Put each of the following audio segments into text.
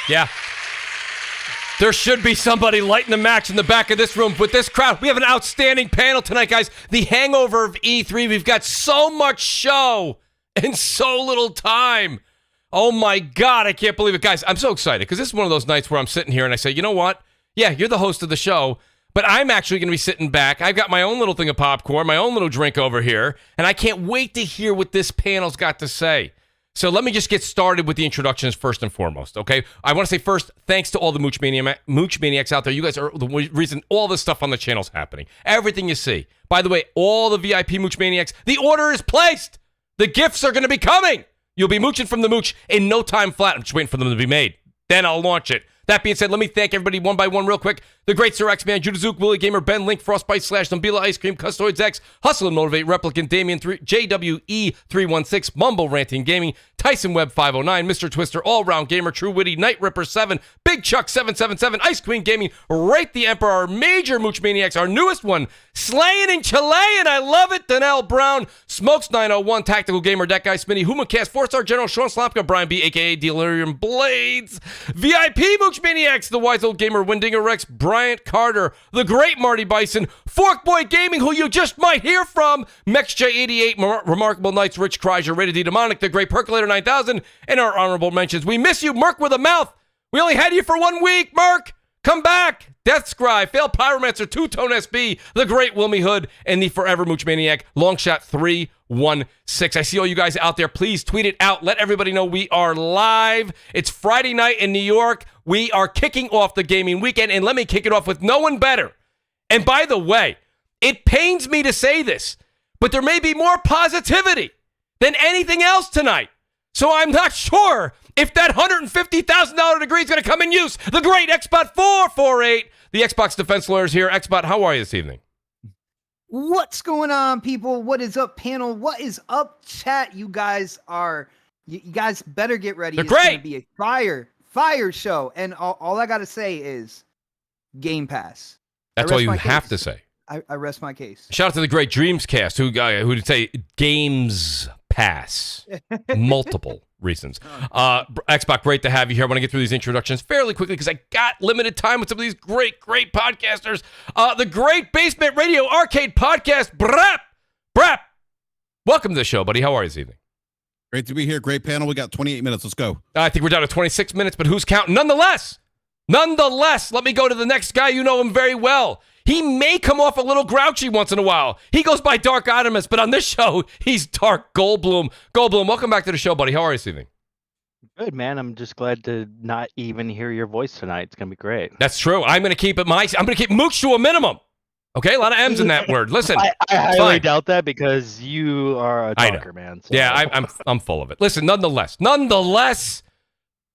Yeah. There should be somebody lighting the match in the back of this room with this crowd. We have an outstanding panel tonight, guys. The hangover of E3. We've got so much show and so little time. Oh, my God. I can't believe it. Guys, I'm so excited because this is one of those nights where I'm sitting here and I say, you know what? Yeah, you're the host of the show, but I'm actually going to be sitting back. I've got my own little thing of popcorn, my own little drink over here, and I can't wait to hear what this panel's got to say. So let me just get started with the introductions first and foremost, okay? I want to say first, thanks to all the Mooch Maniacs out there. You guys are the reason all this stuff on the channel is happening. Everything you see. By the way, all the VIP Mooch Maniacs, the order is placed. The gifts are going to be coming. You'll be mooching from the Mooch in no time flat. I'm just waiting for them to be made. Then I'll launch it. That being said, let me thank everybody one by one real quick. The great Sir X-Man, JudaZuk, WoolleyGamer, Ben Link, Frostbite Slash, Zombilla Ice Cream, CustodsX, Hustle and Motivate, Replicant, Damion, JWE316, MumbleRanting Gaming, Tyson Web 509, Mr. Twister, All Round Gamer, TrueWiddy, Kn1ght Ripper7, Big Chuck 777, Ice Queen Gaming, Rate the Emperor, our major Mooch Maniacs, our newest one, Slaying and Chilean, I love it, Donnell Brown, Smokes 901, Tactical Gamer, That Guy Smitty, Humacast, 4-Star General, Sean Slopka, Brian B, aka Delirium Blades, VIP Mooch Maniacs, the Wise Old Gamer, Windinger Rex, Bryant Carter, the great Marty Bison, Forkboy Gaming, who you just might hear from, MexJ88, Remarkable Knights, Rich Kreischer, Rated D Demonic, the great Percolator 9000, and our honorable mentions. We miss you, Merc with a mouth. We only had you for 1 week, Merc. Come back. Death Scribe, Failed Pyromancer, Two-Tone SB, the great Wilmy Hood, and the Forever Mooch Maniac, Longshot 316. I see all you guys out there. Please tweet it out. Let everybody know we are live. It's Friday night in New York. We are kicking off the gaming weekend, and let me kick it off with no one better. And by the way, it pains me to say this, but there may be more positivity than anything else tonight. So I'm not sure if that $150,000 degree is going to come in use. The great Xbot 448, the Xbox defense lawyers here. Xbot, how are you this evening? What's going on, people? What is up, panel? What is up, chat? You guys better get ready. They're it's great. Going to be a fire show. And all I got to say is Game Pass. That's all you have to say. I rest my case. Shout out to the great Dreamscast who would say Games Pass. Multiple reasons. Xbox, great to have you here. I want to get through these introductions fairly quickly because I got limited time with some of these great podcasters. The great Basement Radio Arcade Podcast, Brap. Welcome to the show, buddy. How are you this evening? Great to be here. Great panel. We got 28 minutes. Let's go. I think we're down to 26 minutes, but who's counting? Nonetheless, let me go to the next guy. You know him very well. He may come off a little grouchy once in a while. He goes by Dark Optimus, but on this show, he's Dark Goldblum. Goldblum, welcome back to the show, buddy. How are you this evening? Good, man. I'm just glad to not even hear your voice tonight. It's gonna be great. That's true. I'm gonna keep Mooch to a minimum. Okay, a lot of M's in that word. Listen, I highly doubt that because you are a talker, man. So. Yeah, I'm full of it. Listen, nonetheless,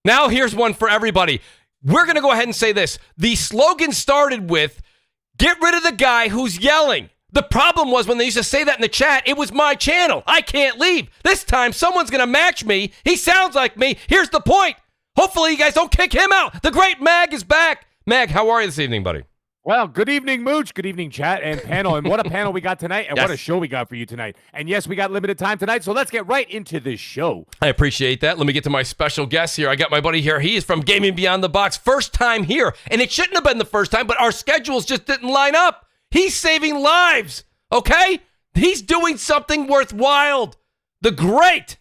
now here's one for everybody. We're gonna go ahead and say this. The slogan started with, "Get rid of the guy who's yelling." The problem was when they used to say that in the chat, it was my channel. I can't leave. This time, someone's going to match me. He sounds like me. Here's the point. Hopefully, you guys don't kick him out. The great Mag is back. Mag, how are you this evening, buddy? Well, good evening, Mooch. Good evening, chat and panel. And what a panel we got tonight, and yes. What a show we got for you tonight. And yes, we got limited time tonight, so let's get right into this show. I appreciate that. Let me get to my special guest here. I got my buddy here. He is from Gaming Beyond the Box. First time here. And it shouldn't have been the first time, but our schedules just didn't line up. He's saving lives, okay? He's doing something worthwhile. The great,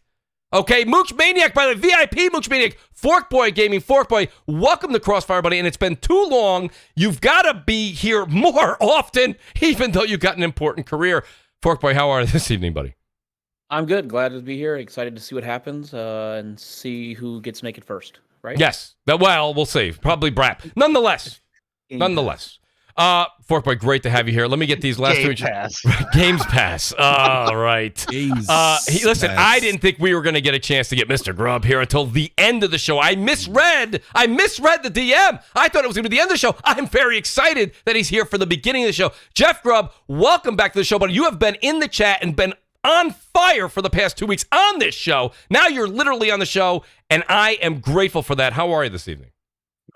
okay, Mooch Maniac, by the VIP Mooch Maniac, Forkboy Gaming, Forkboy, welcome to CrossFire, buddy, and it's been too long. You've got to be here more often, even though you've got an important career. Forkboy, how are you this evening, buddy? I'm good. Glad to be here. Excited to see what happens and see who gets naked first, right? Yes. Well, we'll see. Probably Brap. Nonetheless. Forkboy, great to have you here. Let me get these last two. Games Pass. All right. Listen, I didn't think we were going to get a chance to get Mr. Grubb here until the end of the show. I misread the DM. I thought it was going to be the end of the show. I'm very excited that he's here for the beginning of the show. Jeff Grubb, welcome back to the show, buddy. You have been in the chat and been on fire for the past 2 weeks on this show. Now you're literally on the show, and I am grateful for that. How are you this evening?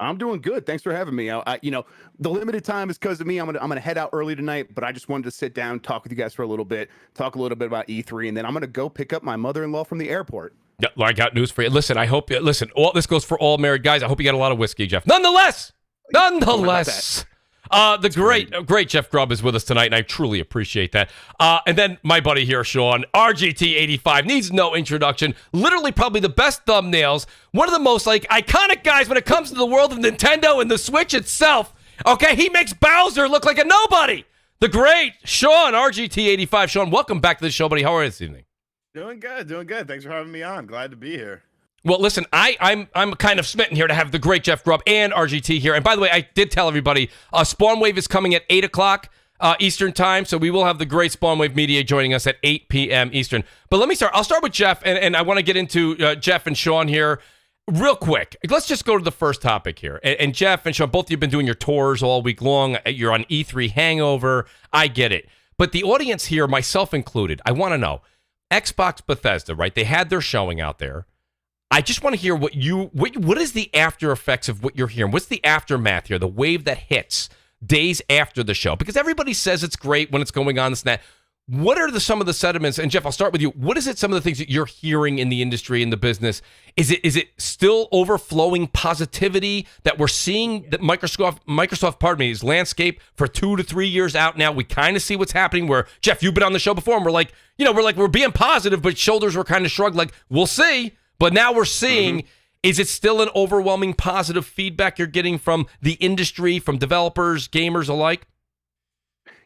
I'm doing good. Thanks for having me. The limited time is because of me. I'm gonna head out early tonight, but I just wanted to sit down, talk with you guys for a little bit, talk a little bit about E3, and then I'm gonna go pick up my mother-in-law from the airport. Yeah, well, I got news for you. Listen, I hope. Listen, this goes for all married guys. I hope you got a lot of whiskey, Jeff. Nonetheless, the great Jeff Grubb is with us tonight, and I truly appreciate that. And then my buddy here, Sean, RGT85, needs no introduction. Literally, probably the best thumbnails. One of the most iconic guys when it comes to the world of Nintendo and the Switch itself. Okay, he makes Bowser look like a nobody. The great Sean, RGT85. Sean, welcome back to the show, buddy. How are you this evening? Doing good. Thanks for having me on. Glad to be here. Well, listen, I'm kind of smitten here to have the great Jeff Grubb and RGT here. And by the way, I did tell everybody, Spawn Wave is coming at 8 o'clock Eastern time, so we will have the great Spawn Wave Media joining us at 8 p.m. Eastern. But let me start. I'll start with Jeff, and I want to get into Jeff and Sean here real quick. Let's just go to the first topic here. And Jeff and Sean, both of you have been doing your tours all week long. You're on E3 hangover. I get it. But the audience here, myself included, I want to know, Xbox Bethesda, right? They had their showing out there. I just want to hear what is the after effects of what you're hearing? What's the aftermath here? The wave that hits days after the show? Because everybody says it's great when it's going on, this and that. What are some of the sentiments? And Jeff, I'll start with you. What is it? Some of the things that you're hearing in the industry, in the business? Is it still overflowing positivity that we're seeing that Microsoft, pardon me, is landscape for 2 to 3 years out now? We kind of see what's happening. Where Jeff, you've been on the show before, and we're being positive, but shoulders were kind of shrugged, like we'll see. But now we're seeing. Is it still an overwhelming positive feedback you're getting from the industry, from developers, gamers alike?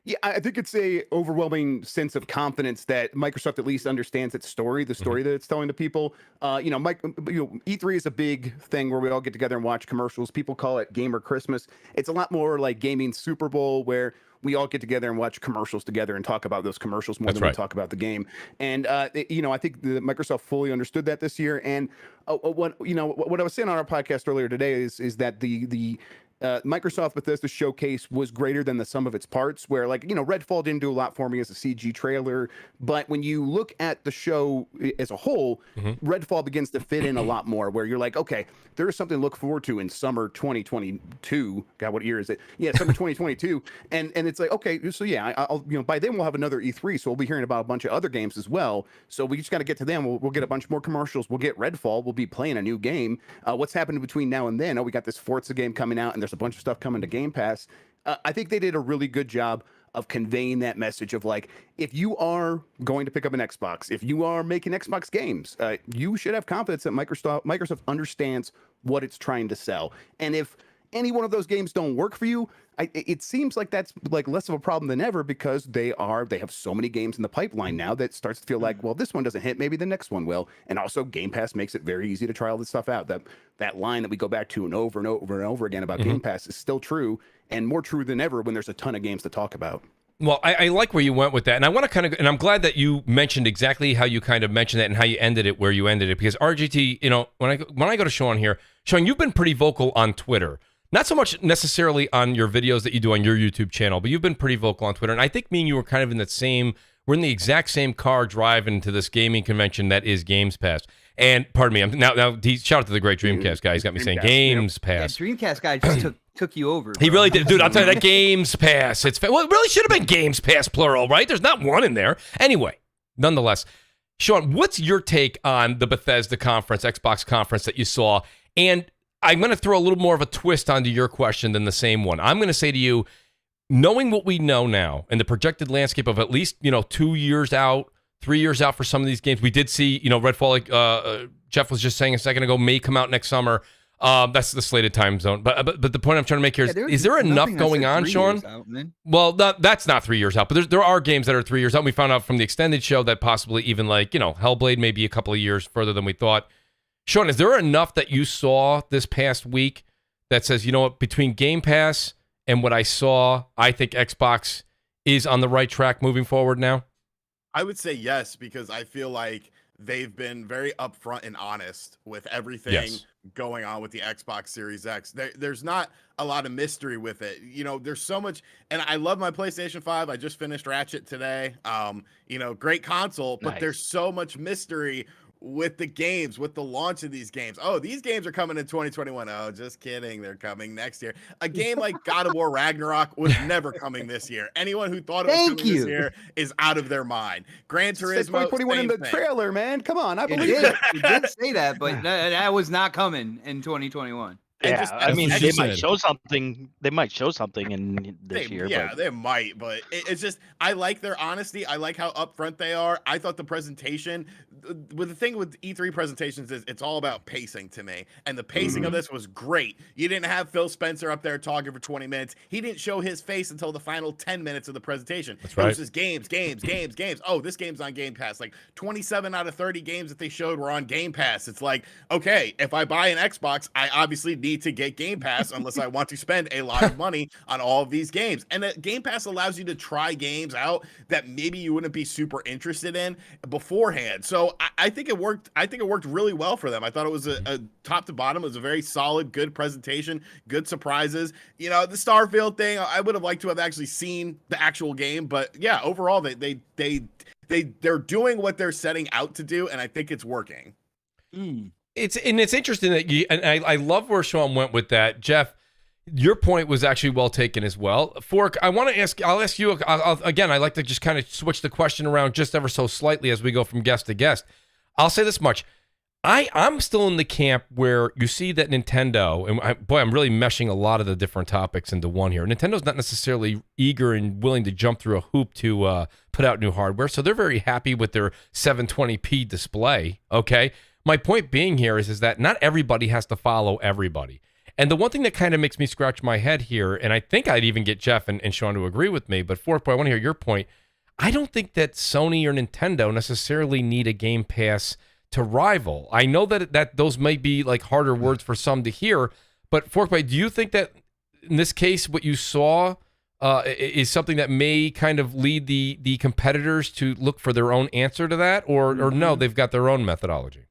Yeah, I think it's a overwhelming sense of confidence that Microsoft at least understands its story, the story that it's telling to people. E3 is a big thing where we all get together and watch commercials. People call it Gamer Christmas. It's a lot more like gaming Super Bowl, where we all get together and watch commercials together and talk about those commercials more than we talk about the game. And I think Microsoft fully understood that this year. And what I was saying on our podcast earlier today is that the Microsoft Bethesda showcase was greater than the sum of its parts, where Redfall didn't do a lot for me as a CG trailer, but when you look at the show as a whole, Redfall begins to fit in a lot more, where you're like, okay, there is something to look forward to in summer 2022. God, what year is it? Yeah, summer 2022. And it's like, okay, so yeah, I'll by then we'll have another E3, so we'll be hearing about a bunch of other games as well. So we just got to get to them. We'll get a bunch more commercials. We'll get Redfall. We'll be playing a new game. What's happening between now and then? Oh, we got this Forza game coming out, and there's a bunch of stuff coming to Game Pass. I think they did a really good job of conveying that message of if you are going to pick up an Xbox, if you are making Xbox games, you should have confidence that Microsoft understands what it's trying to sell. And if any one of those games don't work for you, it seems like that's less of a problem than ever, because they have so many games in the pipeline now that starts to feel like, well, this one doesn't hit, maybe the next one will. And also Game Pass makes it very easy to try all this stuff out. That line that we go back to and over and over and over again about Game Pass is still true, and more true than ever when there's a ton of games to talk about. Well, I like where you went with that, and I want to and I'm glad that you mentioned exactly how you kind of mentioned that and how you ended it where you ended it, because RGT, when I go to Sean here, Sean, you've been pretty vocal on Twitter. Not so much necessarily on your videos that you do on your YouTube channel, but you've been pretty vocal on Twitter. And I think me and you were kind of we're in the exact same car driving to this gaming convention that is Games Pass. And pardon me, now shout out to the great Dreamcast guy. He's got me saying Games Pass. That Dreamcast guy just took you over. He really did. Dude, I'll tell you, that Games Pass. It really should have been Games Pass plural, right? There's not one in there. Anyway, nonetheless, Sean, what's your take on the Bethesda conference, Xbox conference that you saw? And I'm going to throw a little more of a twist onto your question than the same one. I'm going to say to you, knowing what we know now and the projected landscape of at least 2 years out, 3 years out for some of these games, we did see Redfall, like Jeff was just saying a second ago, may come out next summer. That's the slated time zone. But the point I'm trying to make here is there enough going on, Sean? Well, that's not 3 years out, but there are games that are 3 years out. We found out from the extended show that possibly even Hellblade may be a couple of years further than we thought. Sean, is there enough that you saw this past week that says, between Game Pass and what I saw, I think Xbox is on the right track moving forward now? I would say yes, because I feel like they've been very upfront and honest with everything going on with the Xbox Series X. There's not a lot of mystery with it. There's so much, and I love my PlayStation 5. I just finished Ratchet today. Great console, but there's so much mystery with the games, with the launch of these games. Oh, these games are coming in 2021. Oh, just kidding. They're coming next year. A game like God of War Ragnarok was never coming this year. Anyone who thought it was coming this year is out of their mind. Gran Turismo, 2021 in the thing. trailer, man. Come on, I It believe did, it. it did say that, but that was not coming in 2021. And Yeah, just I mean, what they she might said. show something. They might show something in this year. Yeah, but they might, but it's just I like their honesty. I like how upfront they are. I thought the presentation, with the thing with E3 presentations is it's all about pacing to me, and the pacing of this was great. You didn't have Phil Spencer up there talking for 20 minutes. He didn't show his face until the final 10 minutes of the presentation. That's It was right. just games. Oh, this game's on Game Pass. Like 27 out of 30 games that they showed were on Game Pass. It's like, okay, if I buy an Xbox, I obviously need to get Game Pass unless I want to spend a lot of money on all of these games. And Game Pass allows you to try games out that maybe you wouldn't be super interested in beforehand. So I think it worked. I think it worked really well for them. I thought it was a top to bottom. It was a very solid, good presentation, good surprises. You know, the Starfield thing, I would have liked to have actually seen the actual game, but yeah, overall they're doing what they're setting out to do, and I think it's working. It's interesting that I love where Sean went with that. Jeff, your point was actually well taken as well. Fork, I'll ask you again. I like to just kind of switch the question around just ever so slightly as we go from guest to guest. I'll say this much. I'm still in the camp where you see that Nintendo, and I'm really meshing a lot of the different topics into one here. Nintendo's not necessarily eager and willing to jump through a hoop to put out new hardware, so they're very happy with their 720p display, okay? My point being here is that not everybody has to follow everybody. And the one thing that kind of makes me scratch my head here, and I think I'd even get Jeff and Sean to agree with me, but Fork, I want to hear your point. I don't think that Sony or Nintendo necessarily need a Game Pass to rival. I know that those may be like harder words for some to hear, but Fork, do you think that in this case what you saw is something that may kind of lead the competitors to look for their own answer to that, or no, they've got their own methodology?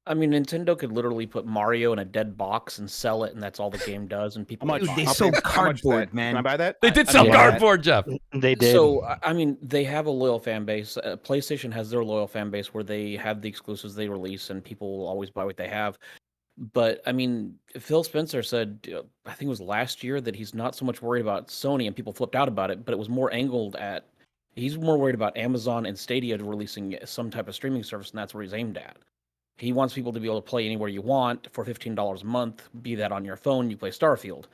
I mean, Nintendo could literally put Mario in a dead box and sell it, and that's all the game does. And people, How much? buy They it. sold How much is cardboard, that? man. Can I buy that? They did sell yeah. cardboard, Jeff. they did. So, I mean, they have a loyal fan base. PlayStation has their loyal fan base where they have the exclusives they release, and people will always buy what they have. But I mean, Phil Spencer said, I think it was last year, that he's not so much worried about Sony, and people flipped out about it. But it was more angled at he's more worried about Amazon and Stadia releasing some type of streaming service, and that's where he's aimed at. He wants people to be able to play anywhere you want for $15 a month, be that on your phone, you play Starfield.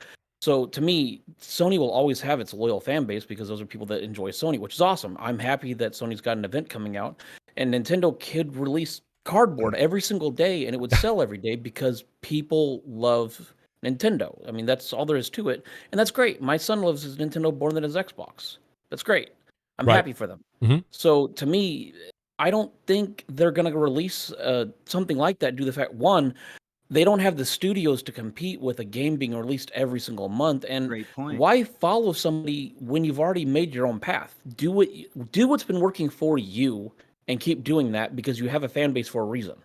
So to me, Sony will always have its loyal fan base because those are people that enjoy Sony, which is awesome. I'm happy that Sony's got an event coming out, and Nintendo could release cardboard every single day and it would sell every day because people love Nintendo. I mean, that's all there is to it. And that's great. My son loves his Nintendo more than his Xbox. That's great. I'm Right. happy for them. Mhm. So to me, I don't think they're going to release something like that due to the fact, one, they don't have the studios to compete with a game being released every single month. And Great point. why follow somebody when you've already made your own path? Do what's been working for you and keep doing that because you have a fan base for a reason.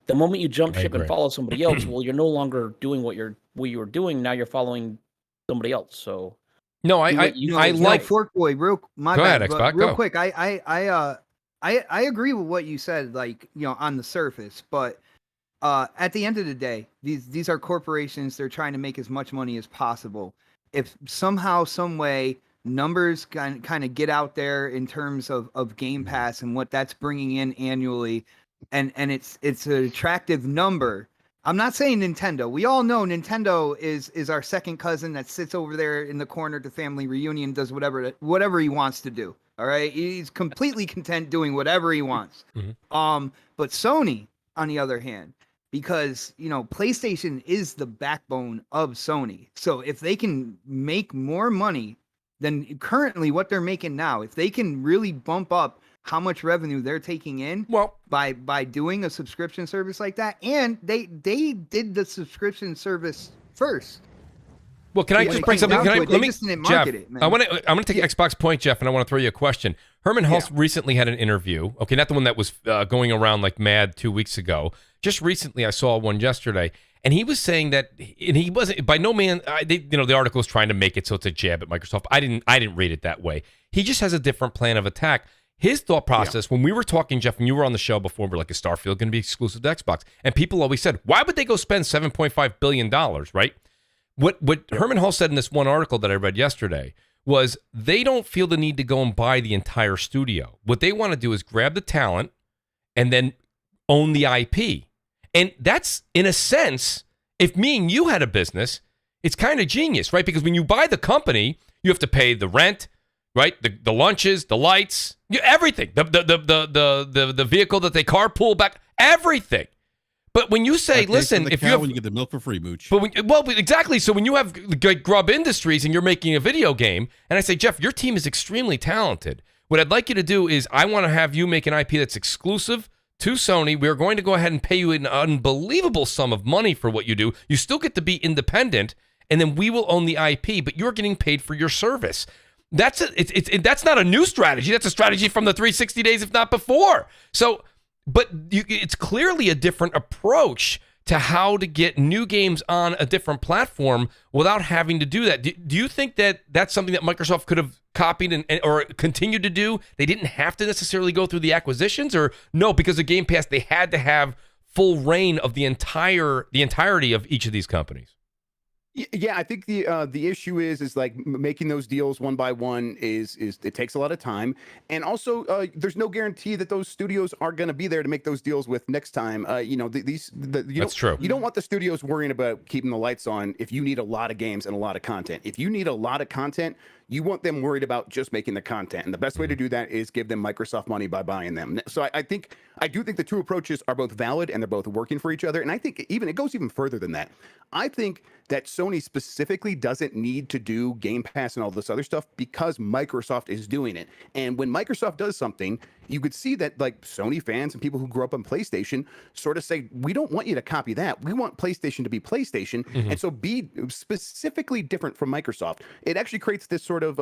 The moment you jump I ship and agree. follow somebody else, well, you're no longer doing what you were doing. Now you're following somebody else. So No, I like. Fork Boy. My Go bad, ahead, but Xbox, real go. quick. I agree with what you said. Like, you know, on the surface, but at the end of the day, these are corporations. They're trying to make as much money as possible. If somehow, some way, numbers kind of get out there in terms of Game Pass and what that's bringing in annually, and it's an attractive number. I'm not saying Nintendo. We all know Nintendo is our second cousin that sits over there in the corner at the family reunion, does whatever he wants to do. All right, he's completely content doing whatever he wants. Mhm. But Sony, on the other hand, because, you know, PlayStation is the backbone of Sony. So if they can make more money than currently what they're making now, if they can really bump up how much revenue they're taking in Well, by doing a subscription service like that, and they did the subscription service first. Well, can I When just it bring came something? down Can I, to it, let they me, just didn't Jeff, market it, man. I'm gonna take Xbox point, Jeff, and I want to throw you a question. Herman Hulse recently had an interview. Okay, not the one that was going around like mad 2 weeks ago. Just recently, I saw one yesterday, and he was saying that, and he wasn't by no man. The article is trying to make it so it's a jab at Microsoft. I didn't read it that way. He just has a different plan of attack. his thought process when we were talking, Jeff, when you were on the show before, we're like, is Starfield going to be exclusive to Xbox? And people always said, why would they go spend $7.5 billion, right? What Herman Hull said in this one article that I read yesterday was they don't feel the need to go and buy the entire studio. What they want to do is grab the talent and then own the IP. And that's, in a sense, if me and you had a business, it's kind of genius, right? Because when you buy the company, you have to pay the rent, right? The lunches, the lights, everything. The vehicle that they carpool back, everything. But when you say, listen, if you have, when you get the milk for free, Mooch. but exactly. So when you have like Grub Industries and you're making a video game, and I say, Jeff, your team is extremely talented. What I'd like you to do is I want to have you make an IP that's exclusive to Sony. We're going to go ahead and pay you an unbelievable sum of money for what you do. You still get to be independent, and then we will own the IP, but you're getting paid for your service. That's not a new strategy. That's a strategy from the 360 days, if not before. So, but it's clearly a different approach to how to get new games on a different platform without having to do that. Do you think that that's something that Microsoft could have copied or continued to do? They didn't have to necessarily go through the acquisitions, or no, because of Game Pass, they had to have full reign of the entirety of each of these companies. Yeah, I think the issue is like making those deals one by one is it takes a lot of time, and also there's no guarantee that those studios are going to be there to make those deals with next time. That's true. You don't want the studios worrying about keeping the lights on if you need a lot of games and a lot of content. If you need a lot of content, you want them worried about just making the content, and the best way to do that is give them Microsoft money by buying them. So I do think the two approaches are both valid and they're both working for each other. And I think it goes even further than that. I think that Sony specifically doesn't need to do Game Pass and all this other stuff because Microsoft is doing it. And when Microsoft does something, you could see that like Sony fans and people who grew up on PlayStation sort of say, we don't want you to copy that. We want PlayStation to be PlayStation. And so be specifically different from Microsoft. It actually creates this sort of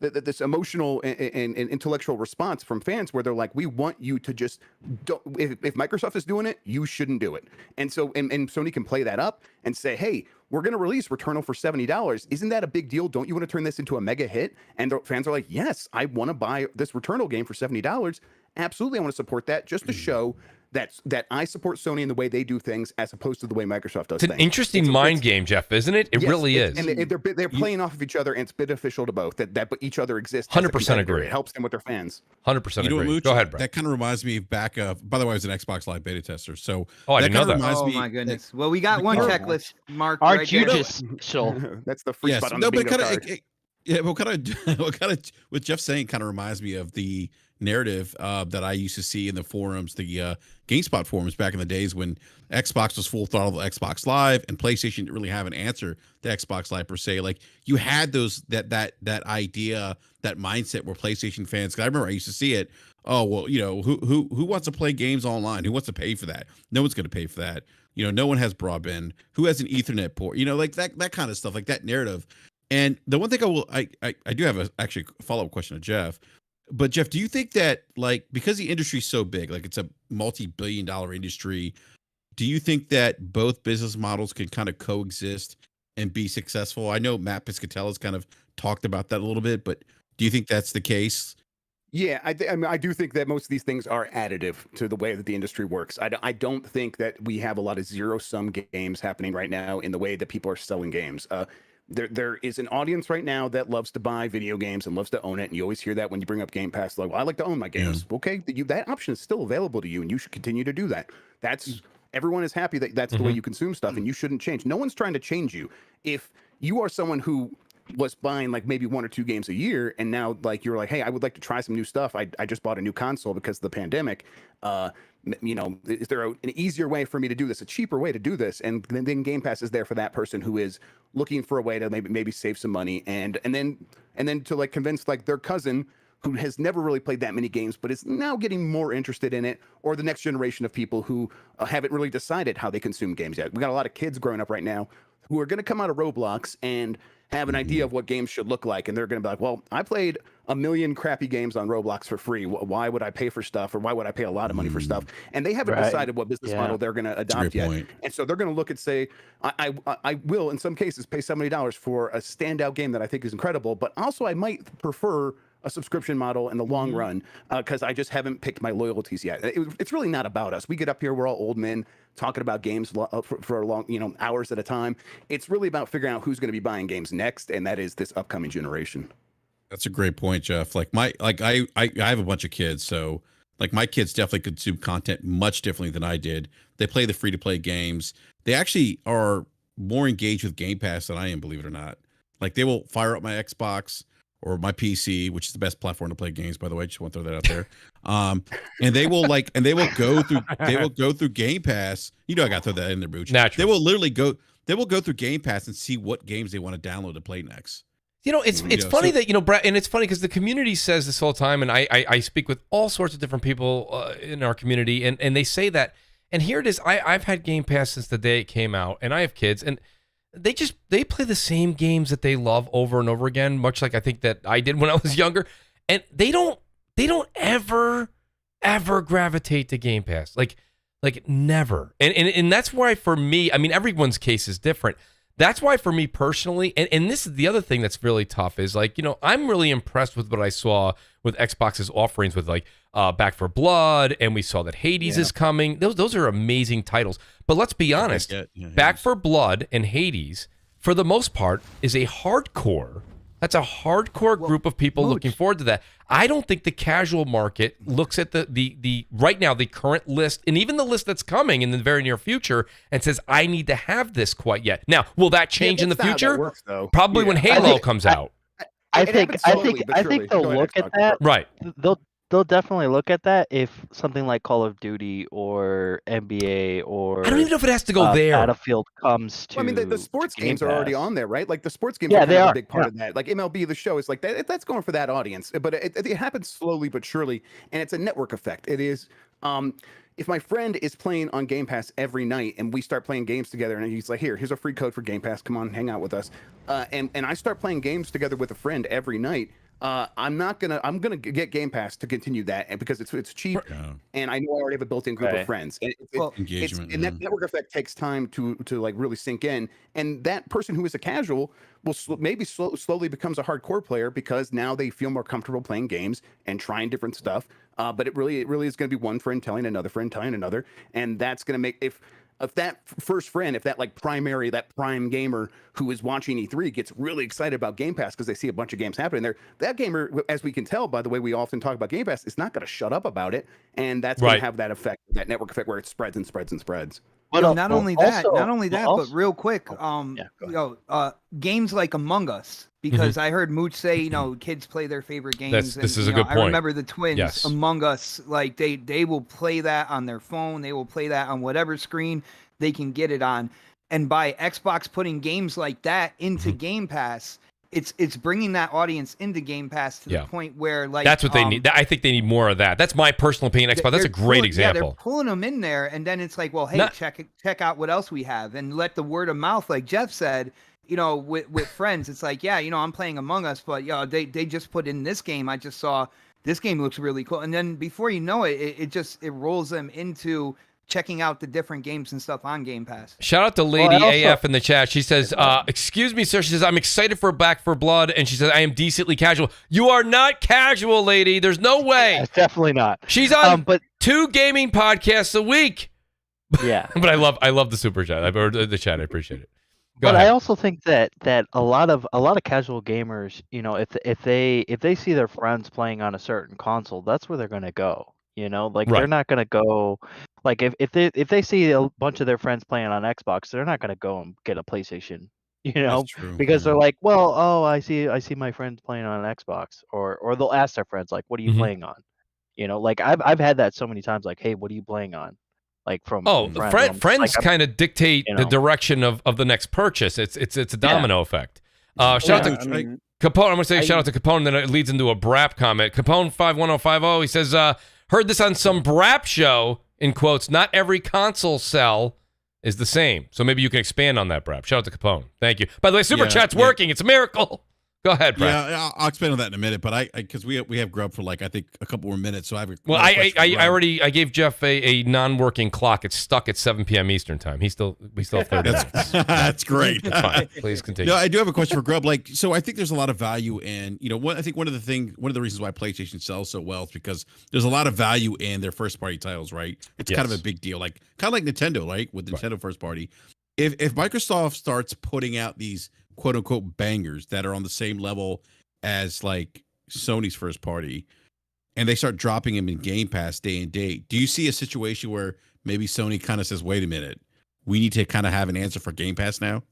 this emotional and intellectual response from fans where they're like, we want you to just don't, if Microsoft is doing it, you shouldn't do it. And so and Sony can play that up and say, hey, we're going to release Returnal for $70. Isn't that a big deal? Don't you want to turn this into a mega hit? And the fans are like, yes, I want to buy this Returnal game for $70. Absolutely, I want to support that just to show that I support Sony in the way they do things as opposed to the way Microsoft does things. It's an interesting mind game, Jeff, isn't it? It really is. And they're playing off of each other, and it's beneficial to both. That each other exists. 100% agree. It helps them with their fans. 100% agree. Mooch, Go ahead, Brett. That kind of reminds me back of. By the way, I was an Xbox Live beta tester, so I didn't know that. Oh my goodness. Well, we got one checklist marked. Aren't you there. just special? That's the free spot on the bingo card. What Jeff's saying kind of reminds me of the narrative that I used to see in the forums, the GameSpot forums back in the days when Xbox was full throttle Xbox Live and PlayStation didn't really have an answer to Xbox Live per se. Like you had those that idea, that mindset where PlayStation fans, because I remember I used to see it. Oh well, who wants to play games online? Who wants to pay for that? No one's going to pay for that. No one has broadband. Who has an Ethernet port? Like that kind of stuff, like that narrative. And the one thing I do have a follow-up question to Jeff. But Jeff, do you think that because the industry is so big, like it's a multi-billion-dollar industry, do you think that both business models can kind of coexist and be successful? I know Matt Piscatella's kind of talked about that a little bit, but do you think that's the case? Yeah, I do think that most of these things are additive to the way that the industry works. I don't think that we have a lot of zero-sum games happening right now in the way that people are selling games. There is an audience right now that loves to buy video games and loves to own it, and you always hear that when you bring up Game Pass. Like, well, I like to own my games. Yeah. Okay, that option is still available to you, and you should continue to do that. Everyone is happy that that's the way you consume stuff, and you shouldn't change. No one's trying to change you. If you are someone who was buying like maybe 1 or 2 games a year, and now like you're like, hey, I would like to try some new stuff. I just bought a new console because of the pandemic. Is there an easier way for me to do this, a cheaper way to do this? And then Game Pass is there for that person who is looking for a way to maybe save some money, and then to like convince like their cousin who has never really played that many games but is now getting more interested in it, or the next generation of people who haven't really decided how they consume games yet. We got a lot of kids growing up right now who are going to come out of Roblox and have an idea of what games should look like, and they're going to be like, well, I played 1 million crappy games on Roblox for free. Why would I pay for stuff, or why would I pay a lot of money for stuff? And they haven't decided what business model they're going to adopt yet. Point. And so they're going to look and say, I will in some cases pay $70 for a standout game that I think is incredible, but also I might prefer a subscription model in the long run because I just haven't picked my loyalties yet. It's really not about us. We get up here, we're all old men talking about games for a long, hours at a time. It's really about figuring out who's going to be buying games next, and that is this upcoming generation. That's a great point, Jeff. Like I have a bunch of kids, so like my kids definitely consume content much differently than I did. They play the free-to-play games. They actually are more engaged with Game Pass than I am, believe it or not. Like they will fire up my Xbox or my PC, which is the best platform to play games, by the way. Just want to throw that out there. And they will go through Game Pass. I got to throw that in there, Mooch. Naturally. They will literally go through Game Pass and see what games they want to download to play next. It's funny that, Brad, and it's funny because the community says this all the time, and I speak with all sorts of different people in our community, and they say that, and here it is, I've had Game Pass since the day it came out, and I have kids, and they play the same games that they love over and over again, much like I think that I did when I was younger, and they don't ever gravitate to Game Pass, like never, and that's why for me, I mean, everyone's case is different. That's why for me personally, and this is the other thing that's really tough is like, I'm really impressed with what I saw with Xbox's offerings with like Back 4 Blood, and we saw that Hades is coming. Those are amazing titles. But let's be honest, Back 4 Blood and Hades, for the most part, is a hardcore. That's a hardcore group of people looking forward to that. I don't think the casual market looks at the right now, the current list, and even the list that's coming in the very near future, and says, I need to have this quite yet. Now, will that change in the future? Works, Probably when Halo comes out. I think they'll look at that. Right. They'll definitely look at that if something like Call of Duty or NBA or I don't even know if it has to go there. Battlefield comes to. Well, I mean, the sports Game games are already Pass. on there, right? Like the sports games are kind of a big part of that. Like MLB, the show is like that. That's going for that audience, but it happens slowly but surely, and it's a network effect. It is. If my friend is playing on Game Pass every night and we start playing games together and he's like, here's a free code for Game Pass, come on, hang out with us. And I start playing games together with a friend every night. I'm gonna get Game Pass to continue that, and because it's cheap, and I know I already have a built-in group of friends. Engagement, and that network effect takes time to like really sink in. And that person who is a casual will slowly becomes a hardcore player because now they feel more comfortable playing games and trying different stuff. But it really is going to be one friend telling another friend telling another, and that's going to make if that first friend, if that like prime gamer who is watching E3 gets really excited about Game Pass because they see a bunch of games happening there, that gamer, as we can tell by the way we often talk about Game Pass, is not going to shut up about it, and that's going to have that effect, that network effect where it spreads and spreads and spreads. But not only that, but real quick, games like Among Us, because I heard Mooch say, kids play their favorite games. This is a good point. I remember the twins, Among Us, like they will play that on their phone. They will play that on whatever screen they can get it on. And by Xbox putting games like that into Game Pass, it's bringing that audience into Game Pass to the point where like that's what they need. I think they need more of that. That's my personal opinion. Xbox. That's a great example. Yeah, they're pulling them in there, and then it's like, well, hey, check out what else we have, and let the word of mouth, like Jeff said, with friends. It's like, I'm playing Among Us, but they just put in this game. I just saw this game looks really cool, and then before you know it, it rolls them into checking out the different games and stuff on Game Pass. Shout out to Lady AF in the chat. She says, excuse me, sir. She says, I'm excited for Back 4 Blood. And she says, I am decently casual. You are not casual, lady. There's no way. Yeah, definitely not. She's on 2 gaming podcasts a week. Yeah. But I love the super chat. Or the chat. I appreciate it. But I also think that a lot of casual gamers, if they see their friends playing on a certain console, that's where they're going to go. They're not going to go like if they see a bunch of their friends playing on Xbox, they're not going to go and get a PlayStation, because they're like, well, I see my friends playing on an Xbox, or they'll ask their friends like, what are you playing on? Like I've had that so many times, like, hey, what are you playing on? Like from friends kind of dictate the direction of the next purchase. It's a domino effect. Shout out to Capone. I'm going to say shout out to Capone, then it leads into a Brap comment. Capone 51050, he says, heard this on some Brap show, in quotes, not every console sell is the same. So maybe you can expand on that, Brap. Shout out to Capone. Thank you. By the way, Super Chat's working. It's a miracle. Go ahead, Brad. Yeah, I'll expand on that in a minute, but I because we have Grub for like I think a couple more minutes, so I have. I gave Jeff a non-working clock. It's stuck at 7 p.m. Eastern time. We still have 30 minutes. That's great. That's fine. Please continue. No, I do have a question for Grub. Like, so I think there's a lot of value in, I think one of the reasons why PlayStation sells so well is because there's a lot of value in their first party titles, right? It's kind of a big deal, kind of like Nintendo, right? With Nintendo first party. If Microsoft starts putting out these quote unquote bangers that are on the same level as like Sony's first party, and they start dropping them in Game Pass day and date, do you see a situation where maybe Sony kind of says, wait a minute, we need to kind of have an answer for Game Pass now?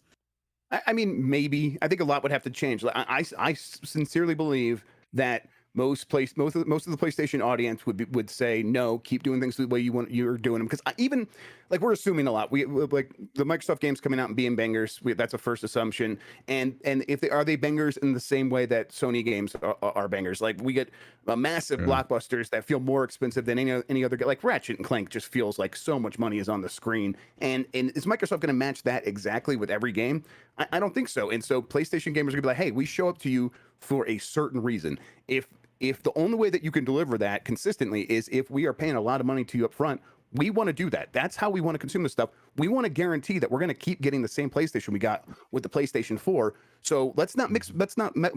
I mean, maybe. I think a lot would have to change. I sincerely believe that most of the PlayStation audience would say no, keep doing things the way you're doing them, because even like we're assuming a lot. We like the Microsoft games coming out and being bangers. That's a first assumption. And if they bangers in the same way that Sony games are bangers? Like we get massive blockbusters that feel more expensive than any other. Like Ratchet and Clank just feels like so much money is on the screen. And is Microsoft going to match that exactly with every game? I don't think so. And so PlayStation gamers are going to be like, hey, we show up to you for a certain reason. If the only way that you can deliver that consistently is if we are paying a lot of money to you up front, we want to do that. That's how we want to consume this stuff. We want to guarantee that we're going to keep getting the same PlayStation we got with the PlayStation 4. So let's not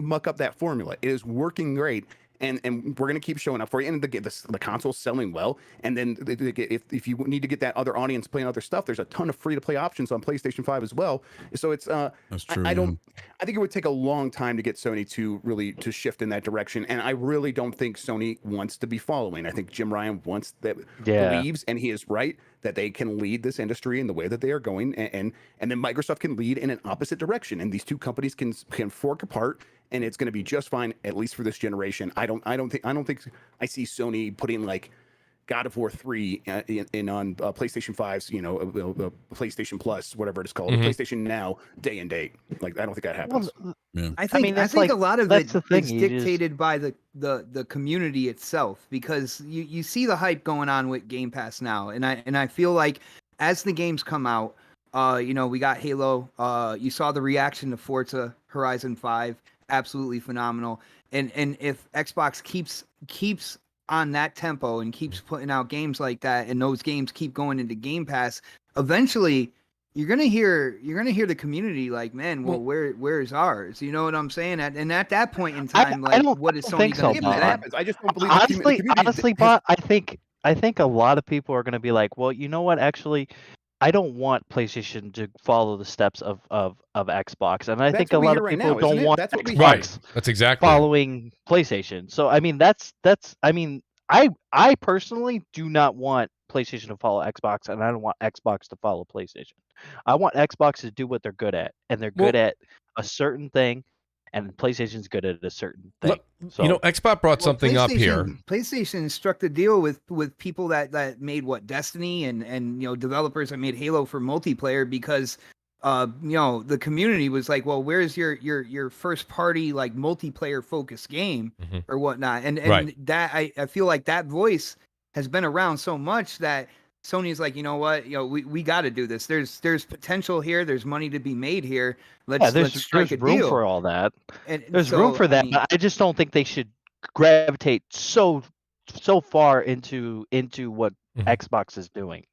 muck up that formula. It is working great. And we're going to keep showing up for you. And the console's selling well. And then if you need to get that other audience playing other stuff, there's a ton of free-to-play options on PlayStation 5 as well. So it's that's true. I think it would take a long time to get Sony to shift in that direction. And I really don't think Sony wants to be following. I think Jim Ryan believes, and he is right, that they can lead this industry in the way that they are going, and then Microsoft can lead in an opposite direction. And these two companies can fork apart, and it's going to be just fine, at least for this generation. I don't think I see Sony putting like God of War 3 in on PlayStation 5's, PlayStation Plus, whatever it is called, PlayStation Now, day and date. Like I don't think that happens. Well, I think a lot of it is dictated by the community itself, because you see the hype going on with Game Pass now, and I feel like as the games come out, we got Halo. You saw the reaction to Forza Horizon 5. Absolutely phenomenal. And if Xbox keeps on that tempo and keeps putting out games like that, and those games keep going into Game Pass, eventually you're gonna hear the community like, man, well, where's ours? You know what I'm saying? And at that point in time, what is Sony gonna do? That happens. I just don't believe honestly, but I think a lot of people are gonna be like, well, you know what? Actually, I don't want PlayStation to follow the steps of Xbox, and I think a lot of people don't want Xbox That's exactly following PlayStation. So I mean, I personally do not want PlayStation to follow Xbox, and I don't want Xbox to follow PlayStation. I want Xbox to do what they're good at, and they're good at a certain thing, and PlayStation's good at a certain thing. So, Xbox brought something up here. PlayStation struck the deal with people that made Destiny and developers that made Halo for multiplayer, because the community was like, well, where's your first party like multiplayer focused game or whatnot, and that I feel like that voice has been around so much that Sony's like, you know what, we got to do this. There's potential here. There's money to be made here. Let's strike a deal. There's room for all that. And there's room for that, but I just don't think they should gravitate so far into what Xbox is doing.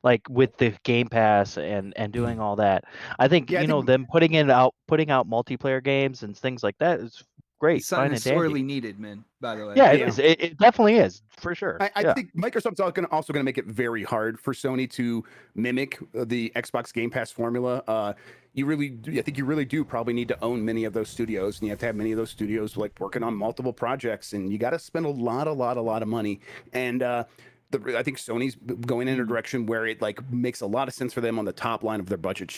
Like with the Game Pass and doing all that. I think them putting out multiplayer games and things like that is great. Something that's sorely needed, man. By the way, yeah, it is. It definitely is, for sure. I think Microsoft's also going to make it very hard for Sony to mimic the Xbox Game Pass formula. I think you really do probably need to own many of those studios, and you have to have many of those studios like working on multiple projects, and you got to spend a lot of money. And I think Sony's going in a direction where it like makes a lot of sense for them on the top line of their budget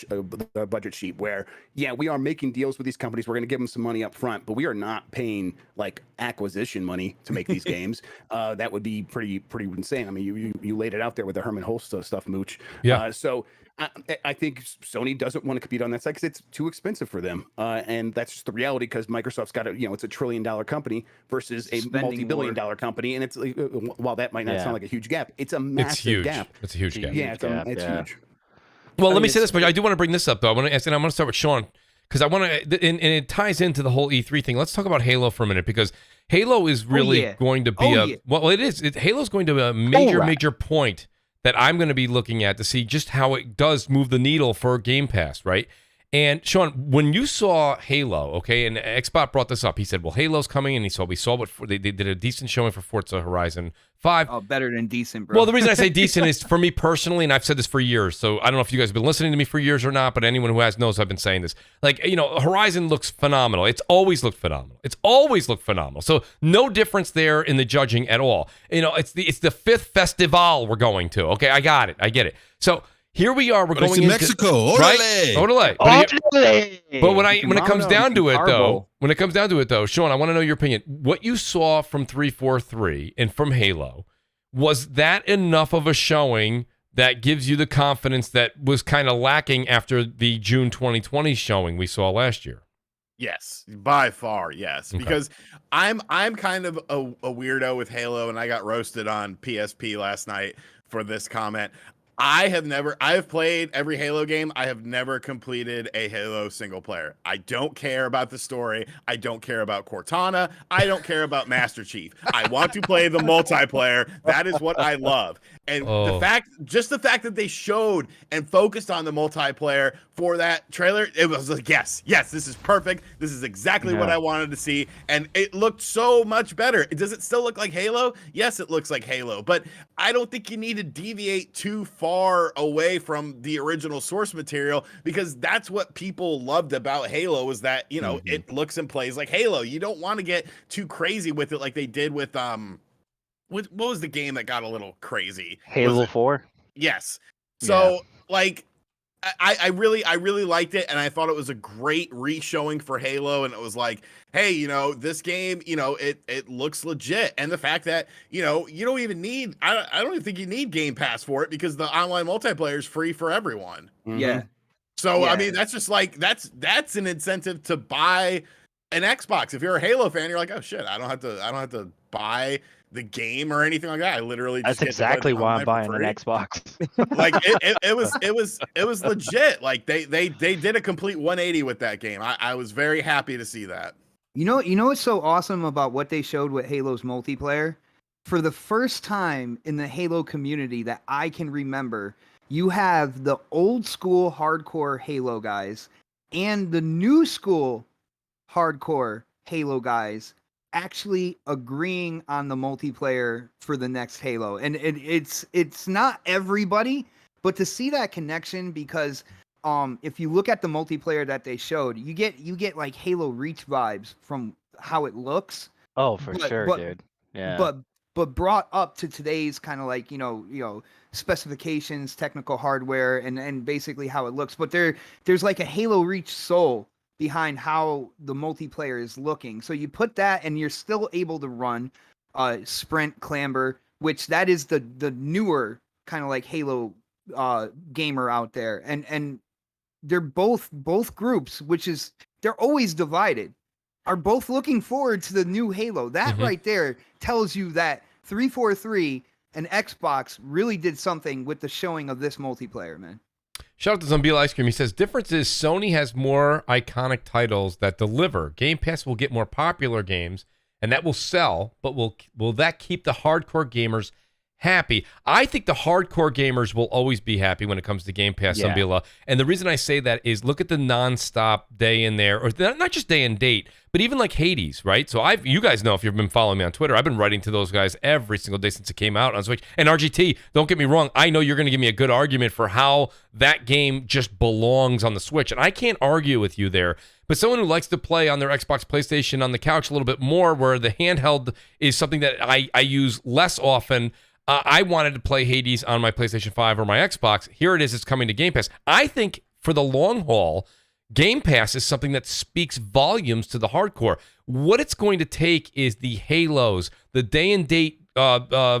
sheet, where we are making deals with these companies. We're going to give them some money up front, but we are not paying like acquisition money to make these games. That would be pretty insane. I mean, you laid it out there with the Herman Hulst stuff, Mooch. Yeah. So I think Sony doesn't want to compete on that side because it's too expensive for them, and that's just the reality. Because Microsoft's got it's a $1 trillion company versus a multi-billion dollar company, and it's while that might not sound like a huge gap, it's a massive gap. It's a huge gap. Yeah, it's huge. Well, let me say this, but I do want to bring this up though. I'm going to start with Sean, because I want to, and it ties into the whole E3 thing. Let's talk about Halo for a minute, because Halo is really going to be well, it is. Halo's going to be a major point that I'm going to be looking at to see just how it does move the needle for Game Pass, right? And Sean, when you saw Halo, okay, and Xbot brought this up, he said, well, Halo's coming, and we saw what they did a decent showing for Forza Horizon 5. Oh, better than decent, bro. Well, the reason I say decent is, for me personally, and I've said this for years, so I don't know if you guys have been listening to me for years or not, but anyone who has knows I've been saying this. Like, Horizon looks phenomenal. It's always looked phenomenal. So no difference there in the judging at all. It's the fifth festival we're going to. Okay, I got it. I get it. So here we are. We're going into Mexico. Right? Orale. But when it comes down to it, though, Sean, I want to know your opinion. What you saw from 343 and from Halo, was that enough of a showing that gives you the confidence that was kind of lacking after the June 2020 showing we saw last year? Yes, by far, yes. Okay. Because I'm kind of a weirdo with Halo, and I got roasted on PSP last night for this comment. I have played every Halo game. I have never completed a Halo single player. I don't care about the story. I don't care about Cortana. I don't care about Master Chief. I want to play the multiplayer. That is what I love. And the fact that they showed and focused on the multiplayer for that trailer, it was like, yes, this is perfect. This is exactly what I wanted to see. And it looked so much better. Does it still look like Halo? Yes, it looks like Halo. But I don't think you need to deviate too far away from the original source material, because that's what people loved about Halo, is that, it looks and plays like Halo. You don't want to get too crazy with it like they did with what was the game that got a little crazy? Halo 4? Yes. So I really liked it, and I thought it was a great re-showing for Halo, and it was like, hey, this game, it looks legit. And the fact that, you don't even need, I don't even think you need Game Pass for it, because the online multiplayer is free for everyone. Mm-hmm. Yeah. So, I mean, that's just like, that's an incentive to buy an Xbox. If you're a Halo fan, you're like, oh shit, I don't have to buy the game or anything like that. I literally just that's exactly why I'm buying an Xbox. Like it was legit. Like they did a complete 180 with that game. I was very happy to see that. You know what's so awesome about what they showed with Halo's multiplayer? For the first time in the Halo community that I can remember, you have the old school hardcore Halo guys and the new school hardcore Halo guys actually agreeing on the multiplayer for the next Halo. And it's not everybody, but to see that connection, because if you look at the multiplayer that they showed, you get like Halo Reach vibes from how it looks. Oh, for sure, dude. Yeah. But brought up to today's kind of like, specifications, technical hardware, and basically how it looks. But there's like a Halo Reach soul behind how the multiplayer is looking. So you put that, and you're still able to run sprint, clamber, which that is the newer kind of like Halo gamer out there. And they're both groups, which is, they're always divided, are both looking forward to the new Halo. That right there tells you that 343 and Xbox really did something with the showing of this multiplayer, man. Shout out to Zombilla Ice Cream. He says, difference is Sony has more iconic titles that deliver. Game Pass will get more popular games, and that will sell, but will that keep the hardcore gamers happy? I think the hardcore gamers will always be happy when it comes to Game Pass, Zombilla. And the reason I say that is, look at the nonstop day in there, or not just day and date, but even like Hades, right? So you guys know, if you've been following me on Twitter, I've been writing to those guys every single day since it came out on Switch. And RGT, don't get me wrong, I know you're going to give me a good argument for how that game just belongs on the Switch, and I can't argue with you there. But someone who likes to play on their Xbox, PlayStation, on the couch a little bit more, where the handheld is something that I use less often, I wanted to play Hades on my PlayStation 5 or my Xbox. Here it is. It's coming to Game Pass. I think for the long haul, Game Pass is something that speaks volumes to the hardcore. What it's going to take is the Halos, the day-and-date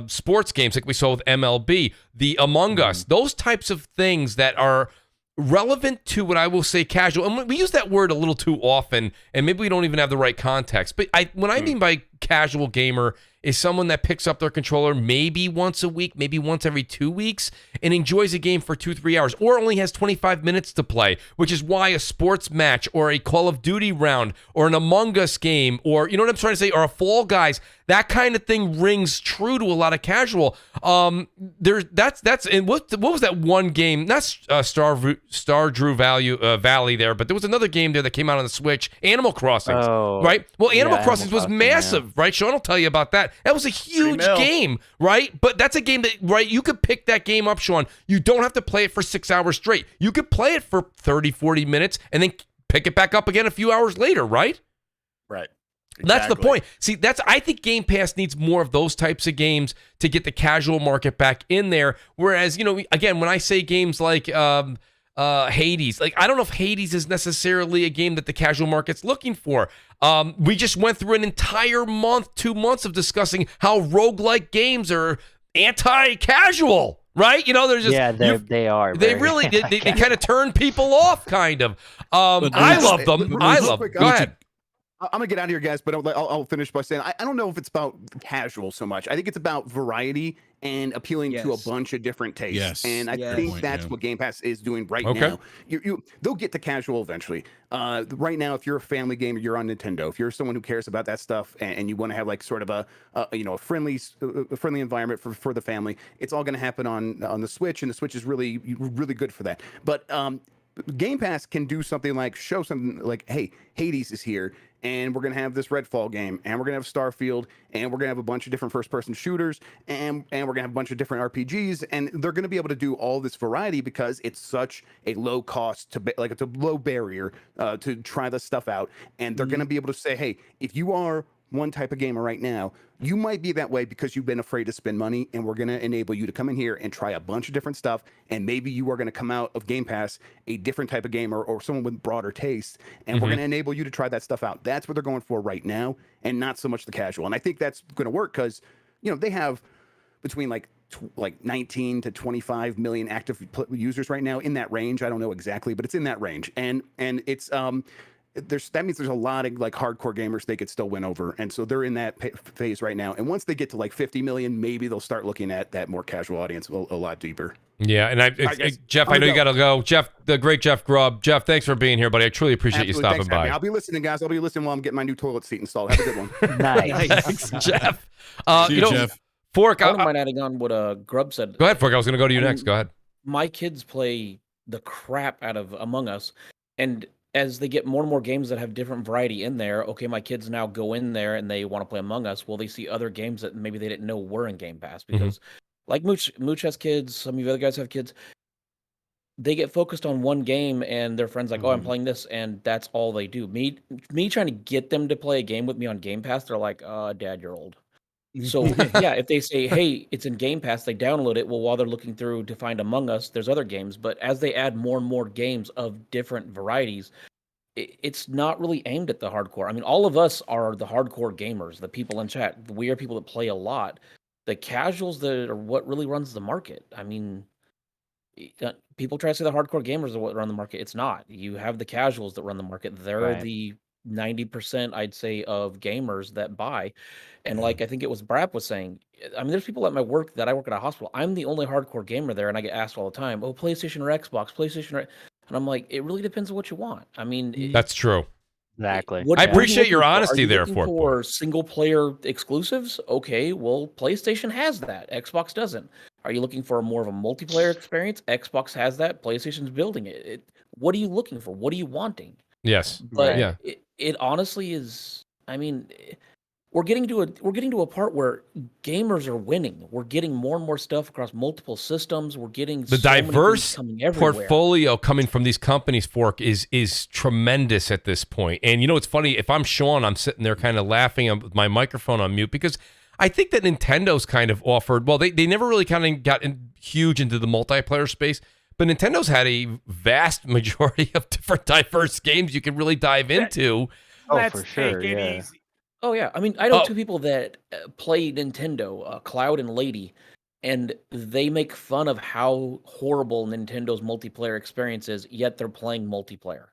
sports games like we saw with MLB, the Among Us, those types of things that are relevant to what I will say casual. And we use that word a little too often, and maybe we don't even have the right context. But what I mean by casual gamer is someone that picks up their controller maybe once a week, maybe once every 2 weeks, and enjoys a game for 2-3 hours, or only has 25 minutes to play, which is why a sports match or a Call of Duty round or an Among Us game, or you know what I'm trying to say, or a Fall Guys, that kind of thing rings true to a lot of casual. And what was that one game? Not Stardew Valley there, but there was another game there that came out on the Switch, Animal Crossing, right? Well, Animal Crossing was massive, right? Sean will tell you about that. That was a huge game, right? But that's a game that, right, you could pick that game up, Sean. You don't have to play it for 6 hours straight. You could play it for 30, 40 minutes and then pick it back up again a few hours later, right? Right. Exactly. That's the point. See, I think Game Pass needs more of those types of games to get the casual market back in there. Whereas, you know, again, when I say games like Hades, like I don't know if Hades is necessarily a game that the casual market's looking for. We just went through an entire month, 2 months of discussing how roguelike games are anti-casual. Right? You know, they're just they are. They really they kind of turn people off, kind of. I love them. I love them. Go ahead. I'm gonna get out of here, guys, but I'll finish by saying I don't know if it's about casual so much. I think it's about variety and appealing to a bunch of different tastes. Yes. And I think that's what Game Pass is doing right now. They'll get to casual eventually. Right now, if you're a family gamer, you're on Nintendo. If you're someone who cares about that stuff and you want to have like sort of a friendly environment for the family, it's all going to happen on the Switch, and the Switch is really good for that. But Game Pass can do something like show something like, hey, Hades is here, and we're going to have this Redfall game, and we're going to have Starfield, and we're going to have a bunch of different first-person shooters, and we're going to have a bunch of different RPGs, and they're going to be able to do all this variety because it's such a low cost it's a low barrier to try this stuff out, and they're going to be able to say, hey, if you are one type of gamer right now, you might be that way because you've been afraid to spend money, and we're going to enable you to come in here and try a bunch of different stuff, and maybe you are going to come out of Game Pass a different type of gamer or someone with broader taste, and we're going to enable you to try that stuff out. That's what they're going for right now, and not so much the casual. And I think that's going to work because, you know, they have between like 19 to 25 million active users right now, in that range. I don't know exactly, but it's in that range, and it's that means there's a lot of like hardcore gamers they could still win over, and so they're in that phase right now. And once they get to like 50 million, maybe they'll start looking at that more casual audience a lot deeper. Yeah, and Jeff, I know you gotta go. Jeff, the great Jeff Grubb. Jeff, thanks for being here, buddy. I truly appreciate you stopping by. I'll be listening, guys. I'll be listening while I'm getting my new toilet seat installed. Have a good one. Nice. Thanks, Jeff. See you, Jeff. Fork, I don't mind adding on what Grubb said. Go ahead, Fork. I was gonna go to you next. Go ahead. My kids play the crap out of Among Us, and as they get more and more games that have different variety in there, okay, my kids now go in there and they want to play Among Us. Well, they see other games that maybe they didn't know were in Game Pass because, like Mooch has kids, some of you other guys have kids. They get focused on one game and their friends like, oh, I'm playing this, and that's all they do. Me trying to get them to play a game with me on Game Pass, they're like, Dad, you're old. So yeah, if they say, hey, it's in Game Pass, they download it. Well, while they're looking through to find Among Us, there's other games. But as they add more and more games of different varieties, it's not really aimed at the hardcore. I mean, all of us are the hardcore gamers, the people in chat. We are people that play a lot. The casuals that are what really runs the market. I mean, people try to say the hardcore gamers are what run the market. It's not. You have the casuals that run the market. They're the 90%, I'd say, of gamers that buy. And like I think it was Brap was saying, I mean, there's people at my work that I work at a hospital. I'm the only hardcore gamer there, and I get asked all the time, oh, PlayStation or Xbox, PlayStation or... And I'm like, it really depends on what you want. I mean... That's true. Exactly. I appreciate your honesty there, for single-player exclusives? Okay, well, PlayStation has that. Xbox doesn't. Are you looking for more of a multiplayer experience? Xbox has that. PlayStation's building it. What are you looking for? What are you wanting? Yes. But it honestly is... I mean... We're getting to a part where gamers are winning. We're getting more and more stuff across multiple systems. We're getting the diverse portfolio coming from these companies. Fork is tremendous at this point. And you know, it's funny. If I'm Sean, I'm sitting there kind of laughing with my microphone on mute because I think that Nintendo's kind of offered. Well, they never really kind of got huge into the multiplayer space, but Nintendo's had a vast majority of different diverse games you can really dive into. For sure. Yeah. Easy. Oh, yeah. I mean, I know two people that play Nintendo, Cloud and Lady, and they make fun of how horrible Nintendo's multiplayer experience is, yet they're playing multiplayer.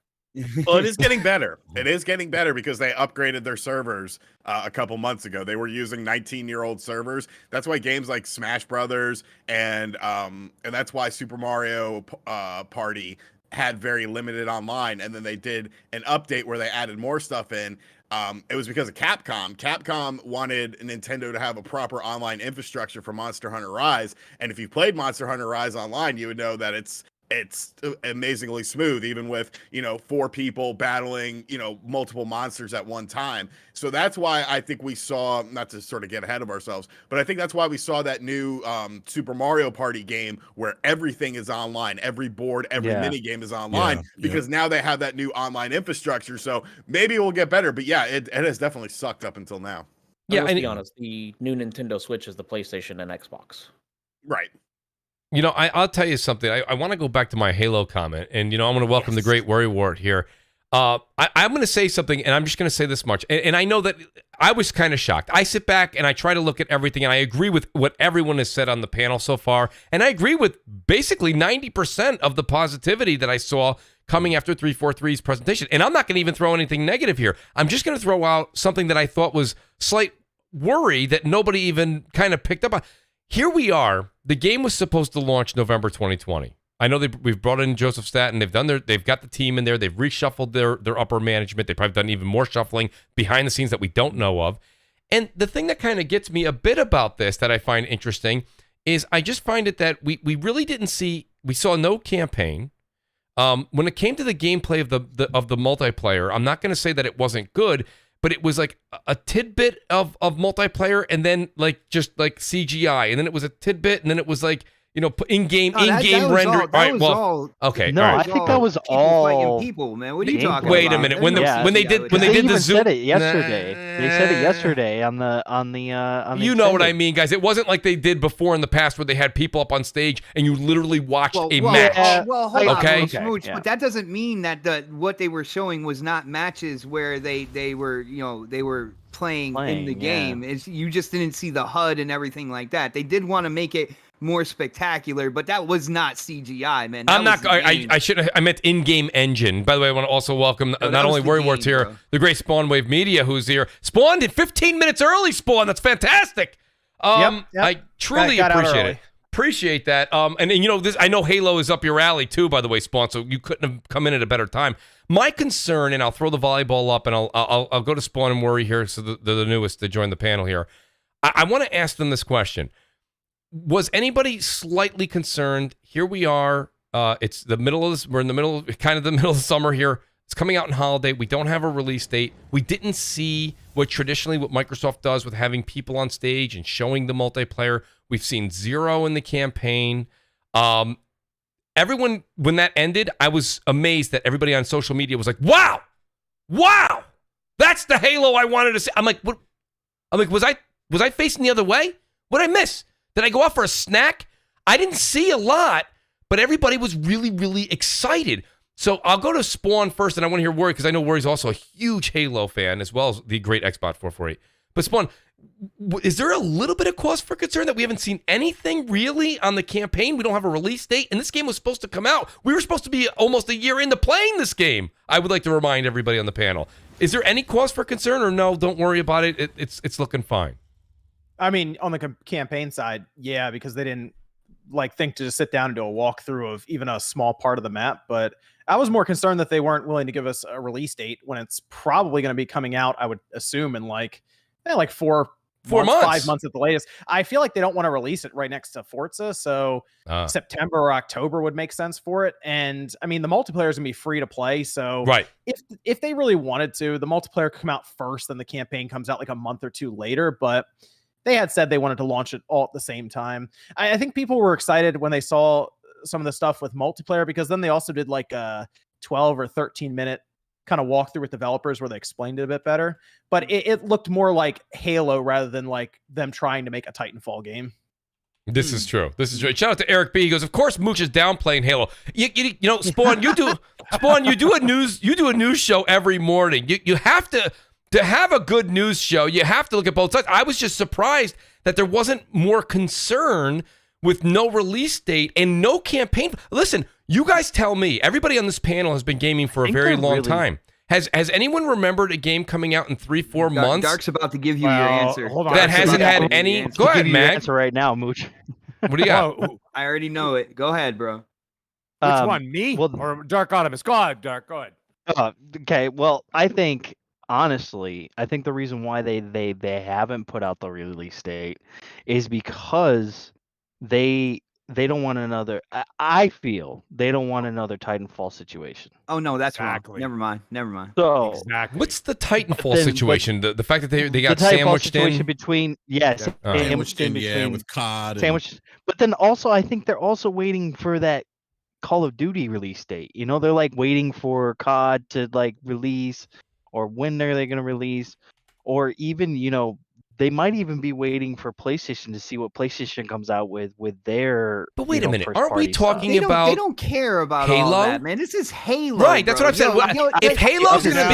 Well, it is getting better. It is getting better because they upgraded their servers a couple months ago. They were using 19-year-old servers. That's why games like Smash Brothers and that's why Super Mario Party had very limited online. And then they did an update where they added more stuff in. It was because of Capcom. Capcom wanted Nintendo to have a proper online infrastructure for Monster Hunter Rise. And if you played Monster Hunter Rise online, you would know that it's amazingly smooth, even with 4 people battling multiple monsters at one time. So that's why I think we saw, not to sort of get ahead of ourselves, but I think that's why we saw that new Super Mario Party game where everything is online, every board, every mini game is online, because now they have that new online infrastructure. So maybe it will get better, but yeah, it has definitely sucked up until now. Yeah, let's be honest, the new Nintendo Switch is the PlayStation and Xbox. Right. I'll tell you something. I want to go back to my Halo comment, and I'm going to welcome the great Worry Wart here. I'm going to say something, and I'm just going to say this much. And I know that I was kind of shocked. I sit back and I try to look at everything, and I agree with what everyone has said on the panel so far, and I agree with basically 90% of the positivity that I saw coming after 343's presentation. And I'm not going to even throw anything negative here. I'm just going to throw out something that I thought was slight worry that nobody even kind of picked up on. Here we are. The game was supposed to launch November 2020. I know we've brought in Joseph Staten. They've got the team in there. They've reshuffled their upper management. They've probably done even more shuffling behind the scenes that we don't know of. And the thing that kind of gets me a bit about this that I find interesting is I just find it that we really didn't see. We saw no campaign. When it came to the gameplay of the multiplayer, I'm not going to say that it wasn't good, but it was like a tidbit of multiplayer, and then just CGI, and then it was a tidbit, and then it was like in-game render. Okay. No, I think that was all people, man. What are you talking about? Wait a minute. When they did the Zoom, said it yesterday. They said it yesterday on the you know what I mean, guys. It wasn't like they did before in the past where they had people up on stage and you literally watched a match. Well, hold on, Mooch, but that doesn't mean that what they were showing was not matches where they were playing in the game. You just didn't see the HUD and everything like that. They did want to make it more spectacular, but that was not CGI, man. I meant in-game engine. By the way, I want to also welcome not only Worry Warts here, bro. The great Spawn Wave Media who's here. Spawn did 15 minutes early, Spawn. That's fantastic. Yep. I truly appreciate it. Appreciate that. And this, I know Halo is up your alley too, by the way, Spawn, so you couldn't have come in at a better time. My concern, and I'll throw the volleyball up, and I'll go to Spawn and Worry here, so they're the newest to join the panel here. I want to ask them this question. Was anybody slightly concerned? Here we are. It's the middle of this. We're in the middle of the summer here. It's coming out in holiday. We don't have a release date. We didn't see what Microsoft does with having people on stage and showing the multiplayer. We've seen 0 in the campaign. Everyone, when that ended, I was amazed that everybody on social media was like, wow, that's the Halo I wanted to see. I'm like, what? I'm like, was I facing the other way? What did I miss? Did I go out for a snack? I didn't see a lot, but everybody was really, really excited. So I'll go to Spawn first, and I want to hear Worry, because I know Worry's also a huge Halo fan, as well as the great Xbot448. But Spawn, is there a little bit of cause for concern that we haven't seen anything really on the campaign? We don't have a release date, and this game was supposed to come out. We were supposed to be almost a year into playing this game. I would like to remind everybody on the panel. Is there any cause for concern, or no, don't worry about it. It's looking fine. I mean, on the campaign side, yeah, because they didn't think to just sit down and do a walkthrough of even a small part of the map. But I was more concerned that they weren't willing to give us a release date when it's probably going to be coming out, I would assume, in 4 months, 5 months at the latest. I feel like they don't want to release it right next to Forza, so September or October would make sense for it. And I mean, the multiplayer is gonna be free to play, so if they really wanted to, the multiplayer could come out first, then the campaign comes out a month or two later. But they had said they wanted to launch it all at the same time. I think people were excited when they saw some of the stuff with multiplayer, because then they also did a 12 or 13 minute kind of walkthrough with developers where they explained it a bit better. But it looked more like Halo rather than them trying to make a Titanfall game. This is true. Shout out to Eric B. He goes, of course, Mooch is downplaying Halo. Spawn, you do a news show every morning. You have to have a good news show, you have to look at both sides. I was just surprised that there wasn't more concern with no release date and no campaign. Listen, You guys tell me. Everybody on this panel has been gaming for a very long time. Has anyone remembered a game coming out in 3-4 months? Dark's about to give you your answer. Hold on. That hasn't had any. Go ahead, Your Mag. answer right now, Mooch. What do you got? I already know it. Go ahead, bro. Which one, me or Dark Optimus? Go ahead, Dark. Go ahead. Okay, well, I think honestly, I think the reason why they haven't put out the release date is because they don't want another. I feel they don't want another Titanfall situation. Oh no, that's Exactly. wrong. Never mind. So Exactly. What's the Titanfall then- situation? The fact that they got the Titanfall sandwiched situation in. between Sandwiched in, yeah, with COD. And, sandwich. But then also, I think they're also waiting for that Call of Duty release date. You know, they're like waiting for COD to like release, or when are they going to release, or even they might even be waiting for PlayStation to see what PlayStation comes out with their. But wait a minute, first aren't we party stuff. talking They about don't care about Halo? all that, man. This is Halo. Right, that's bro. what I'm saying. If Halo's gonna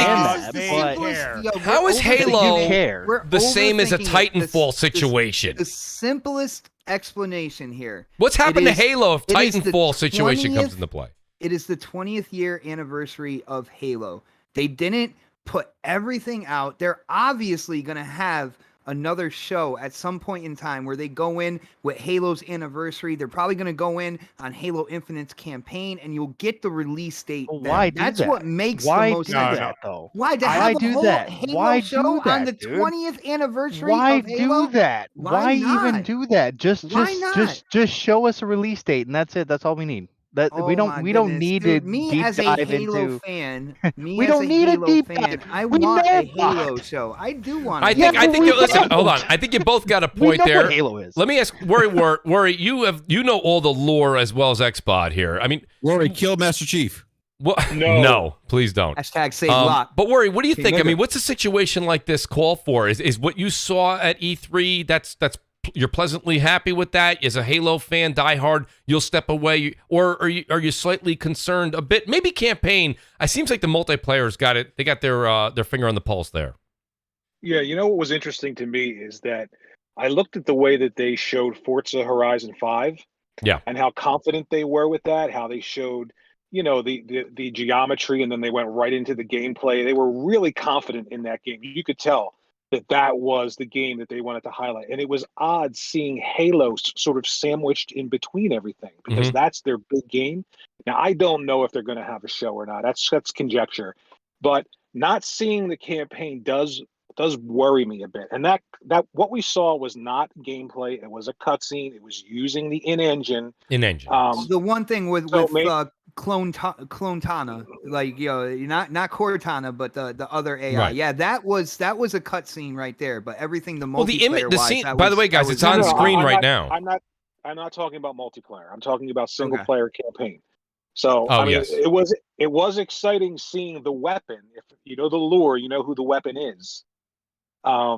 be- How is Halo You care. We're the same as a overthinking it. Titanfall situation? The simplest explanation here. What's happened to is- Halo if it is the Titanfall situation 20th comes into play? It is the 20th year anniversary of Halo. They didn't put everything out. They're obviously going to have another show at some point in time where they go in with Halo's anniversary. They're probably going to go in on Halo Infinite's campaign, and you'll get the release date. Well, then. why do That's that? what makes Why the most do sense. that though? Why to Why have do a whole that? Halo Why show do on that, the dude? 20th anniversary Why of Halo? do that? Why even not? do that? Why not? Just show us a release date, and that's it. That's all we need. That Oh we my don't goodness. need Dude, to me deep as a dive Halo into. fan. Me We as don't a need a Halo deep fan. dive. I We want know a Halo that. show. I do want. I a think Halo you show. listen. Hold on. I think you both got a We point know there. what Halo is. Let me ask Worry. You know all the lore as well as Xbot here. I mean, Rory, kill Master Chief. what? No, please don't. Hashtag save lot. But Worry, what do you King think? I Nigger. mean, what's a situation like this call for? Is what you saw at E3? That's you're pleasantly happy with that? As a Halo fan, diehard, you'll step away, or are you slightly concerned a bit? Maybe campaign. It seems like the multiplayers got it. They got their finger on the pulse there. Yeah, you know what was interesting to me is that I looked at the way that they showed Forza Horizon 5. Yeah. And how confident they were with that, how they showed, the geometry, and then they went right into the gameplay. They were really confident in that game. You could tell that was the game that they wanted to highlight. And it was odd seeing Halo sort of sandwiched in between everything, because that's their big game. Now, I don't know if they're going to have a show or not. That's conjecture. But not seeing the campaign does worry me a bit. And that what we saw was not gameplay. It was a cutscene. It was using the in-engine. The one thing with Clone Tana, like not Cortana, but the other AI. Right. Yeah, that was a cutscene right there. But everything the Well, multiplayer scene. By the way, guys, it's on screen right now. I'm not talking about multiplayer. I'm talking about single player campaign. So yes. it was exciting seeing the weapon. If you know the lore, you know who the weapon is. I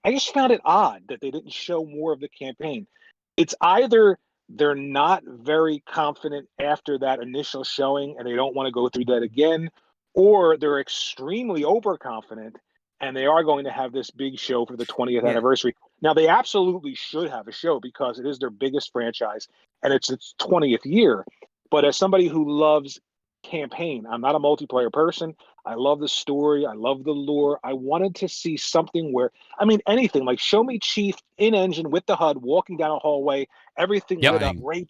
just found it odd that they didn't show more of the campaign. It's either they're not very confident after that initial showing and they don't want to go through that again, or they're extremely overconfident and they are going to have this big show for the 20th anniversary. Now, they absolutely should have a show because it is their biggest franchise and it's its 20th year. But as somebody who loves campaign, I'm not a multiplayer person. I love the story. I love the lore. I wanted to see something where, anything, like show me Chief in engine with the HUD walking down a hallway, everything lit up, ray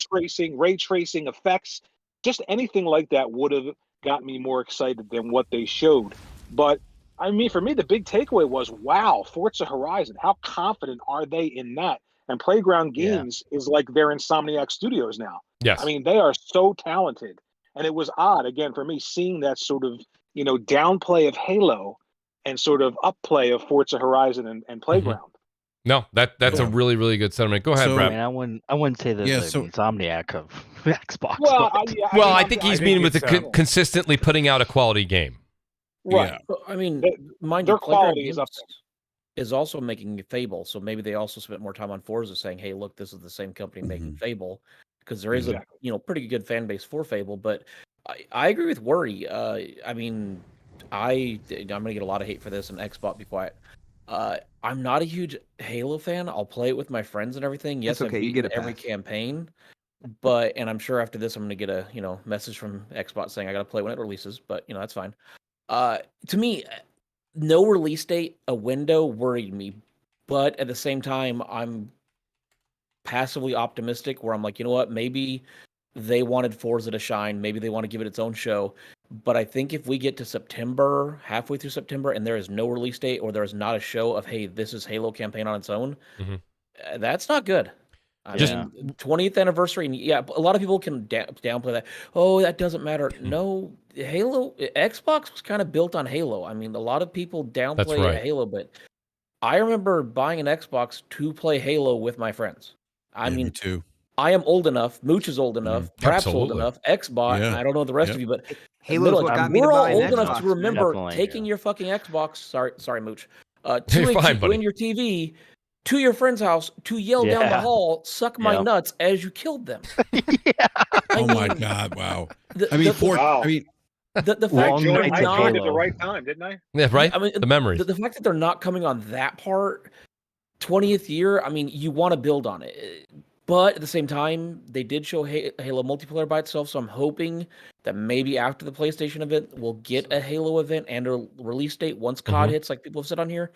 tracing effects, just anything like that would have got me more excited than what they showed. But for me, the big takeaway was, wow, Forza Horizon, how confident are they in that? And Playground Games is like their Insomniac Studios now. Yes. They are so talented. And it was odd, again, for me, seeing that sort of, downplay of Halo and sort of upplay of Forza Horizon and Playground. No, that's a really, really good sentiment. Go ahead, Brad. I wouldn't say that Insomniac of Xbox. Well, I think he's meaning with consistently putting out a quality game. Right. Yeah. Mind their you, quality is up there. Is also making Fable, so maybe they also spent more time on Forza saying, "Hey, look, this is the same company making Fable," because there is a pretty good fan base for Fable. But I agree with Worry. I'm gonna get a lot of hate for this, and Xbox, be quiet. I'm not a huge Halo fan. I'll play it with my friends and everything. Yes, okay. I've You get it every campaign, and I'm sure after this I'm gonna get a message from Xbox saying I gotta play when it releases, but that's fine. To me, no release date, a window worried me, but at the same time, I'm passively optimistic where I'm like, you know what, maybe they wanted Forza to shine, maybe they want to give it its own show. But I think if we get to September, halfway through September, and there is no release date or there is not a show of, hey, this is Halo campaign on its own, that's not good. I mean, 20th anniversary, and yeah, a lot of people can downplay that. Oh, that doesn't matter. No, Halo, Xbox was kind of built on Halo. I mean, a lot of people downplay Halo, but I remember buying an Xbox to play Halo with my friends. I mean, me too. I am old enough. Mooch is old enough. Perhaps old enough. Xbox. Yeah. I don't know the rest of you, but Halo's what got me to we're all buy an old enough Xbox, to remember Definitely. taking your fucking Xbox. Sorry, Mooch. You're fine, buddy. In your TV to your friend's house to yell down the hall, "Suck my nuts!" as you killed them. Oh my God! Wow. The I mean, fact I joined not at the right time, didn't I? Yeah, right. I mean, the memories. The fact that they're not coming on that part, 20th year. I mean, you want to build on it. But at the same time, they did show Halo multiplayer by itself, so I'm hoping that maybe after the PlayStation event, we'll get a Halo event and a release date once COD hits, like people have said on here.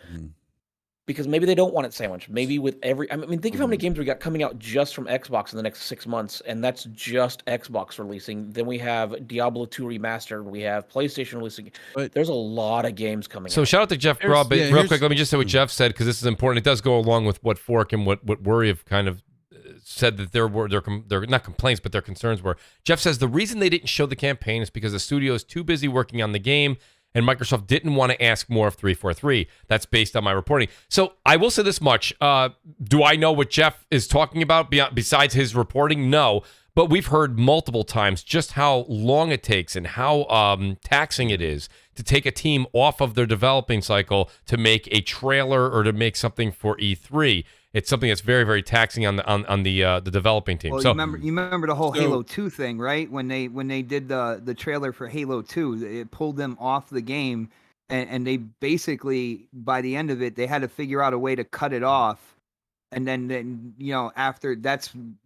Because maybe they don't want it sandwiched. Maybe with every... I mean, think of how many games we got coming out just from Xbox in the next 6 months, and that's just Xbox releasing. Then we have Diablo 2 Remastered. We have PlayStation releasing. But there's a lot of games coming out. So shout out to Jeff Grubb. Real quick, let me just say what Jeff said, because this is important. It does go along with what Fork and what Worry have kind of said that they're not complaints, but their concerns were. Jeff says the reason they didn't show the campaign is because the studio is too busy working on the game, and Microsoft didn't want to ask more of 343. That's based on my reporting. So I will say this much. Do I know what Jeff is talking about besides his reporting? No. But we've heard multiple times just how long it takes and how taxing it is to take a team off of their developing cycle to make a trailer or to make something for E3. It's something that's very, very taxing on the developing team. Well, so you remember the whole Halo 2 thing, right? When they did the trailer for Halo 2, it pulled them off the game, and they basically, by the end of it, they had to figure out a way to cut it off, and then after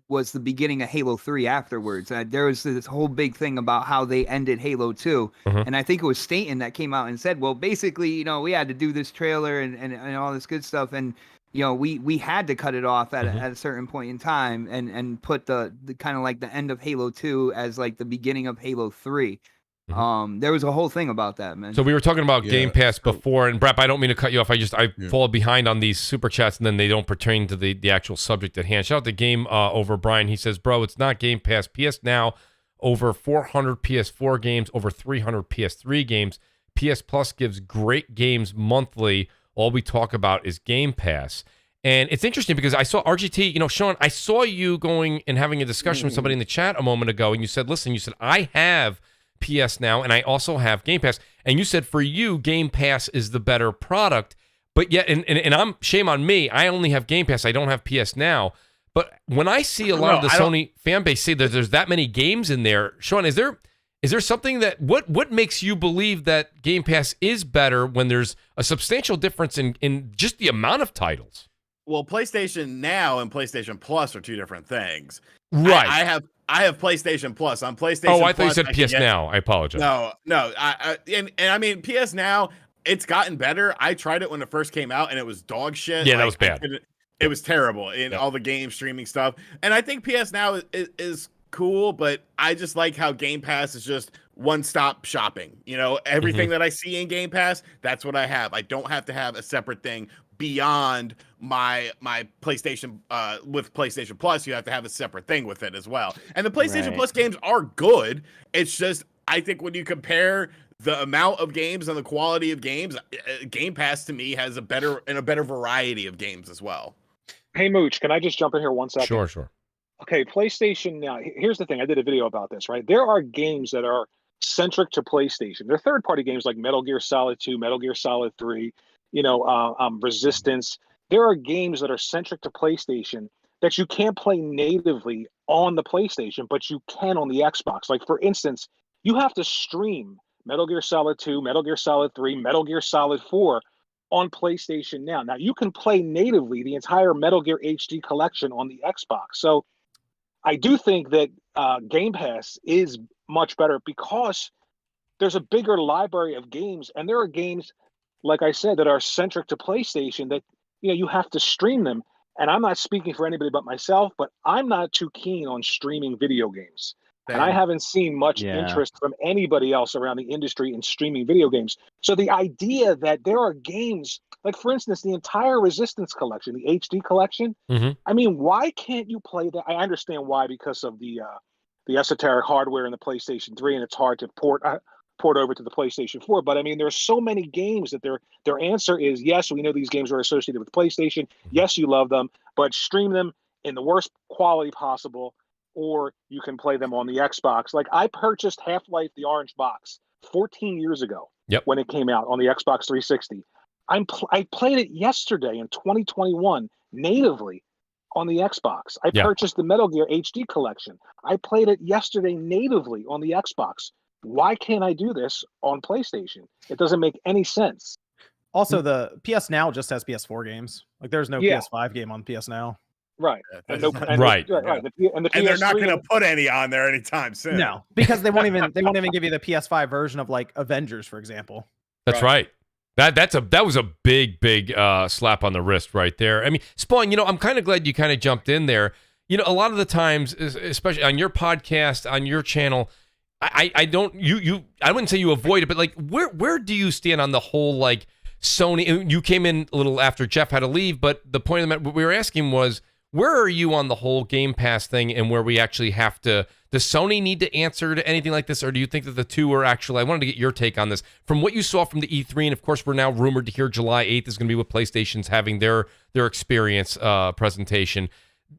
was the beginning of Halo 3 afterwards. There was this whole big thing about how they ended Halo 2, and I think it was Staten that came out and said, well, basically, we had to do this trailer and all this good stuff, and we had to cut it off at a certain point in time and put the kind of like the end of Halo 2 as like the beginning of Halo 3. There was a whole thing about that, man. So we were talking about Game Pass before, and Brap, I don't mean to cut you off. I fall behind on these super chats, and then they don't pertain to the actual subject at hand. Shout out to Game Over Brian. He says, bro, it's not Game Pass. PS Now, over 400 PS4 games, over 300 PS3 games. PS Plus gives great games monthly. All we talk about is Game Pass. And it's interesting because I saw RGT, Sean, I saw you going and having a discussion with somebody in the chat a moment ago, and you said, listen, I have PS Now, and I also have Game Pass. And you said for you, Game Pass is the better product. But yet, and I'm shame on me, I only have Game Pass. I don't have PS Now. But when I see a lot of the Sony fan base say that there's that many games in there, Sean, is there something that what makes you believe that Game Pass is better when there's a substantial difference in just the amount of titles? Well, PlayStation Now and PlayStation Plus are two different things. Right. I have PlayStation Plus. On PlayStation Oh, I thought Plus, you said PS Now. I apologize. No. And I mean, PS Now, it's gotten better. I tried it when it first came out, and it was dog shit. Yeah, that was bad. It was terrible in all the game streaming stuff. And I think PS Now is cool, but I just like how Game Pass is just one-stop shopping. Everything that I see in Game Pass, that's what I have. I don't have to have a separate thing beyond my PlayStation. With PlayStation Plus, you have to have a separate thing with it as well. And the PlayStation Plus games are good. It's just, I think when you compare the amount of games and the quality of games, Game Pass to me has a better variety of games as well. Hey, Mooch, can I just jump in here 1 second? Sure. Okay, PlayStation Now. Here's the thing. I did a video about this, right? There are games that are centric to PlayStation. They're third-party games like Metal Gear Solid 2, Metal Gear Solid 3, Resistance. There are games that are centric to PlayStation that you can't play natively on the PlayStation, but you can on the Xbox. Like, for instance, you have to stream Metal Gear Solid 2, Metal Gear Solid 3, Metal Gear Solid 4 on PlayStation Now. Now, you can play natively the entire Metal Gear HD collection on the Xbox. So I do think that Game Pass is much better because there's a bigger library of games, and there are games, like I said, that are centric to PlayStation that you have to stream them. And I'm not speaking for anybody but myself, but I'm not too keen on streaming video games. And I haven't seen much interest from anybody else around the industry in streaming video games. So the idea that there are games, like for instance, the entire Resistance collection, the HD collection, I mean, why can't you play that? I understand why, because of the esoteric hardware in the PlayStation 3, and it's hard to port over to the PlayStation 4. But I mean, there's so many games that their answer is, yes, we know these games are associated with PlayStation. Yes, you love them, but stream them in the worst quality possible, or you can play them on the Xbox. Like, I purchased Half-Life the Orange Box 14 years ago when it came out on the Xbox 360. I played it yesterday in 2021 natively on the Xbox. I purchased the Metal Gear HD collection. I played it yesterday natively on the Xbox. Why can't I do this on PlayStation? It doesn't make any sense. Also, the PS Now just has PS4 games. Like, there's no PS5 game on PS Now. Right. And they're not going to put any on there anytime soon. No, because they won't even give you the PS5 version of like Avengers, for example. That's right. That was a big slap on the wrist right there. I mean, Spawn, I'm kind of glad you kind of jumped in there. A lot of the times, especially on your podcast, on your channel, I wouldn't say you avoid it, but like where do you stand on the whole like Sony? You came in a little after Jeff had to leave, but the point of what we were asking was, where are you on the whole Game Pass thing, and where we actually have to? Does Sony need to answer to anything like this, or do you think that the two are actually? I wanted to get your take on this from what you saw from the E3, and of course we're now rumored to hear July 8th is going to be with PlayStation's having their experience presentation.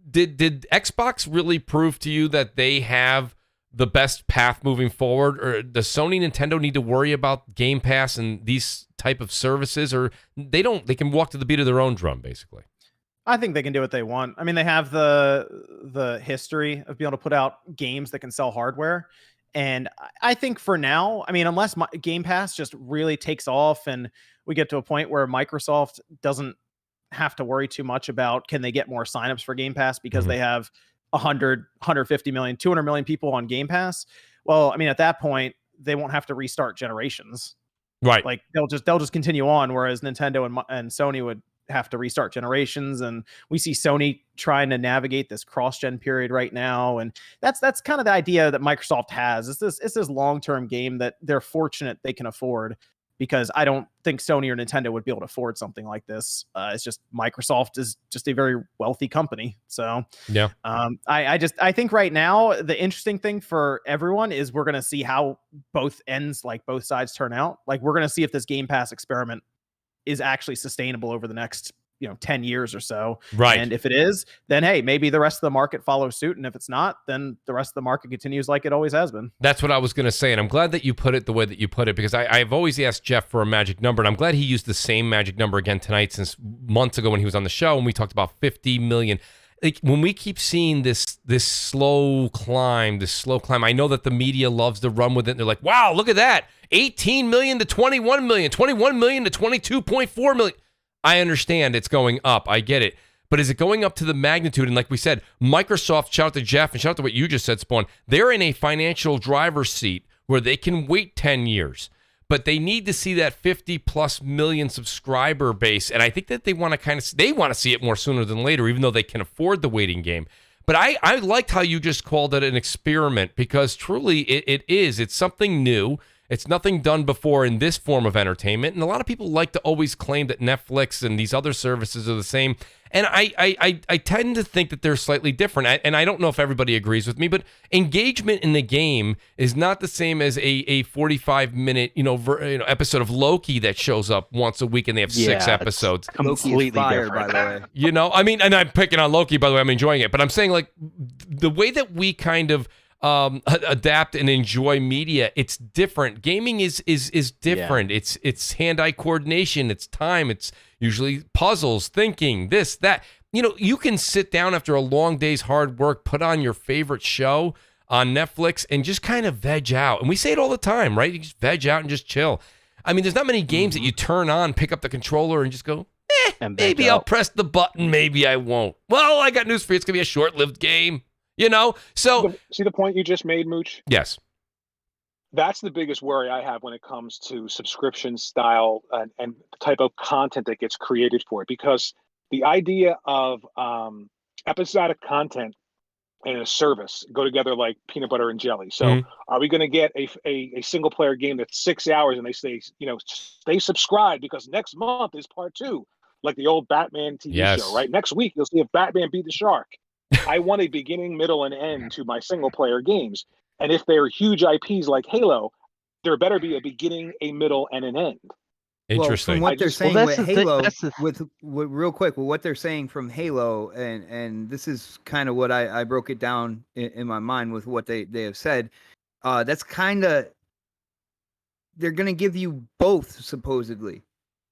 Did Xbox really prove to you that they have the best path moving forward, or does Sony Nintendo need to worry about Game Pass and these type of services, or they don't? They can walk to the beat of their own drum, basically. I think they can do what they want. I mean, they have the history of being able to put out games that can sell hardware. And I think for now, I mean, unless Game Pass just really takes off and we get to a point where Microsoft doesn't have to worry too much about can they get more signups for Game Pass because they have 100, 150 million, 200 million people on Game Pass. Well, I mean, at that point, they won't have to restart generations. Right. Like they'll just continue on, whereas Nintendo and Sony would have to restart generations. And we see Sony trying to navigate this cross-gen period right now. And that's kind of the idea that Microsoft has. It's this long-term game that they're fortunate they can afford, because I don't think Sony or Nintendo would be able to afford something like this. It's just Microsoft is just a very wealthy company. So yeah, I think right now the interesting thing for everyone is we're going to see how both sides turn out. Like, we're going to see if this Game Pass experiment is actually sustainable over the next 10 years or so. Right. And if it is, then hey, maybe the rest of the market follows suit. And if it's not, then the rest of the market continues like it always has been. That's what I was going to say. And I'm glad that you put it the way that you put it, because I've always asked Jeff for a magic number. And I'm glad he used the same magic number again tonight, since months ago when he was on the show and we talked about 50 million. Like, when we keep seeing this slow climb, I know that the media loves to run with it. And they're like, wow, look at that. 18 million to 21 million, 21 million to 22.4 million. I understand it's going up. I get it. But is it going up to the magnitude? And like we said, Microsoft, shout out to Jeff and shout out to what you just said, Spawn, they're in a financial driver's seat where they can wait 10 years. But they need to see that 50 plus million subscriber base. And I think that they want to see it more sooner than later, even though they can afford the waiting game. But I liked how you just called it an experiment, because truly it is. It's something new. It's nothing done before in this form of entertainment. And a lot of people like to always claim that Netflix and these other services are the same. And I tend to think that they're slightly different. And I don't know if everybody agrees with me, but engagement in the game is not the same as a 45-minute episode of Loki that shows up once a week and they have 6 episodes. Completely fire, by the way. I mean, and I'm picking on Loki, by the way. I'm enjoying it. But I'm saying, like, the way that we kind of adapt and enjoy media, it's different. Gaming is different. Yeah. It's hand-eye coordination, it's time, it's usually puzzles, thinking, this, that. You can sit down after a long day's hard work, put on your favorite show on Netflix, and just kind of veg out. And we say it all the time, right? You just veg out and just chill. I mean, there's not many games that you turn on, pick up the controller, and just go, maybe I'll press the button, maybe I won't. Well, I got news for you. It's going to be a short-lived game. You know? So See the point you just made, Mooch? yes. That's the biggest worry I have when it comes to subscription style and the type of content that gets created for it. Because the idea of episodic content and a service go together like peanut butter and jelly. So are we going to get a single player game that's 6 hours and they say, stay subscribed because next month is part 2, like the old Batman TV show, right? Next week, you'll see if Batman beat the shark. I want a beginning, middle, and end to my single player games. And if they're huge IPs like Halo, there better be a beginning, a middle, and an end. Interesting. Well, from what they're saying with Halo, with real quick, with what they're saying from Halo, and this is kind of what I broke it down in my mind with what they have said. That's kind of, they're going to give you both supposedly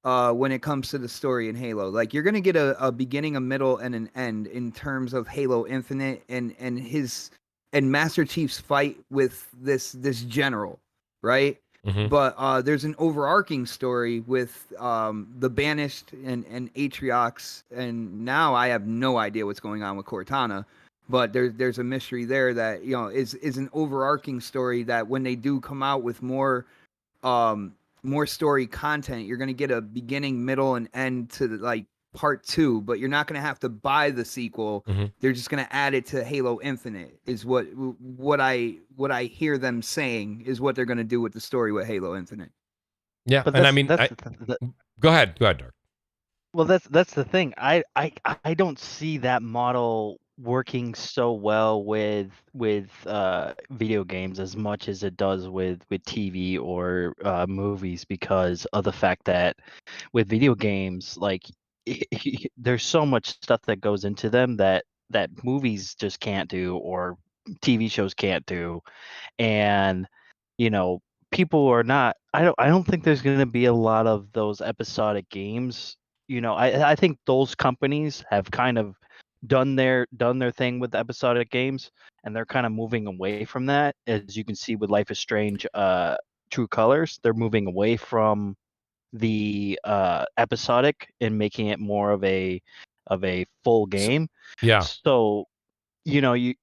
when it comes to the story in Halo. Like you're going to get a beginning, a middle, and an end in terms of Halo Infinite and Master Chief's fight with this general, right? But there's an overarching story with the Banished and Atriox, and now I have no idea what's going on with Cortana. But there's a mystery there that is an overarching story that when they do come out with more story content, you're gonna get a beginning, middle, and end to like part 2, but you're not going to have to buy the sequel. They're just going to add it to Halo Infinite is what I hear them saying is what they're going to do with the story with Halo Infinite. Yeah, but and I mean, go ahead, Dark. Well, that's the thing. I don't see that model working so well with video games as much as it does with TV or movies, because of the fact that with video games, like there's so much stuff that goes into them that movies just can't do or TV shows can't do, and people are not. I don't think there's going to be a lot of those episodic games. I think those companies have kind of done their thing with episodic games, and they're kind of moving away from that. As you can see with Life is Strange, True Colors, they're moving away from the episodic and making it more of a full game. Yeah. So, I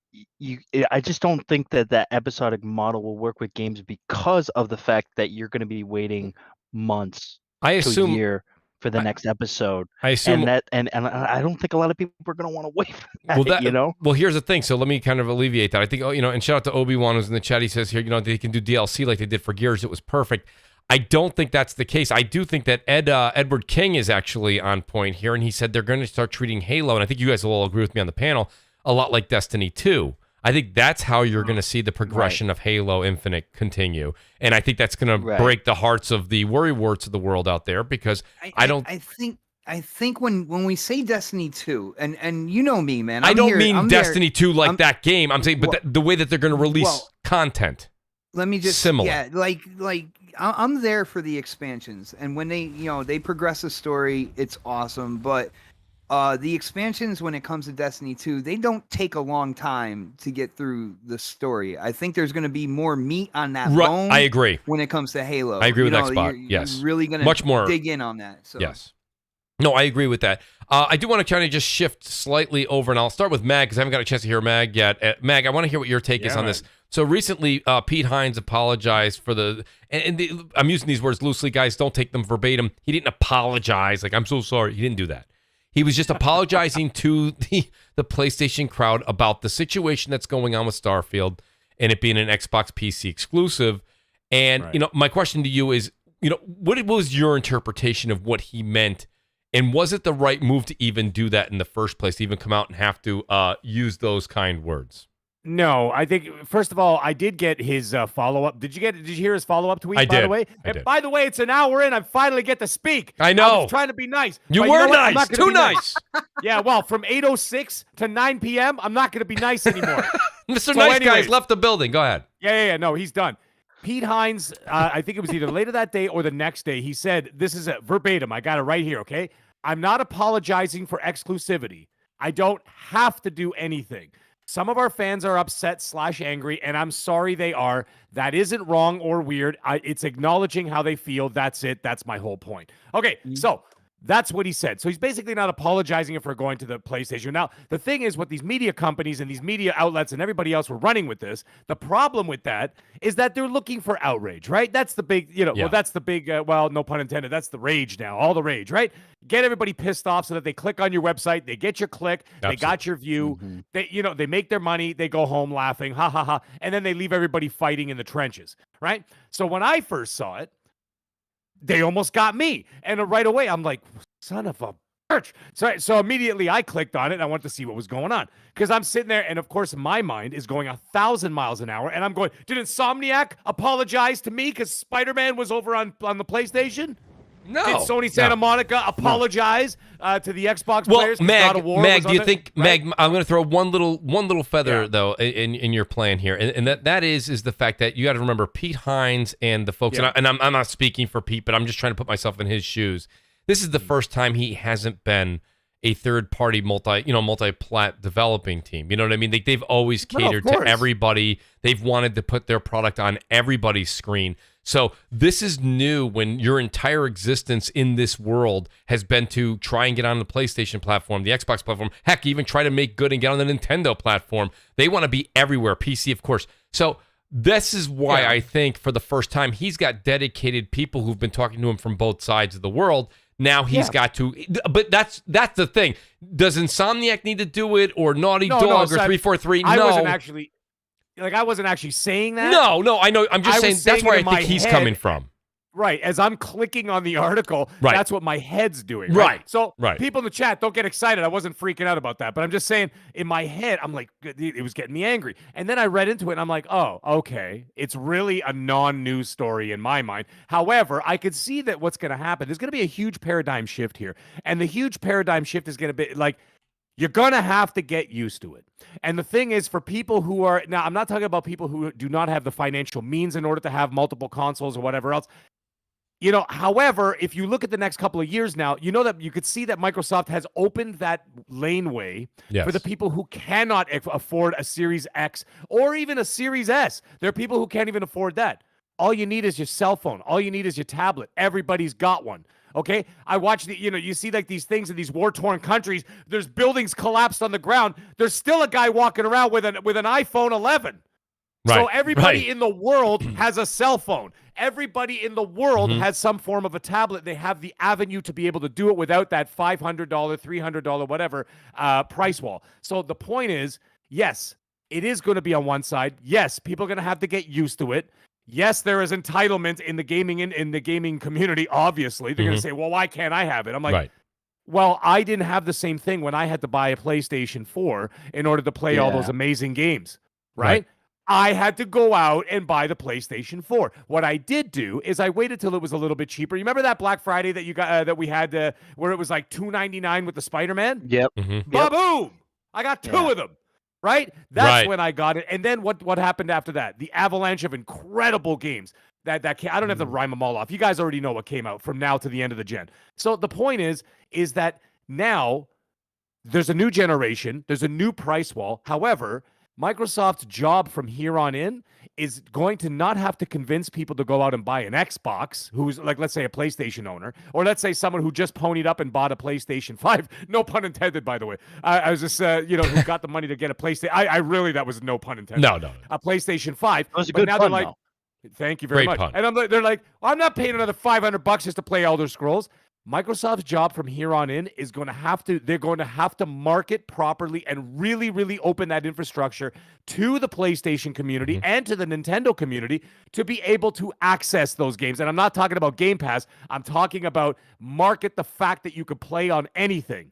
just don't think that episodic model will work with games because of the fact that you're going to be waiting months to a year for the next episode. I assume and I don't think a lot of people are going to want to wait for that, Well, here's the thing. So let me kind of alleviate that. I think, and shout out to Obi-Wan who's in the chat. He says here, they can do DLC like they did for Gears. It was perfect. I don't think that's the case. I do think that Edward King is actually on point here, and he said they're going to start treating Halo, and I think you guys will all agree with me on the panel, a lot like Destiny 2. I think that's how you're going to see the progression of Halo Infinite continue, and I think that's going to break the hearts of the worrywarts of the world out there, because I think when we say Destiny 2, and you know me, man, I don't mean Destiny 2 like that game. I'm saying, but the way that they're going to release content. Let me just similar. Like I'm there for the expansions, and when they progress the story, it's awesome. But the expansions, when it comes to Destiny 2, they don't take a long time to get through the story. I think there's going to be more meat on that bone. I agree. When it comes to Halo, I agree with Xbox. Yes, you're really going to dig in on that. So. Yes. No, I agree with that. I do want to kind of just shift slightly over, and I'll start with Mag because I haven't got a chance to hear Mag yet. Mag, I want to hear what your take is on this. So recently, Pete Hines apologized for I'm using these words loosely, guys. Don't take them verbatim. He didn't apologize. Like, I'm so sorry. He didn't do that. He was just apologizing to the PlayStation crowd about the situation that's going on with Starfield and it being an Xbox PC exclusive. And, my question to you is, what was your interpretation of what he meant? And was it the right move to even do that in the first place, to even come out and have to use those kind words? No, I think, first of all, I did get his follow-up. Did you hear his follow-up tweet, by the way? By the way, it's an hour in. I finally get to speak. I know. I was trying to be nice. You were nice. Too nice. Yeah, well, from 8:06 to 9 p.m., I'm not going to be nice anymore. Mr. Nice Guy's left the building. Go ahead. Yeah. No, he's done. Pete Hines, I think it was either later that day or the next day, he said, this is a verbatim. I got it right here, okay? I'm not apologizing for exclusivity. I don't have to do anything. Some of our fans are upset/angry, and I'm sorry they are. That isn't wrong or weird. It's acknowledging how they feel. That's it. That's my whole point. Okay, so That's what he said. So he's basically not apologizing for going to the PlayStation. Now, the thing is, what these media companies and these media outlets and everybody else were running with this, the problem with that is that they're looking for outrage, right? That's the big, well, that's the big, well, no pun intended, that's the rage now, all the rage, right? Get everybody pissed off so that they click on your website, they get your click, They got your view, they, they make their money, they go home laughing, ha, ha, ha, and then they leave everybody fighting in the trenches, right? So when I first saw it, they almost got me. And right away, I'm like, son of a bitch. So immediately I clicked on it and I wanted to see what was going on. Because I'm sitting there, and of course, my mind is going 1,000 miles an hour. And I'm going, did Insomniac apologize to me because Spider-Man was over on the PlayStation? No. Did Sony Santa Monica apologize to the Xbox players? Mag, do you think, right? Mag, I'm going to throw one little feather, though, in your plan here. And that is the fact that you got to remember Pete Hines and the folks, and I'm not speaking for Pete, but I'm just trying to put myself in his shoes. This is the first time he hasn't been a third-party multi-plat developing team. You know what I mean? They've always catered to everybody. They've wanted to put their product on everybody's screen. So this is new when your entire existence in this world has been to try and get on the PlayStation platform, the Xbox platform, heck, even try to make good and get on the Nintendo platform. They want to be everywhere, PC, of course. So this is why I think for the first time he's got dedicated people who've been talking to him from both sides of the world. Now he's got to, but that's the thing. Does Insomniac need to do it, or Naughty Dog, or 343? I wasn't actually. I wasn't actually saying that. No, I know. I'm just saying that's where I think he's coming from. Right. As I'm clicking on the article, that's what my head's doing. Right. So people in the chat, don't get excited. I wasn't freaking out about that. But I'm just saying, in my head, I'm like, it was getting me angry. And then I read into it, and I'm like, oh, okay. It's really a non-news story in my mind. However, I could see that what's going to happen, there's going to be a huge paradigm shift here. And the huge paradigm shift is going to be, like, you're going to have to get used to it. And the thing is, for people who are, now I'm not talking about people who do not have the financial means in order to have multiple consoles or whatever else. However, if you look at the next couple of years now, that you could see that Microsoft has opened that laneway for the people who cannot afford a Series X or even a Series S. There are people who can't even afford that. All you need is your cell phone. All you need is your tablet. Everybody's got one. Okay, I watch you see like these things in these war-torn countries. There's buildings collapsed on the ground. There's still a guy walking around with an iPhone 11. Right. So everybody in the world has a cell phone. Everybody in the world has some form of a tablet. They have the avenue to be able to do it without that $500, $300, whatever price wall. So the point is, yes, it is going to be on one side. Yes, people are going to have to get used to it. Yes, there is entitlement in the gaming community. Obviously, they're going to say, "Well, why can't I have it?" I'm like, "Well, I didn't have the same thing when I had to buy a PlayStation 4 in order to play all those amazing games, right? I had to go out and buy the PlayStation 4. What I did do is I waited till it was a little bit cheaper. You remember that Black Friday that you got that we had where it was like $2.99 with the Spider-Man? Yep. Ba-boom! I got two of them. Right? That's when I got it. And then what happened after that? The avalanche of incredible games that came. I don't have to rhyme them all off. You guys already know what came out from now to the end of the gen. So the point is that now there's a new generation. There's a new price wall. However, Microsoft's job from here on in is going to not have to convince people to go out and buy an Xbox, who's like, let's say, a PlayStation owner, or let's say someone who just ponied up and bought a PlayStation 5. No pun intended, by the way. I was just, who got the money to get a PlayStation. I really, that was no pun intended. No. A PlayStation 5. That was a good pun, they're like, though. thank you very much. Pun. And they're like, I'm not paying another $500 just to play Elder Scrolls. Microsoft's job from here on in is they're going to have to market properly and really, really open that infrastructure to the PlayStation community and to the Nintendo community to be able to access those games. And I'm not talking about Game Pass. I'm talking about market the fact that you could play on anything.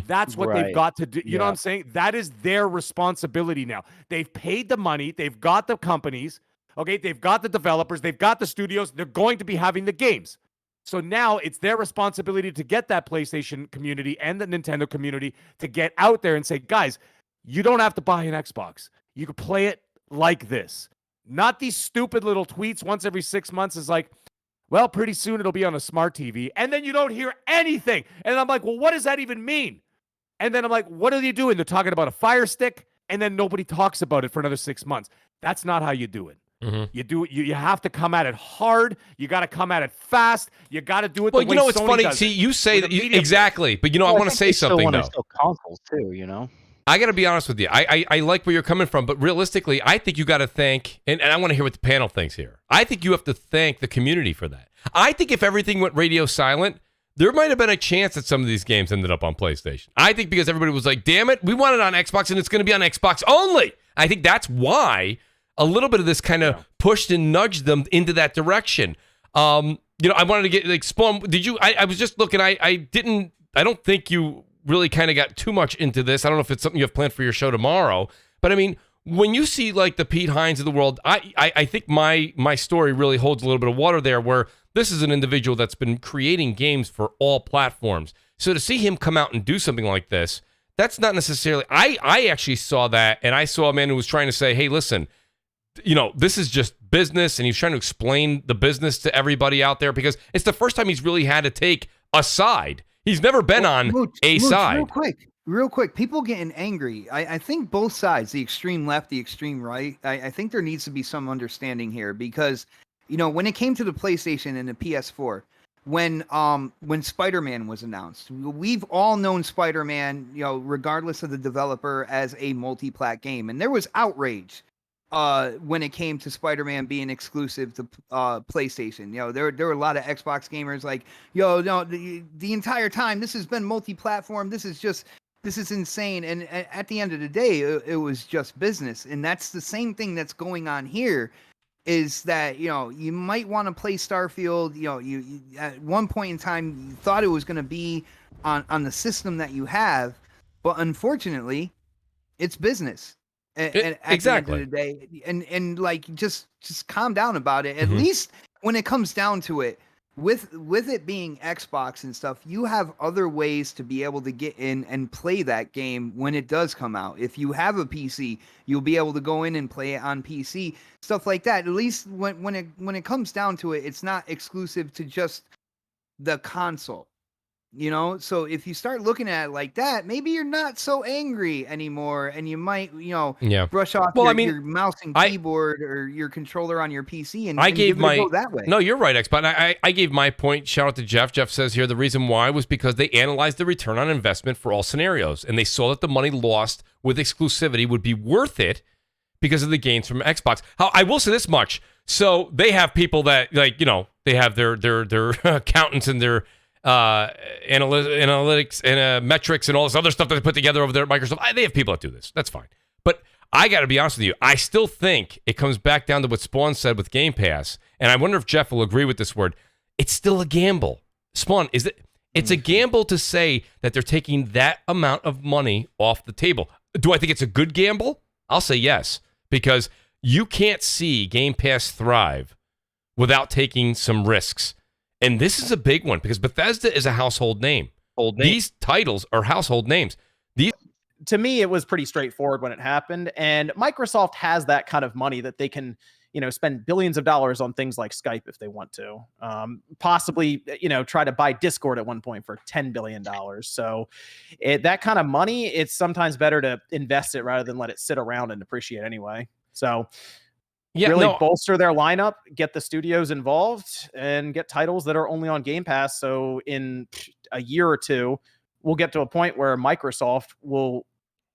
That's what they've got to do. You know what I'm saying? That is their responsibility now. They've paid the money. They've got the companies. Okay, they've got the developers. They've got the studios. They're going to be having the games. So now it's their responsibility to get that PlayStation community and the Nintendo community to get out there and say, guys, you don't have to buy an Xbox. You can play it like this. Not these stupid little tweets once every 6 months is like, well, pretty soon it'll be on a smart TV. And then you don't hear anything. And I'm like, well, what does that even mean? And then I'm like, what are you doing? They're talking about a Fire Stick, and then nobody talks about it for another 6 months. That's not how you do it. You have to come at it hard. You got to come at it fast. You got to do it. Well, the way it's Sony funny. does See, it, you say with that a media exactly, but I want to say something though. Still consoles too, you know. I got to be honest with you. I like where you're coming from, but realistically, I think you got to thank, and I want to hear what the panel thinks here. I think you have to thank the community for that. I think if everything went radio silent, there might have been a chance that some of these games ended up on PlayStation. I think because everybody was like, damn it, we want it on Xbox and it's going to be on Xbox only. I think that's why a little bit of this kind of pushed and nudged them into that direction. I wanted to get like Spawn. Did you? I was just looking. I don't think you really kind of got too much into this. I don't know if it's something you have planned for your show tomorrow, but I mean, when you see like the Pete Hines of the world, I think my story really holds a little bit of water there, where this is an individual that's been creating games for all platforms. So to see him come out and do something like this, that's not necessarily. I actually saw that, and I saw a man who was trying to say, hey, listen, this is just business, and he's trying to explain the business to everybody out there, because it's the first time he's really had to take a side. He's never been on Mooch, side. Real quick, people getting angry. I think both sides, the extreme left, the extreme right, I think there needs to be some understanding here, because, when it came to the PlayStation and the PS4, when Spider-Man was announced, we've all known Spider-Man, regardless of the developer, as a multi-plat game. And there was outrage when it came to Spider-Man being exclusive to PlayStation. There were a lot of Xbox gamers like, the entire time this has been multi-platform. This is insane. And at the end of the day, it was just business. And that's the same thing that's going on here, is that, you might want to play Starfield. You at one point in time, you thought it was going to be on the system that you have, but unfortunately, it's business. And at exactly. the end of the day, and like just calm down about it. At least when it comes down to it, with it being Xbox and stuff, you have other ways to be able to get in and play that game when it does come out. If you have a PC, you'll be able to go in and play it on PC, stuff like that. At least when it comes down to it, it's not exclusive to just the console. So if you start looking at it like that, maybe you're not so angry anymore, and you might, brush off your mouse and keyboard or your controller on your PC and give it a go that way. No, you're right, Xbox. I gave my point. Shout out to Jeff. Jeff says here the reason why was because they analyzed the return on investment for all scenarios, and they saw that the money lost with exclusivity would be worth it because of the gains from Xbox. I will say this much. So they have people that, like, they have their accountants and their analytics and metrics and all this other stuff that they put together over there at Microsoft. They have people that do this. That's fine. But I got to be honest with you. I still think it comes back down to what Spawn said with Game Pass. And I wonder if Jeff will agree with this word. It's still a gamble. Spawn, is it? It's a gamble to say that they're taking that amount of money off the table. Do I think it's a good gamble? I'll say yes, because you can't see Game Pass thrive without taking some risks. And this is a big one because Bethesda is a household name. These titles are household names. To me, it was pretty straightforward when it happened. And Microsoft has that kind of money that they can, spend billions of dollars on things like Skype if they want to. Possibly, try to buy Discord at one point for $10 billion. So that kind of money, it's sometimes better to invest it rather than let it sit around and depreciate anyway. So bolster their lineup, get the studios involved, and get titles that are only on Game Pass. So in a year or two, we'll get to a point where Microsoft will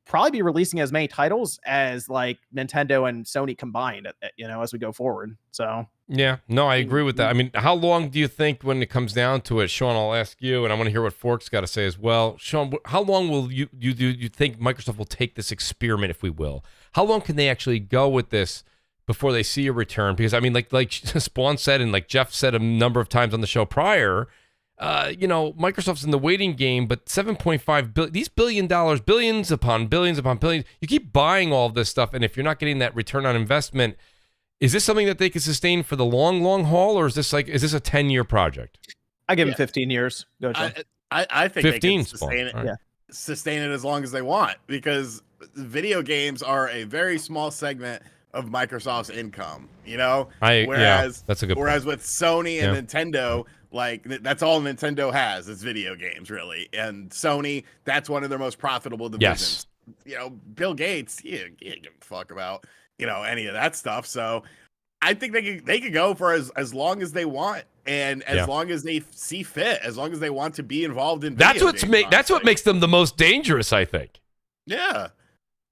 probably be releasing as many titles as like Nintendo and Sony combined, as we go forward. So I agree with that. I mean, how long do you think, when it comes down to it, Sean, I'll ask you, and I want to hear what Fork's got to say as well. Sean, how long will you think Microsoft will take this experiment, if we will? How long can they actually go with this before they see a return? Because I mean, like Spawn said, and like Jeff said a number of times on the show prior, Microsoft's in the waiting game, but $7.5 billion, these billions upon billions, you keep buying all of this stuff, and if you're not getting that return on investment, is this something that they can sustain for the long haul, or is this a 10-year project? I give them 15 years. Go, I think 15 they can sustain it. Yeah. Sustain it as long as they want, because video games are a very small segment of Microsoft's income, whereas that's a good whereas point. with Sony and Nintendo, like that's all Nintendo has is video games, really. And Sony, that's one of their most profitable divisions. Bill Gates, he didn't give a fuck about, any of that stuff. So I think they could go for as long as they want, and as long as they see fit, as long as they want to be involved in. That's what makes them the most dangerous, I think. Yeah.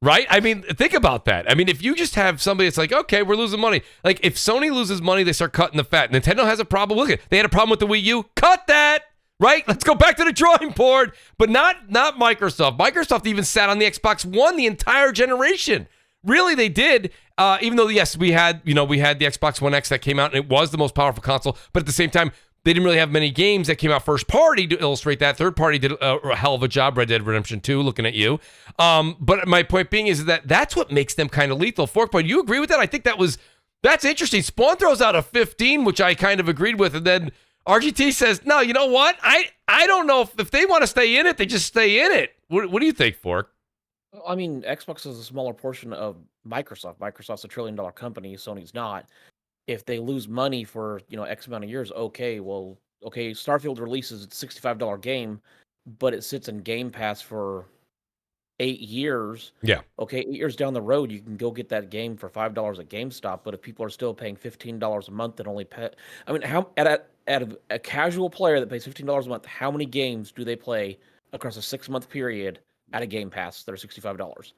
Right? I mean, think about that. I mean, if you just have somebody that's like, okay, we're losing money. Like, if Sony loses money, they start cutting the fat. Nintendo has a problem. Look at they had a problem with the Wii U. Cut that. Right? Let's go back to the drawing board. But not Microsoft. Microsoft even sat on the Xbox One the entire generation. Really, they did. Even though, yes, we had the Xbox One X that came out, and it was the most powerful console. But at the same time, they didn't really have many games that came out first party to illustrate that. Third party did a hell of a job. Red Dead Redemption 2, looking at you. But my point being is that that's what makes them kind of lethal. Forkpoint, you agree with that? I think that's interesting. Spawn throws out a 15, which I kind of agreed with, and then RGT says, no, you know what? I don't know if they want to stay in it, they just stay in it. What do you think, Fork? I mean, Xbox is a smaller portion of Microsoft. Microsoft's a $1 trillion company. Sony's not. If they lose money for X amount of years, okay. Starfield releases its $65 game, but it sits in Game Pass for 8 years. Yeah. Okay, 8 years down the road, you can go get that game for $5 at GameStop. But if people are still paying $15 a month and only pay, I mean, how at a casual player that pays $15 a month, how many games do they play across a 6-month period at a Game Pass that are $65?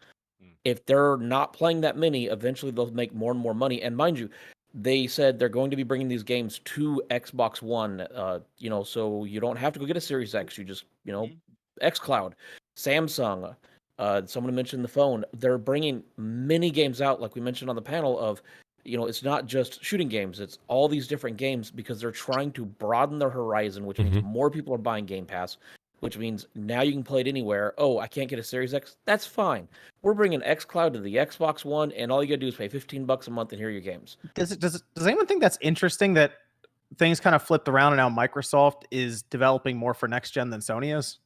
If they're not playing that many, eventually they'll make more and more money. And mind you, they said they're going to be bringing these games to Xbox One, so you don't have to go get a Series X. You just, xCloud, Samsung, someone mentioned the phone. They're bringing many games out, like we mentioned on the panel of, it's not just shooting games. It's all these different games because they're trying to broaden their horizon, which means more people are buying Game Pass, which means now you can play it anywhere. Oh, I can't get a Series X? That's fine. We're bringing xCloud to the Xbox One, and all you gotta do is pay $15 a month and hear your games. Does anyone think that's interesting that things kind of flipped around and now Microsoft is developing more for next gen than Sony is?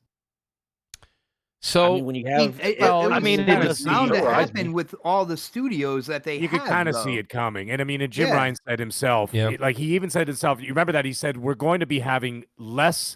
So I mean, when you have, it was bound to happen with all the studios that they you have, could kind of though. see it coming. And I mean, and Jim Ryan said himself, Yeah. like he even said himself, you remember that he said, we're going to be having less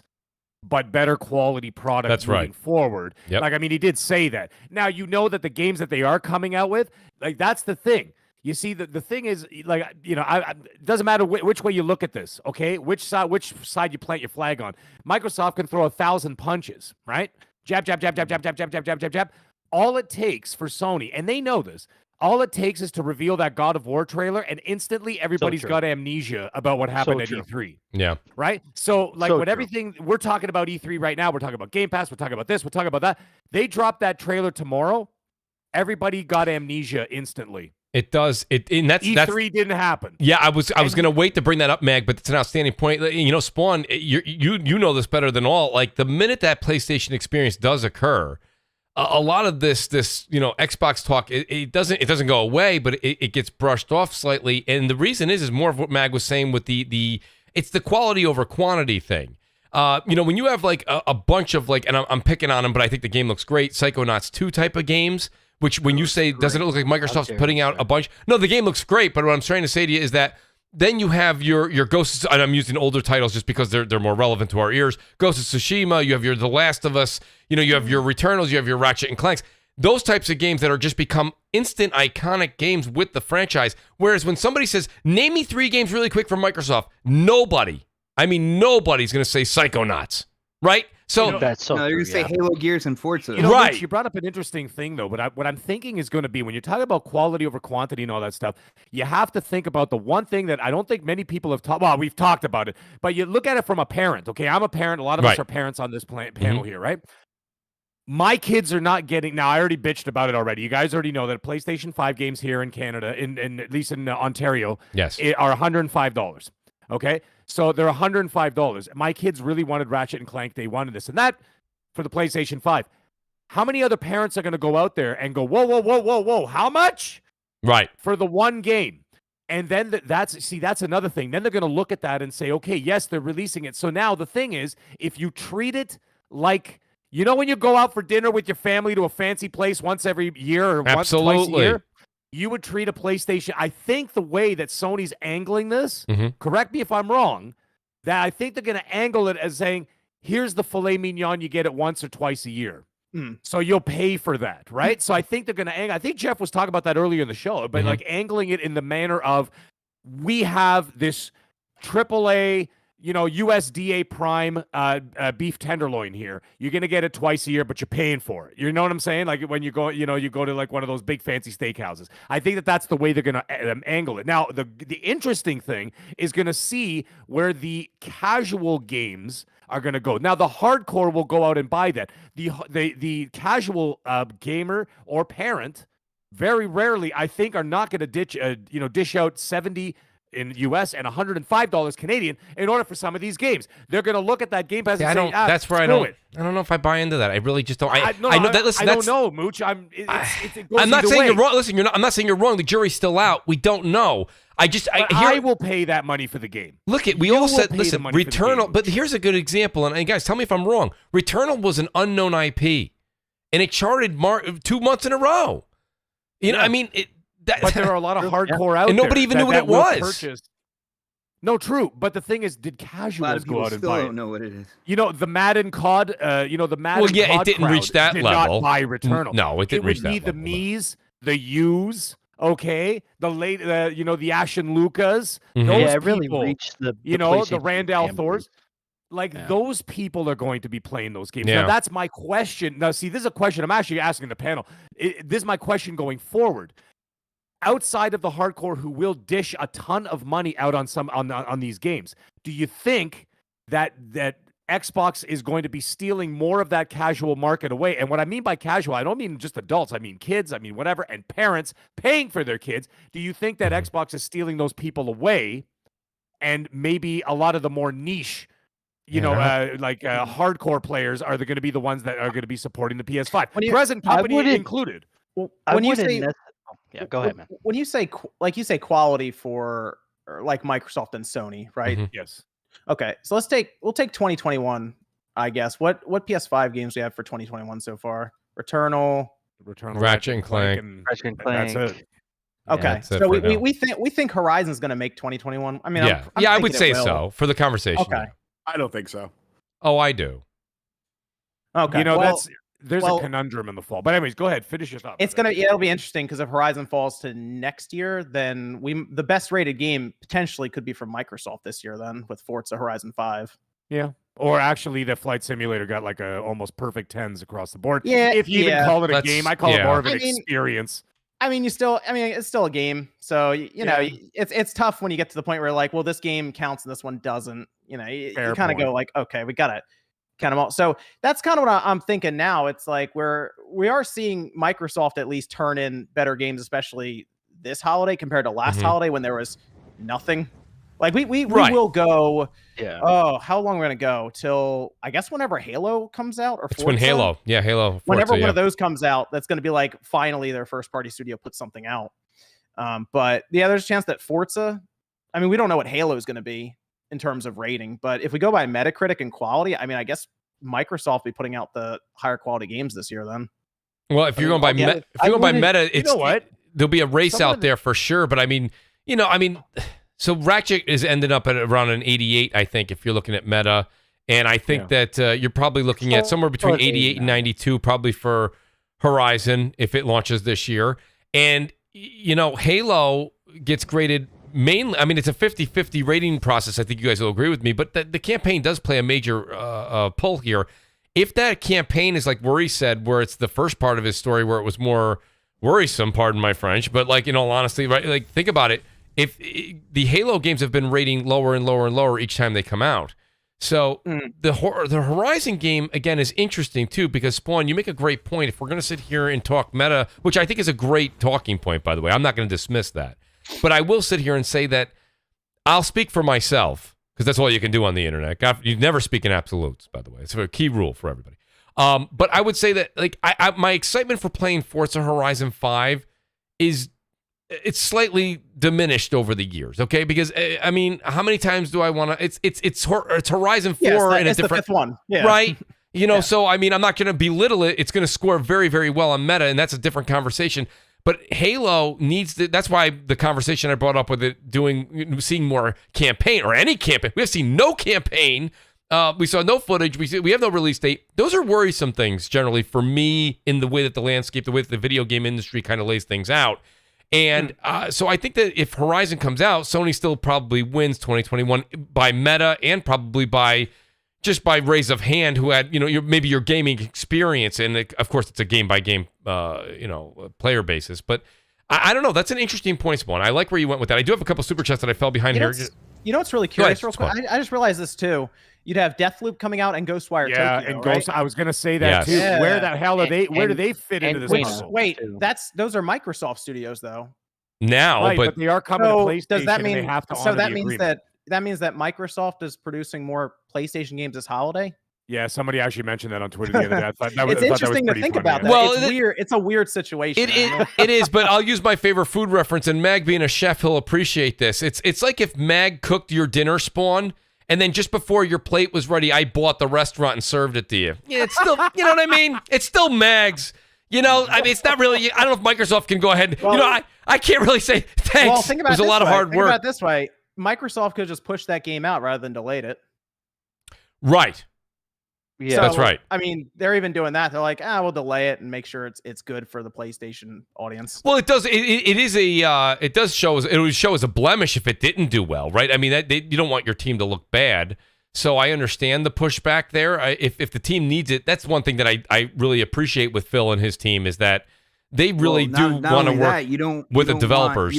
but better quality products moving forward. Yep. Like, I mean, he did say that. Now, that the games that they are coming out with, like, that's the thing. You see, the thing is, like, it doesn't matter which way you look at this, okay? Which side you plant your flag on. Microsoft can throw 1,000 punches, right? Jab, jab, jab, jab, jab, jab, jab, jab, jab, jab, jab. All it takes for Sony, and they know this, all it takes is to reveal that God of War trailer, and instantly everybody's got amnesia about what happened at E3. Yeah. Right? So, like, everything we're talking about E3 right now, we're talking about Game Pass, we're talking about this, we're talking about that. They drop that trailer tomorrow, everybody got amnesia instantly. It does. And that's E3 didn't happen. Yeah, I was going to wait to bring that up, Mag, but it's an outstanding point. Spawn, you know this better than all. Like, the minute that PlayStation experience does occur, a lot of this Xbox talk, it doesn't go away, but it gets brushed off slightly. And the reason is more of what Mag was saying with it's the quality over quantity thing. When you have like a bunch of like, and I'm picking on them, but I think the game looks great, Psychonauts 2 type of games, which when you say, doesn't it look like Microsoft's putting out a bunch? No, the game looks great, but what I'm trying to say to you is that then you have your Ghosts, and I'm using older titles just because they're more relevant to our ears. Ghost of Tsushima, you have your The Last of Us, you have your Returnals, you have your Ratchet and Clanks. Those types of games that are just become instant iconic games with the franchise. Whereas when somebody says, name me 3 games really quick from Microsoft, nobody's going to say Psychonauts, right? So that's so you're going to say Halo, Gears, and Forza. Right. Mitch, you brought up an interesting thing, though. But what I'm thinking is going to be, when you're talking about quality over quantity and all that stuff, you have to think about the one thing that I don't think many people have talked. Well, we've talked about it, but you look at it from a parent. Okay, I'm a parent. A lot of us are parents on this panel here, right? My kids are not getting. Now, I already bitched about it already. You guys already know that PlayStation 5 games here in Canada, in at least in Ontario, are $105. Okay, so they're $105. My kids really wanted Ratchet and Clank. They wanted this and that for the PlayStation 5. How many other parents are going to go out there and go, whoa, whoa, whoa, whoa, whoa, how much? Right. For the one game. And then that's another thing. Then they're going to look at that and say, okay, yes, they're releasing it. So now the thing is, if you treat it like, when you go out for dinner with your family to a fancy place once every year or once, twice a year, you would treat a PlayStation. I think the way that Sony's angling this, correct me if I'm wrong, that I think they're going to angle it as saying, here's the filet mignon, you get it once or twice a year. So you'll pay for that, right? So I think they're going to angle. I think Jeff was talking about that earlier in the show, but like angling it in the manner of, we have this AAA, USDA prime beef tenderloin here. You're gonna get it twice a year, but you're paying for it. You know what I'm saying? Like when you go, you go to like one of those big fancy steakhouses. I think that's the way they're gonna angle it. Now, the interesting thing is gonna see where the casual games are gonna go. Now, the hardcore will go out and buy that. The casual gamer or parent, very rarely, I think, are not gonna dish out 70 in US and $105 Canadian in order for some of these games. They're going to look at that Game Pass and say, that's where I don't know if I buy into that. I really just don't. I know that. Listen, I don't know, Mooch. I'm not saying you're wrong. Listen, I'm not saying you're wrong. The jury's still out. We don't know. I will pay that money for the game. Look, we all said, listen, Returnal. But here's a good example. And guys, tell me if I'm wrong. Returnal was an unknown IP, and it charted 2 months in a row. I mean, but there are a lot of hardcore out there. And nobody even knew what it was. Purchase. No, true. But the thing is, did casuals go out and buy it? Don't know what it is. The Madden COD, the Madden Well, yeah, COD it didn't reach that did level. Not buy Returnal. No, it didn't reach that level. It would need the Me's, the U's, okay? The late, the Ashen Lucas. Mm-hmm. Those it really people, reached the the Randall Thors. Those people are going to be playing those games. Yeah. Now, that's my question. Now, see, this is a question I'm actually asking the panel. This is my question going forward. Outside of the hardcore who will dish a ton of money out on these games, do you think that Xbox is going to be stealing more of that casual market away? And what I mean by casual, I don't mean just adults. I mean kids, I mean whatever, and parents paying for their kids. Do you think that Xbox is stealing those people away, and maybe a lot of the more niche, hardcore players are going to be the ones that are going to be supporting the PS5? Present company included. Well, go ahead, man. When you say quality for like Microsoft and Sony, right? Mm-hmm. Yes. Okay, so we'll take 2021, I guess. What PS5 games do we have for 2021 so far? Returnal, Ratchet and Clank. Ratchet and Clank. That's it. Okay, so we think Horizon's going to make 2021. I mean, yeah, I would say so for the conversation. Okay, I don't think so. Oh, I do. Okay, there's a conundrum in the fall. But anyways, go ahead, finish your thought. It'll be interesting because if Horizon falls to next year, then the best rated game potentially could be from Microsoft this year. Then with Forza Horizon 5. Yeah. Or actually, the Flight Simulator got like a almost perfect 10s across the board. Yeah. If you even call it a game, I call it more of an experience. It's still a game. So it's tough when you get to the point where like, well, this game counts and this one doesn't. You kind of go like, okay, we got it. Kind of all. So that's kind of what I'm thinking now. It's like we are seeing Microsoft at least turn in better games, especially this holiday compared to last holiday when there was nothing. Like we will go. Yeah. Oh, how long we're gonna go till I guess whenever Halo comes out or it's Forza? When Halo, Forza, whenever one of those comes out, that's gonna be like finally their first party studio puts something out. But there's a chance that Forza. I mean, we don't know what Halo is gonna be in terms of rating, but if we go by Metacritic and quality, I mean, I guess Microsoft will be putting out the higher quality games this year then. Well, if you're going by Meta, it's there'll be a race out there for sure. But I mean, so Ratchet is ended up at around an 88, I think, if you're looking at Meta, and I think that you're probably looking at somewhere between 88 and 92, probably for Horizon if it launches this year. And Halo gets graded. Mainly, I mean, it's a 50-50 rating process. I think you guys will agree with me, but the campaign does play a major pull here. If that campaign is like Worry said, where it's the first part of his story where it was more worrisome, pardon my French, but like in all honesty, right? Like think about it. If the Halo games have been rating lower and lower and lower each time they come out, so the Horizon game again is interesting too because Spawn, you make a great point. If we're going to sit here and talk meta, which I think is a great talking point, by the way, I'm not going to dismiss that. But I will sit here and say that I'll speak for myself because that's all you can do on the internet. You never speak in absolutes, by the way. It's a key rule for everybody. But I would say that like my excitement for playing Forza Horizon 5 it's slightly diminished over the years, okay? Because I mean, how many times do I want to? It's Horizon 4 and a different the fifth one, right? So I mean, I'm not going to belittle it. It's going to score very, very well on meta, and that's a different conversation. But Halo needs to, that's why the conversation I brought up with it seeing more campaign or any campaign. We have seen no campaign. We saw no footage. We have no release date. Those are worrisome things generally for me in the way that the landscape, the way that the video game industry kind of lays things out. And so I think that if Horizon comes out, Sony still probably wins 2021 by meta and probably by raise of hand who had, maybe your gaming experience. And of course, it's a game by game, player basis. But I don't know. That's an interesting point, Spawn. I like where you went with that. I do have a couple super chats that I fell behind here. You know what's really curious? Real quick, I just realized this too. You'd have Deathloop coming out and Ghostwire Tokyo, and right? I was going to say that too. Yeah. Where the hell are they? Where do they fit into this? Wait, those are Microsoft studios though. Now, right, but they are coming to PlayStation. Does that mean? They have to so honor that the means agreement. that means that Microsoft is producing more PlayStation games this holiday. Yeah, somebody actually mentioned that on Twitter the other day. It's interesting to think about that. Well, it's weird. It's a weird situation. It is, but I'll use my favorite food reference, and Mag being a chef, he'll appreciate this. It's like if Mag cooked your dinner, Spawn, and then just before your plate was ready, I bought the restaurant and served it to you. Yeah, it's still, you know what I mean? It's still Mag's. It's not really, I don't know if Microsoft can go ahead. Well, I can't really say thanks. Well, think about it was a lot of hard work. Think about it this way. Microsoft could just push that game out rather than delayed it. Right. Yeah, so, that's right. I mean, they're even doing that. They're like, we'll delay it and make sure it's good for the PlayStation audience. Well, it does. It does show. It would show as a blemish if it didn't do well, right? I mean, you don't want your team to look bad. So I understand the pushback there. If the team needs it, that's one thing that I really appreciate with Phil and his team is that they really do want to work with the developers.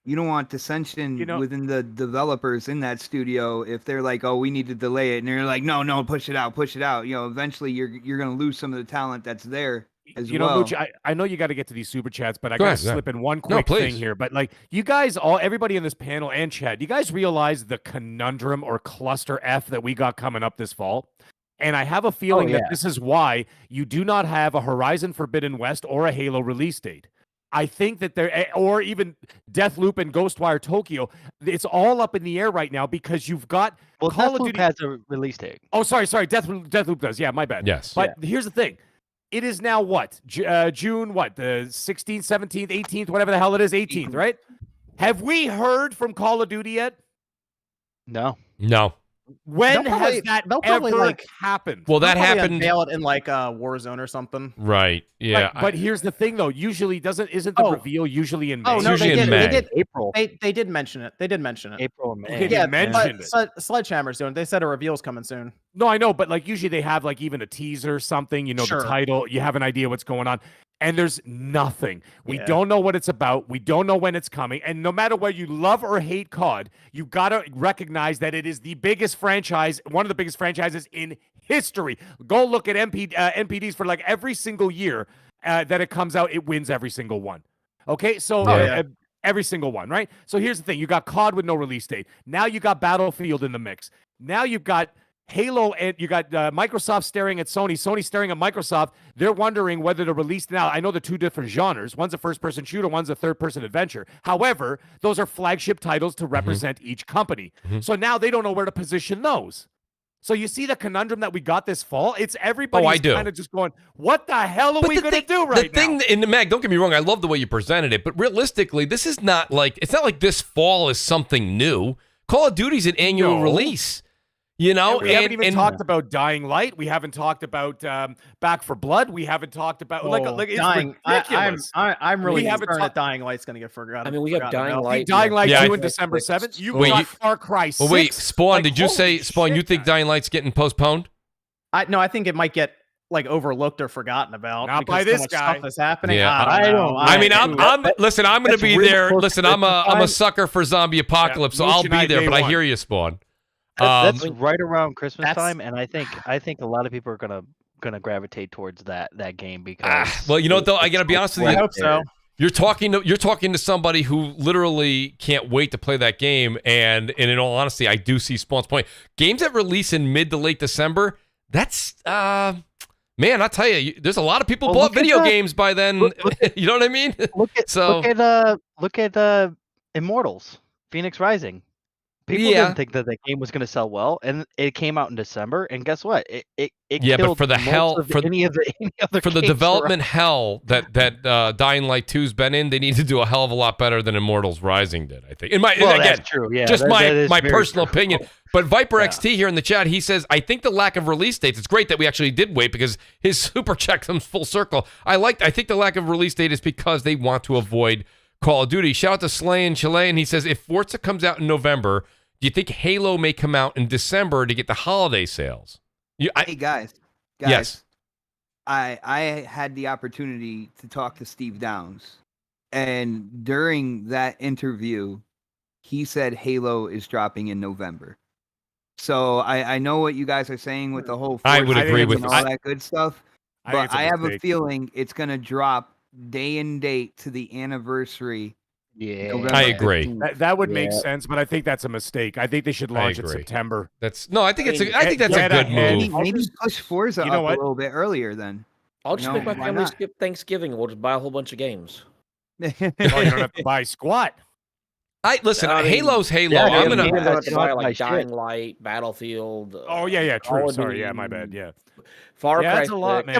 You don't want dissension within the developers in that studio if they're like, oh, we need to delay it, and you're like, no, push it out. Eventually you're going to lose some of the talent that's there as well. Mooch, I know you got to get to these super chats, but I got to slip in one quick thing here. But like, you guys everybody in this panel and chat, you guys realize the conundrum or cluster F that we got coming up this fall? And I have a feeling that this is why you do not have a Horizon Forbidden West or a Halo release date. I think that or even Deathloop and Ghostwire Tokyo, it's all up in the air right now because you've got Call of Duty has a release date. Oh, sorry, Deathloop does. Yeah, my bad. Yes. But here's the thing. It is now what? June, the 16th, 17th, 18th, whatever the hell it is, 18th, right? Have we heard from Call of Duty yet? No. When has that ever happened? Well, that happened. Unveil it in like Warzone or something. Right. Yeah. But here's the thing, though. Usually, isn't the reveal usually in May? Oh no, usually in May. They did April. They did mention it. April and May. Okay, they mentioned it. Sledgehammer's doing it. They said a reveal's coming soon. No, I know, but like usually they have like even a teaser or something. The title. You have an idea what's going on. And there's nothing. We don't know what it's about. We don't know when it's coming. And no matter whether you love or hate COD, you got to recognize that it is the biggest franchise, one of the biggest franchises in history. Go look at NPDs for like every single year that it comes out. It wins every single one. Okay, so every single one, right? So here's the thing. You got COD with no release date. Now you got Battlefield in the mix. Now you've got Halo, and you got Microsoft staring at Sony. Sony staring at Microsoft. They're wondering whether to release now. I know they're two different genres. One's a first-person shooter. One's a third-person adventure. However, those are flagship titles to represent each company. So now they don't know where to position those. So you see the conundrum that we got this fall? It's everybody's kind of just going, what the hell are we going to do right now? The thing, in the Mag, don't get me wrong, I love the way you presented it, but realistically, this is not like, it's not like this fall is something new. Call of Duty's an annual release. We haven't even talked about Dying Light. We haven't talked about Back 4 Blood. We haven't talked about like it's Dying. ridiculous. I'm really concerned that Dying Light's going to get forgotten. I mean, we have Dying Light. Dying Light 2 on December 7th. You got Far Cry 6. Well, wait, Spawn, did you say, Spawn, you think Dying Light's getting postponed? No, I think it might get like overlooked or forgotten about. Not by this guy. Stuff is happening. Yeah, I don't. Listen, I'm going to be there. Listen, I'm a sucker for zombie apocalypse, so I'll be there. But I hear you, Spawn. That's right around Christmas time, and I think a lot of people are gonna gravitate towards that game because. Well, you know what though, I gotta be honest with you. I hope so. You're talking to somebody who literally can't wait to play that game, and in all honesty, I do see Spawn's point. Games that release in mid to late December, that's man, I tell you, there's a lot of people bought video games by then. You know what I mean? Look at Immortals, Phoenix Rising. People didn't think that game was going to sell well, and it came out in December. And guess what? It but for the hell for any other for the development hell that Dying Light 2's been in, they need to do a hell of a lot better than Immortals Rising did. I think. That's true. Yeah, just my personal opinion. But Viper XT here in the chat, he says, I think the lack of release dates. It's great that we actually did wait because his super check comes full circle. I think the lack of release date is because they want to avoid Call of Duty. Shout out to Slay and Chilean. He says, if Forza comes out in November, do you think Halo may come out in December to get the holiday sales? Hey, guys. Yes. I had the opportunity to talk to Steve Downs. And during that interview, he said Halo is dropping in November. So I know what you guys are saying with the whole I would agree with and all that good stuff. But I have a feeling it's going to drop day and date to the anniversary. Yeah, November I agree. 15th. That would make sense, but I think that's a mistake. I think they should launch in September. I think it's a good move. Maybe push Forza up a little bit earlier then. I'll just make my family skip Thanksgiving. We'll just buy a whole bunch of games. Oh, you don't have to buy squat. Halo's Halo. Yeah, I'm gonna have to buy like Dying Light, Battlefield. Oh yeah, true. Sorry, yeah, my bad. Yeah, Far Cry. That's a lot, man.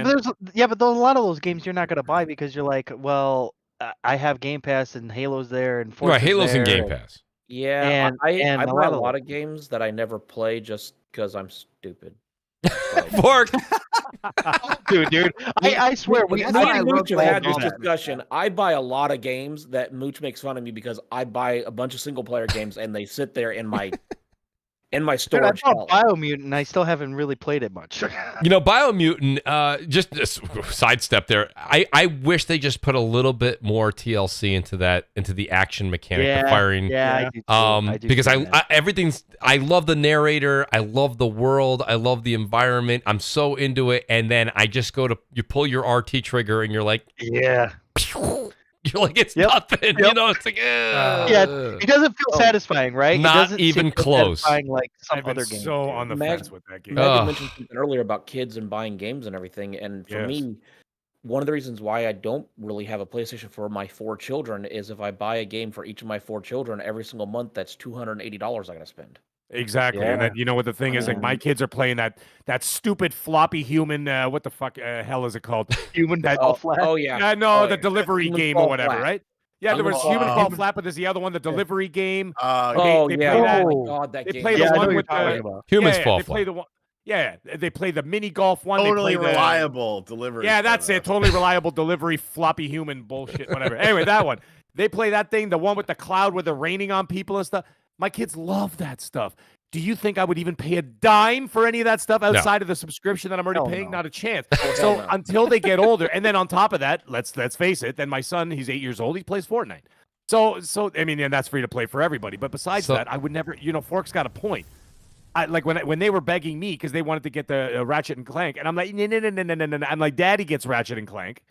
Yeah, but there's a lot of those games you're not gonna buy because you're like, well, I have Game Pass and Halo's there and Forza's Halo's in there. Game Pass. Yeah, I buy a lot of of games that I never play just because I'm stupid. Fork. dude, I swear, we have had this discussion. I buy a lot of games that Mooch makes fun of me because I buy a bunch of single player games and they sit there in my storage. I bought Biomutant and I still haven't really played it much. Biomutant, just sidestep there. I wish they just put a little bit more TLC into the action mechanic, the firing. Yeah, I do because I love the narrator, I love the world, I love the environment. I'm so into it, and then I just you pull your RT trigger, and you're like, yeah. You're like, it's nothing. You know, it's like, yeah, it doesn't feel satisfying, right? Not it doesn't even close. Like some I've other been games. so on the fence with that game. Megan mentioned something earlier about kids and buying games and everything, and for me, one of the reasons why I don't really have a PlayStation for my 4 children is if I buy a game for each of my 4 children every single month, that's $280 I gotta spend. Exactly, and then you know what the thing is, like my kids are playing that stupid floppy human. What the fuck hell is it called? Human Fall flat. Oh yeah, the delivery Human game Fall or whatever, Flat. right? Yeah, there was Human Fall Flat, but there's the other one, the delivery game. They play that. Oh my god, that They game. play the one with Humans they Fall play Flat. the one. Yeah, they play the mini golf one. Totally they play reliable delivery. Yeah, that's it. Totally reliable delivery, floppy human bullshit, whatever. Anyway, that one. They play that thing, the one with the cloud where they're raining on people and stuff. My kids love that stuff. Do you think I would even pay a dime for any of that stuff outside of the subscription that I'm already paying? Not a chance. So until they get older, and then on top of that, let's face it, then my son, he's 8 years old, he plays Fortnite. So I mean, and that's free to play for everybody. But besides that, I would never, Fork's got a point. Like when they were begging me because they wanted to get the Ratchet and Clank, and I'm like, no. I'm like, Daddy gets Ratchet and Clank,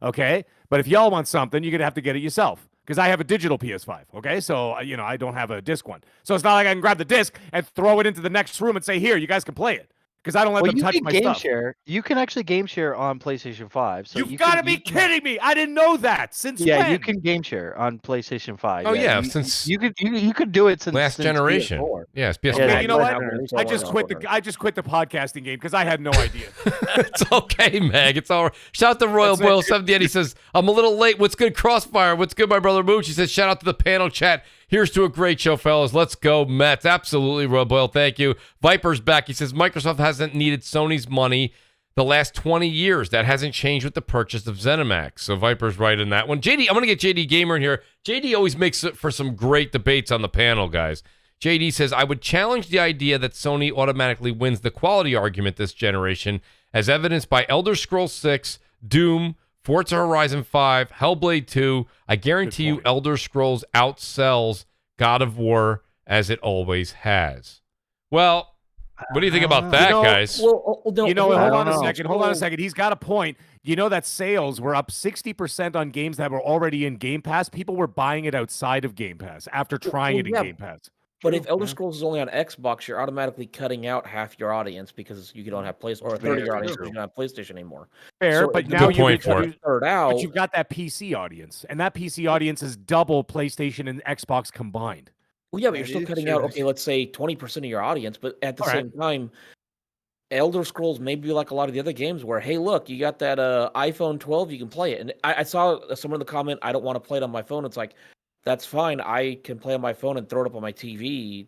okay? But if y'all want something, you're gonna have to get it yourself because I have a digital PS5, okay? So I don't have a disc one, so it's not like I can grab the disc and throw it into the next room and say, here, you guys can play it. Because I don't let them touch my stuff. Share. You can actually game share on PlayStation 5. So You've got to be kidding me! I didn't know that. Since when? Yeah, you can game share on PlayStation 5. Oh yeah, since you could do it since last generation. PS4. Yes, PS4. PS4. Okay, you know what? I just quit the podcasting game because I had no idea. It's okay, Meg. It's all right. Shout out to Royal Boyle 78. He says, I'm a little late. What's good, Crossfire? What's good, my brother Mooch? He says, shout out to the panel chat. Here's to a great show, fellas. Let's go, Mets. Absolutely, Royal Boyle. Thank you. Viper's back. He says, Microsoft hasn't needed Sony's money the last 20 years. That hasn't changed with the purchase of ZeniMax. So Viper's right in that one. JD, I'm going to get JD Gamer in here. JD always makes it for some great debates on the panel, guys. JD says, I would challenge the idea that Sony automatically wins the quality argument this generation, as evidenced by Elder Scrolls 6, Doom, Forza Horizon 5, Hellblade 2. I guarantee you Elder Scrolls outsells God of War as it always has. Well, what do you think about that, guys? Well, hold on a second. He's got a point. You know that sales were up 60% on games that were already in Game Pass. People were buying it outside of Game Pass after trying it in Game Pass. But if Elder Scrolls is only on Xbox, you're automatically cutting out half your audience because you don't have PlayStation, or a third of your audience because you don't have PlayStation anymore. Fair, So but now point but you've got that PC audience, and that PC audience is double PlayStation and Xbox combined. Well, yeah, but you're still cutting out, okay, let's say 20% of your audience, but at the same time, Elder Scrolls may be like a lot of the other games where, hey, look, you got that iPhone 12, you can play it. And I saw someone in the comment, I don't want to play it on my phone. It's like, that's fine. I can play on my phone and throw it up on my TV.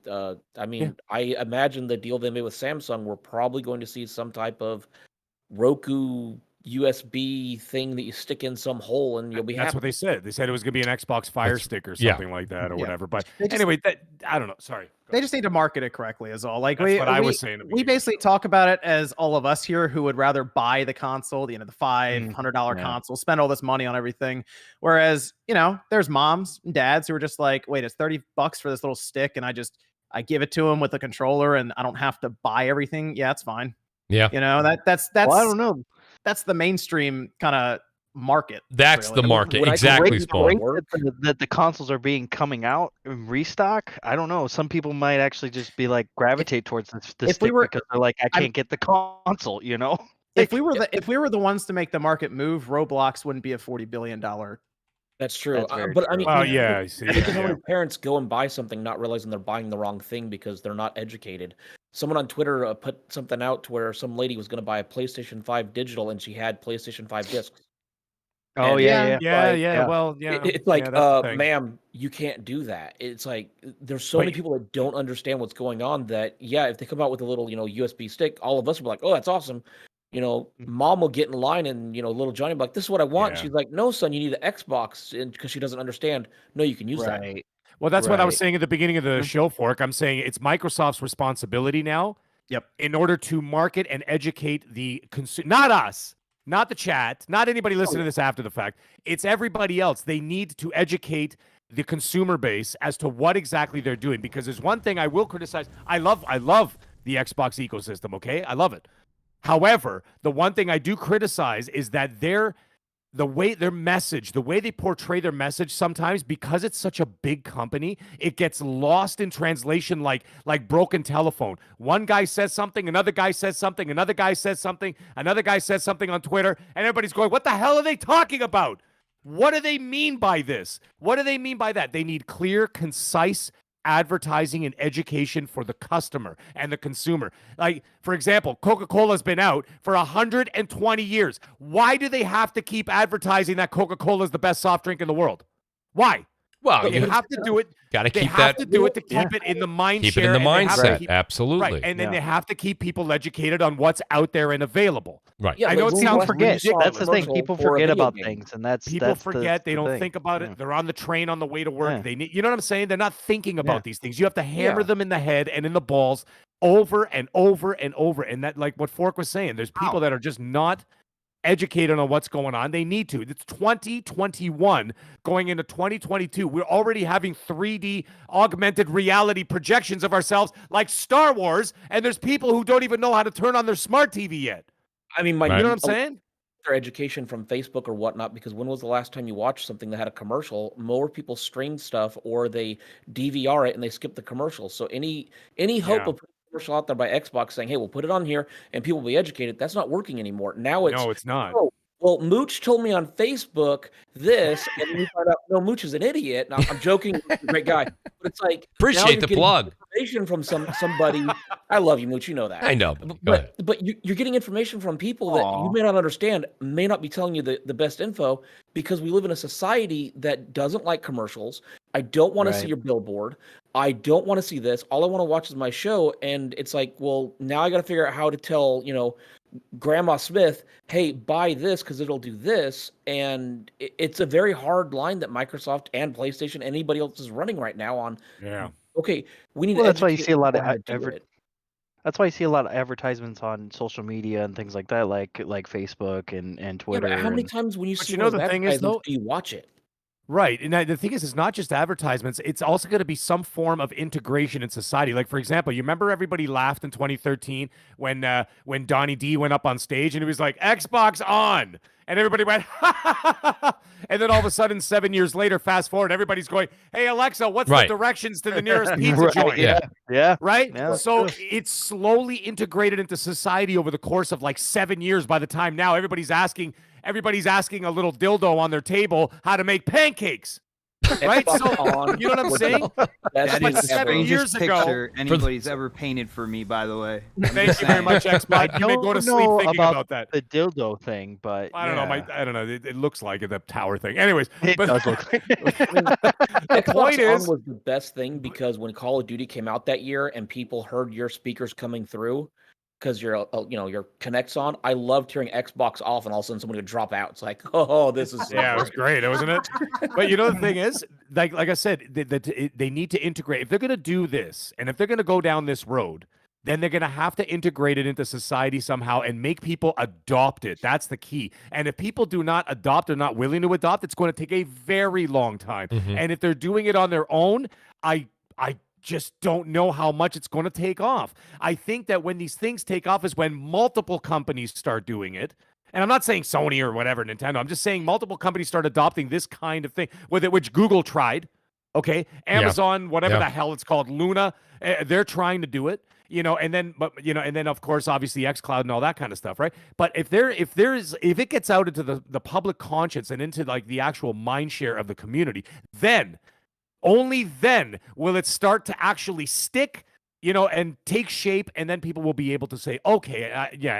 I imagine the deal they made with Samsung, we're probably going to see some type of Roku, USB thing that you stick in some hole and you'll be That's happy. what they said. They said it was going to be an Xbox Fire Stick or yeah. something like that or Yeah. whatever. But They just- anyway, I don't know. Sorry. They just need to market it correctly, is all. Like That's what I was saying at the we beginning. basically talk about it as all of us here who would rather buy the console, the $500 yeah. console, spend all this money on everything. Whereas, there's moms and dads who are just like, wait, it's $30 for this little stick, and I give it to them with a controller, and I don't have to buy everything. Yeah, it's fine. Yeah. That's Well, I don't know. that's the mainstream kind of market. That's really. the market. When I Exactly, break the Spawn. work- That the consoles are coming out in restock. I don't know. Some people might actually just be like gravitate towards this if we stick were- because they're like, I can't get the console. If we were the ones to make the market move, Roblox wouldn't be a $40 billion. That's true. That's very But I true. mean, Well, when- yeah, I see. Look at how Yeah. many parents go and buy something not realizing they're buying the wrong thing because they're not educated. Someone on Twitter put something out to where some lady was going to buy a PlayStation 5 digital and she had PlayStation 5 discs. Oh And yeah. Yeah. Well, yeah. It's like, yeah, that's the thing. ma'am, you can't do that. It's like there's so many But- people that don't understand what's going on that, yeah, if they come out with a little, USB stick, all of us will be like, oh, that's awesome. Mom will get in line and, little Johnny will be like, this is what I want. Yeah. She's like, no, son, you need an Xbox because she doesn't understand. No, you can use that. Right. Well, that's what I was Right. saying at the beginning of the Mhm. show, Fork. I'm saying it's Microsoft's responsibility now. Yep. In order to market and educate the consumer, not us, not the chat, not anybody listening to this after the fact. It's everybody else. They need to educate the consumer base as to what exactly they're doing. Because there's one thing I will criticize. I love the Xbox ecosystem. Okay, I love it. However, the one thing I do criticize is that the way they portray their message sometimes, because it's such a big company, it gets lost in translation like broken telephone. One guy says something, another guy says something, another guy says something, another guy says something on Twitter, and everybody's going, what the hell are they talking about? What do they mean by this? What do they mean by that? They need clear, concise advertising and education for the customer and the consumer. Like, for example, Coca-Cola's been out for 120 years. Why do they have to keep advertising that Coca-Cola is the best soft drink in the world? Why? Well, They have to do it. got to They keep have that. to do it to keep it in the mind Keep it share, in the and they have to mindset. keep- Absolutely. Right, and then Yeah. they have to keep people educated on what's out there and available. Right. Yeah, I know like, it when sounds was the last time forget. you saw a That's the thing. commercial People for a forget video about game? things, and that's People that's forget. the They don't thing. think about it. Yeah. They're on the train on the way to work. Yeah. They need, you know what I'm saying? They're not thinking about Yeah. these things. You have to hammer Yeah. them in the head and in the balls over and over and over. And that, like what Fork was saying, there's people that are just not educated on what's going on. They need to. It's 2021 going into 2022. We're already having 3D augmented reality projections of ourselves like Star Wars, and there's people who don't even know how to turn on their smart TV yet. I mean, Right. You know what I'm saying? their education from Facebook or whatnot, because when was the last time you watched something that had a commercial? More people stream stuff or they DVR it and they skip the commercial. So any hope Yeah. of putting a commercial out there by Xbox saying, hey, we'll put it on here and people will be educated, that's not working anymore. Now it's No, it's not. oh, well, Mooch told me on Facebook this, and then you find out, no, Mooch is an idiot. Now, I'm joking, he's a great guy, but it's like now Appreciate you're the getting plug. information from somebody. I love you, Mooch. You know that. I know. But go ahead. But you're getting information from people that you may not understand, may not be telling you the best info, because we live in a society that doesn't like commercials. I don't want to see Right. your billboard. I don't want to see this. All I want to watch is my show. And it's like, well, now I got to figure out how to tell, Grandma Smith, hey, buy this because it'll do this. And it's a very hard line that Microsoft and PlayStation and anybody else is running right now on. Yeah. Okay, we need Well, to that's why you educate see a lot of people how to do it. That's why you see a lot of advertisements on social media and things like that, like Facebook and Yeah, Twitter. but how many and- times when you But see you know one of the thing is, advertisements, though- do you watch it? Right. And the thing is, it's not just advertisements. It's also going to be some form of integration in society. Like, for example, you remember everybody laughed in 2013 when Donnie D went up on stage and he was like, Xbox on. And everybody went, ha, ha, ha, ha, ha. And then all of a sudden, 7 years later, fast forward, everybody's going, hey, Alexa, what's Right. the directions to the nearest pizza Right, joint? Yeah. yeah. Right? Yeah. So it's slowly integrated into society over the course of like 7 years. By the time now everybody's asking a little dildo on their table how to make pancakes. Right? Xbox So on you know what I'm was saying? the best That like is the seven ever. years strangest ago- picture anybody's ever painted for me, by the way. I'm Thank just you very saying. much, Xbox. I You may go to don't sleep know thinking about about that. the dildo thing, but I don't know. yeah. I don't know. It looks like it, the tower thing. Anyways, It but does look like the Xbox point On is, was the best thing because when Call of Duty came out that year and people heard your speakers coming through, because your Kinect's on. I loved hearing Xbox off, and all of a sudden somebody would drop out. It's like, oh, this is Yeah, it was great, wasn't it? But the thing is, like I said, they need to integrate. If they're going to do this, and if they're going to go down this road, then they're going to have to integrate it into society somehow and make people adopt it. That's the key. And if people do not adopt or not willing to adopt, it's going to take a very long time. And if they're doing it on their own, I just don't know how much it's going to take off. I think that when these things take off is when multiple companies start doing it. And I'm not saying Sony or whatever, Nintendo. I'm just saying multiple companies start adopting this kind of thing, which Google tried. Okay, Amazon, whatever the hell it's called, Luna, they're trying to do it. And then of course, obviously XCloud and all that kind of stuff, right? But if it gets out into the public conscience and into like the actual mind share of the community, then only then will it start to actually stick, and take shape, and then people will be able to say, okay,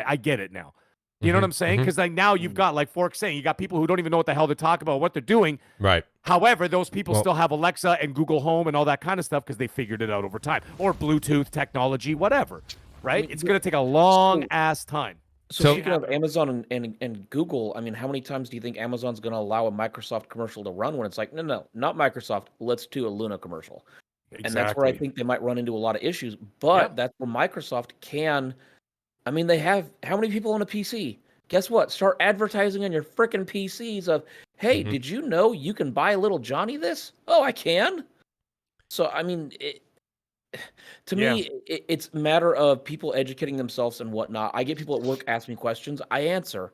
I get it now. You know what I'm saying? Because like now you've got, like Fork saying, you got people who don't even know what the hell they're talking about, what they're doing. Right. However, those people still have Alexa and Google Home and all that kind of stuff because they figured it out over time, or Bluetooth technology, whatever. Right? It's going to take a long ass time. So speaking of Amazon and Google, I mean, how many times do you think Amazon's going to allow a Microsoft commercial to run when it's like, no, not Microsoft, let's do a Luna commercial. Exactly. And that's where I think they might run into a lot of issues. But that's where Microsoft can, I mean, they have, how many people on a PC? Guess what? Start advertising on your frickin' PCs of, hey, did you know you can buy little Johnny this? Oh, I can. So, I mean, to me, it's a matter of people educating themselves and whatnot. I get people at work ask me questions. I answer.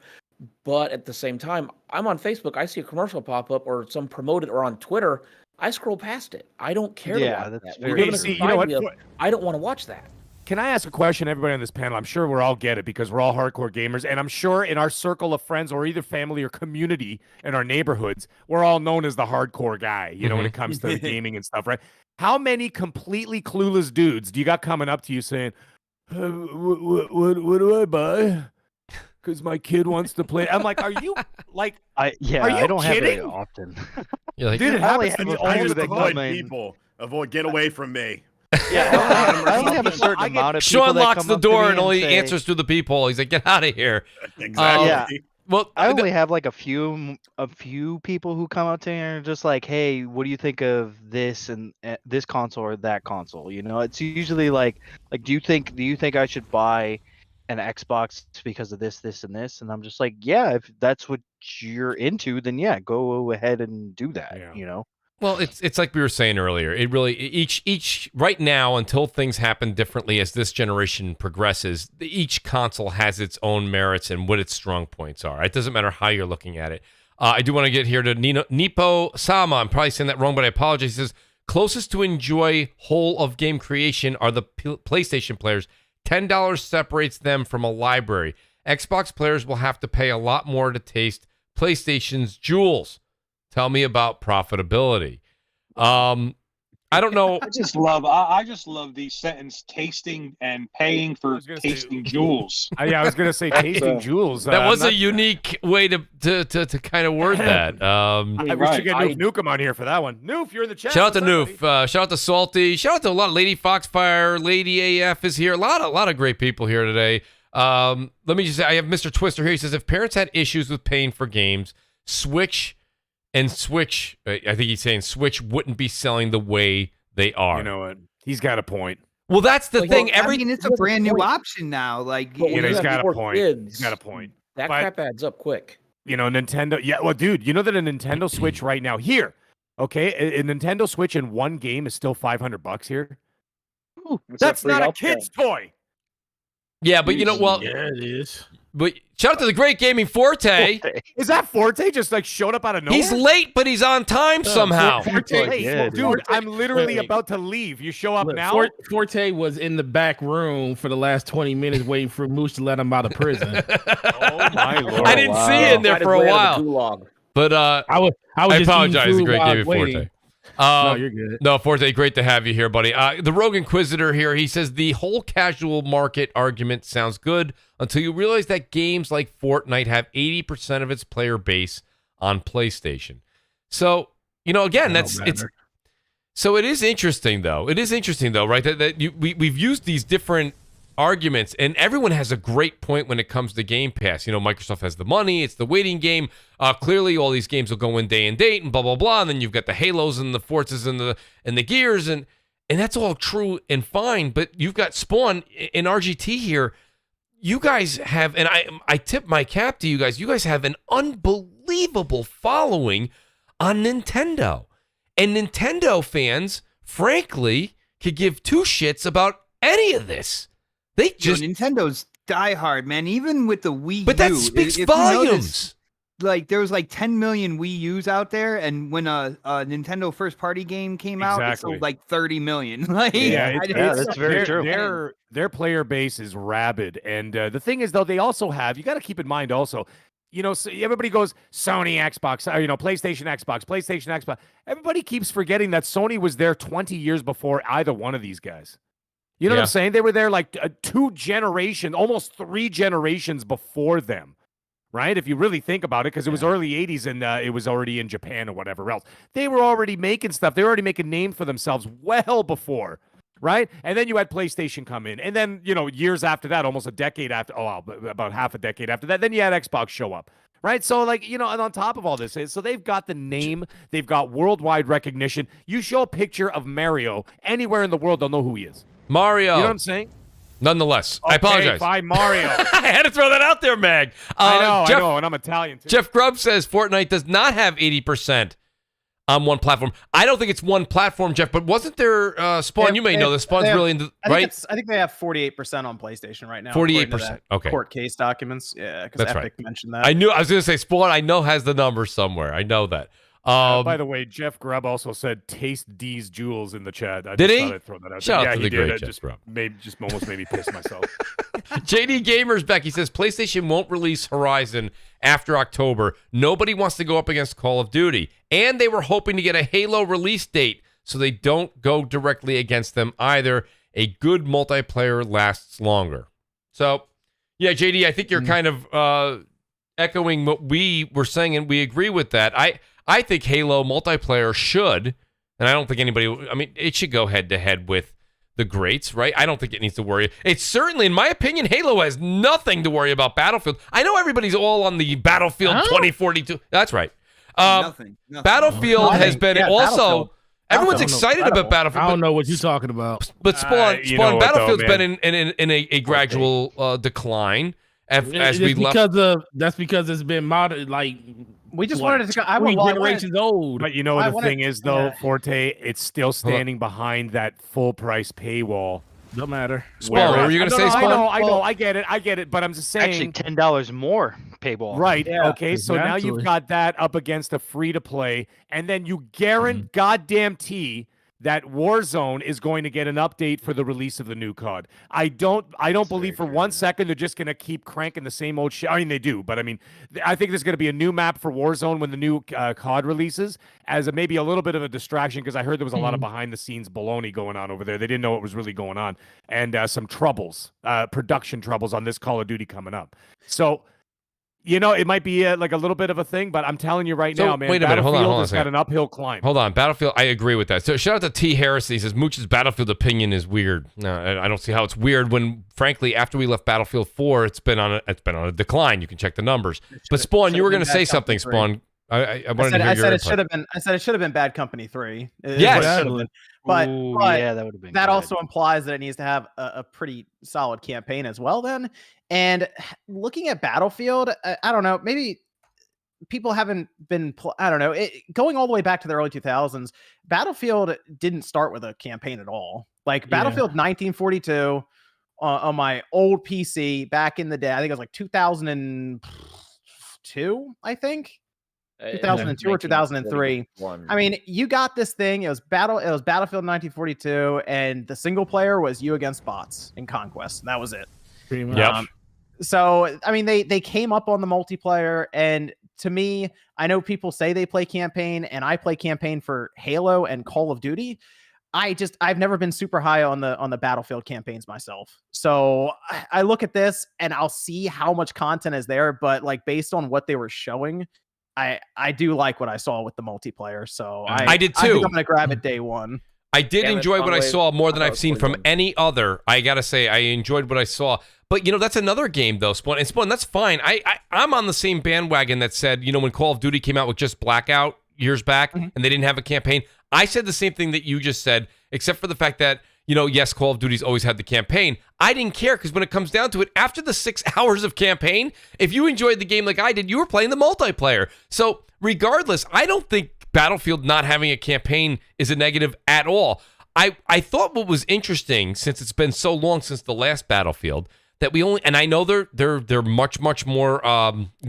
But at the same time, I'm on Facebook. I see a commercial pop up or some promoted, or on Twitter. I scroll past it. I don't care to watch that's that. very easy. You know what? I don't want to watch that. Can I ask a question, everybody on this panel? I'm sure we'll all get it because we're all hardcore gamers. And I'm sure in our circle of friends or either family or community in our neighborhoods, we're all known as the hardcore guy, when it comes to gaming and stuff, right? How many completely clueless dudes do you got coming up to you saying, what do I buy? Because my kid wants to play. I'm like, are you like, are you I don't kidding? have it often. You're like, Dude, it happens to me I all just the avoid time. people. Get away from me. Yeah, I only have a certain amount of people Sean that locks come the up to door me and only say, answers through the peephole. He's like, get out of here. Exactly. Well, I only have like a few people who come up to me and are just like, "Hey, what do you think of this and this console or that console?" It's usually like, do you think I should buy an Xbox because of this, and this? And I'm just like, yeah, if that's what you're into, then yeah, go ahead and do that. Well, it's like we were saying earlier. It really each right now, until things happen differently as this generation progresses, each console has its own merits and what its strong points are. It doesn't matter how you're looking at it. I do want to get here to Nipo Sama. I'm probably saying that wrong, but I apologize. He says closest to enjoy whole of game creation are the PlayStation players. $10 separates them from a library. Xbox players will have to pay a lot more to taste PlayStation's jewels. Tell me about profitability. I don't know. I just love the sentence tasting and paying for tasting jewels. Yeah, I was gonna say tasting jewels. That was a unique way to kind of word that. We should get Noof Nukem on here for that one. Noof, you're in the chat. Shout out to Noof. Shout out to Salty. Shout out to a lot of Lady Foxfire. Lady AF is here. A lot of great people here today. Let me just say, I have Mr. Twister here. He says if parents had issues with paying for games, Switch, I think he's saying Switch wouldn't be selling the way they are. You know what? He's got a point. Well, that's the thing. It's a brand new option now. Like, he's got a point. He's got a point. That crap adds up quick. Nintendo. Yeah, well, dude, you know that a Nintendo Switch right now here, okay, a Nintendo Switch in one game is still $500 here. Ooh, that's not a kid's toy. Yeah, but yeah, it is. But shout out to the great gaming Forte. Is that Forte just like showed up out of nowhere? He's late, but he's on time somehow. Dude, I'm literally about to leave. You show up now? Forte was in the back room for the last 20 minutes waiting for Mooch to let him out of prison. Oh my Lord. I didn't see you in there for a while. But I apologize, the great gaming Forte. No, you're good. No, Forte, great to have you here, buddy. The Rogue Inquisitor here, he says the whole casual market argument sounds good until you realize that games like Fortnite have 80% of its player base on PlayStation. So, again, so it is interesting though. It is interesting though, right? That we've used these different arguments, and everyone has a great point when it comes to Game Pass. Microsoft has the money, it's the waiting game. Clearly, all these games will go in day and date, and blah blah blah. And then you've got the Halos and the Forzas and the Gears, and that's all true and fine. But you've got Spawn in RGT here. You guys have, and I tip my cap to you guys. You guys have an unbelievable following on Nintendo, and Nintendo fans, frankly, could give two shits about any of this. They just Nintendo's diehard, man. Even with the Wii U, but that speaks if volumes. You notice, there was 10 million Wii U's out there, and when a Nintendo first party game came out, it sold 30 million. That's very true. Their player base is rabid, and the thing is, though, they also have. You got to keep in mind also. So everybody goes Sony, Xbox, PlayStation, Xbox. Everybody keeps forgetting that Sony was there 20 years before either one of these guys. You know what I'm saying? They were there like 2 generations, almost 3 generations before them, right? If you really think about it, because it was early 80s and it was already in Japan or whatever else. They were already making stuff. They were already making a name for themselves well before, right? And then you had PlayStation come in. And then, years after that, almost a decade after, about half a decade after that, then you had Xbox show up. Right. So, and on top of all this, so they've got the name, they've got worldwide recognition. You show a picture of Mario anywhere in the world, they'll know who he is. Mario. You know what I'm saying? Nonetheless, I apologize. Fine, Mario. I had to throw that out there, Mag. I know, and I'm Italian too. Jeff Grubb says Fortnite does not have 80% on one platform. I don't think it's one platform, Jeff, but wasn't there Spawn? You may know this. Spawn's really into, right? I think they have 48% on PlayStation right now. 48%. Okay. Court case documents. Yeah, because Epic mentioned that. I was going to say Spawn. I know has the number somewhere. I know that. By the way, Jeff Grubb also said "Taste D's jewels" in the chat. Did he? Thought I'd throw that out. Shout out yeah, to he the did. great Jeff Grubb. Just almost made me piss myself. JD Gamers Becky says PlayStation won't release Horizon after October. Nobody wants to go up against Call of Duty, and they were hoping to get a Halo release date so they don't go directly against them either. A good multiplayer lasts longer. So, yeah, JD, I think you're kind of echoing what we were saying, and we agree with that. I think Halo multiplayer should, and I don't think it should go head-to-head with the greats, right? I don't think it needs to worry. It's certainly, in my opinion, Halo has nothing to worry about Battlefield. I know everybody's all on the Battlefield 2042. That's right. Nothing. Battlefield has been also... Everyone's excited about Battlefield. I don't know what you're talking about. But Spawn, Battlefield's been in a gradual decline. That's because it's been modded, we just wanted to go. I 3 generations old. But the thing is, though, Forte, it's still standing behind that full price paywall. Don't matter. Spawn, what were you going to say, Spawn? I know, I get it, but I'm just saying. Actually, $10 more paywall. Right, yeah, okay, so now you've got that up against a free-to-play, and then you guarantee that Warzone is going to get an update for the release of the new COD. I don't believe for 1 second they're just going to keep cranking the same old shit. I mean, they do, but I think there's going to be a new map for Warzone when the new COD releases, as maybe a little bit of a distraction, because I heard there was a lot of behind-the-scenes baloney going on over there. They didn't know what was really going on, and some troubles, production troubles on this Call of Duty coming up. So... it might be a little bit of a thing, but I'm telling you right now, man. Wait a minute, hold on. Has got an uphill climb. Hold on, Battlefield. I agree with that. So shout out to T. Harrison. He says Mooch's Battlefield opinion is weird. No, I don't see how it's weird when, frankly, after we left Battlefield 4, it's been on a decline. You can check the numbers. But Spawn, you were going to say something, Spawn. I wanted to hear your input. I said it should have been Bad Company 3. Yes. But yeah, that would have been. That also implies that it needs to have a pretty solid campaign as well. Then, and looking at Battlefield, I don't know, maybe people haven't been. I don't know, going all the way back to the early 2000s. Battlefield didn't start with a campaign at all. Battlefield 1942 on my old PC back in the day. I think it was 2002. I think. 2002 or 2003. I mean, you got this thing. It was Battlefield 1942, and the single player was you against bots in Conquest. And that was it. Yep. So, I mean, they came up on the multiplayer, and to me, I know people say they play campaign, and I play campaign for Halo and Call of Duty. I've never been super high on the Battlefield campaigns myself. So I look at this and I'll see how much content is there, but based on what they were showing, I do like what I saw with the multiplayer, so I did too. I think I'm gonna grab it day one. I did Damn it, enjoy what I Conway. saw more I than thought it I've was seen from 41. any other. I gotta say, I enjoyed what I saw. But that's another game though, Spawn. And Spawn, that's fine. I'm on the same bandwagon that said, when Call of Duty came out with just Blackout years back and they didn't have a campaign, I said the same thing that you just said, except for the fact that, yes, Call of Duty's always had the campaign. I didn't care because when it comes down to it, after the 6 hours of campaign, if you enjoyed the game like I did, you were playing the multiplayer. So regardless, I don't think Battlefield not having a campaign is a negative at all. I thought what was interesting, since it's been so long since the last Battlefield, that and I know they're much more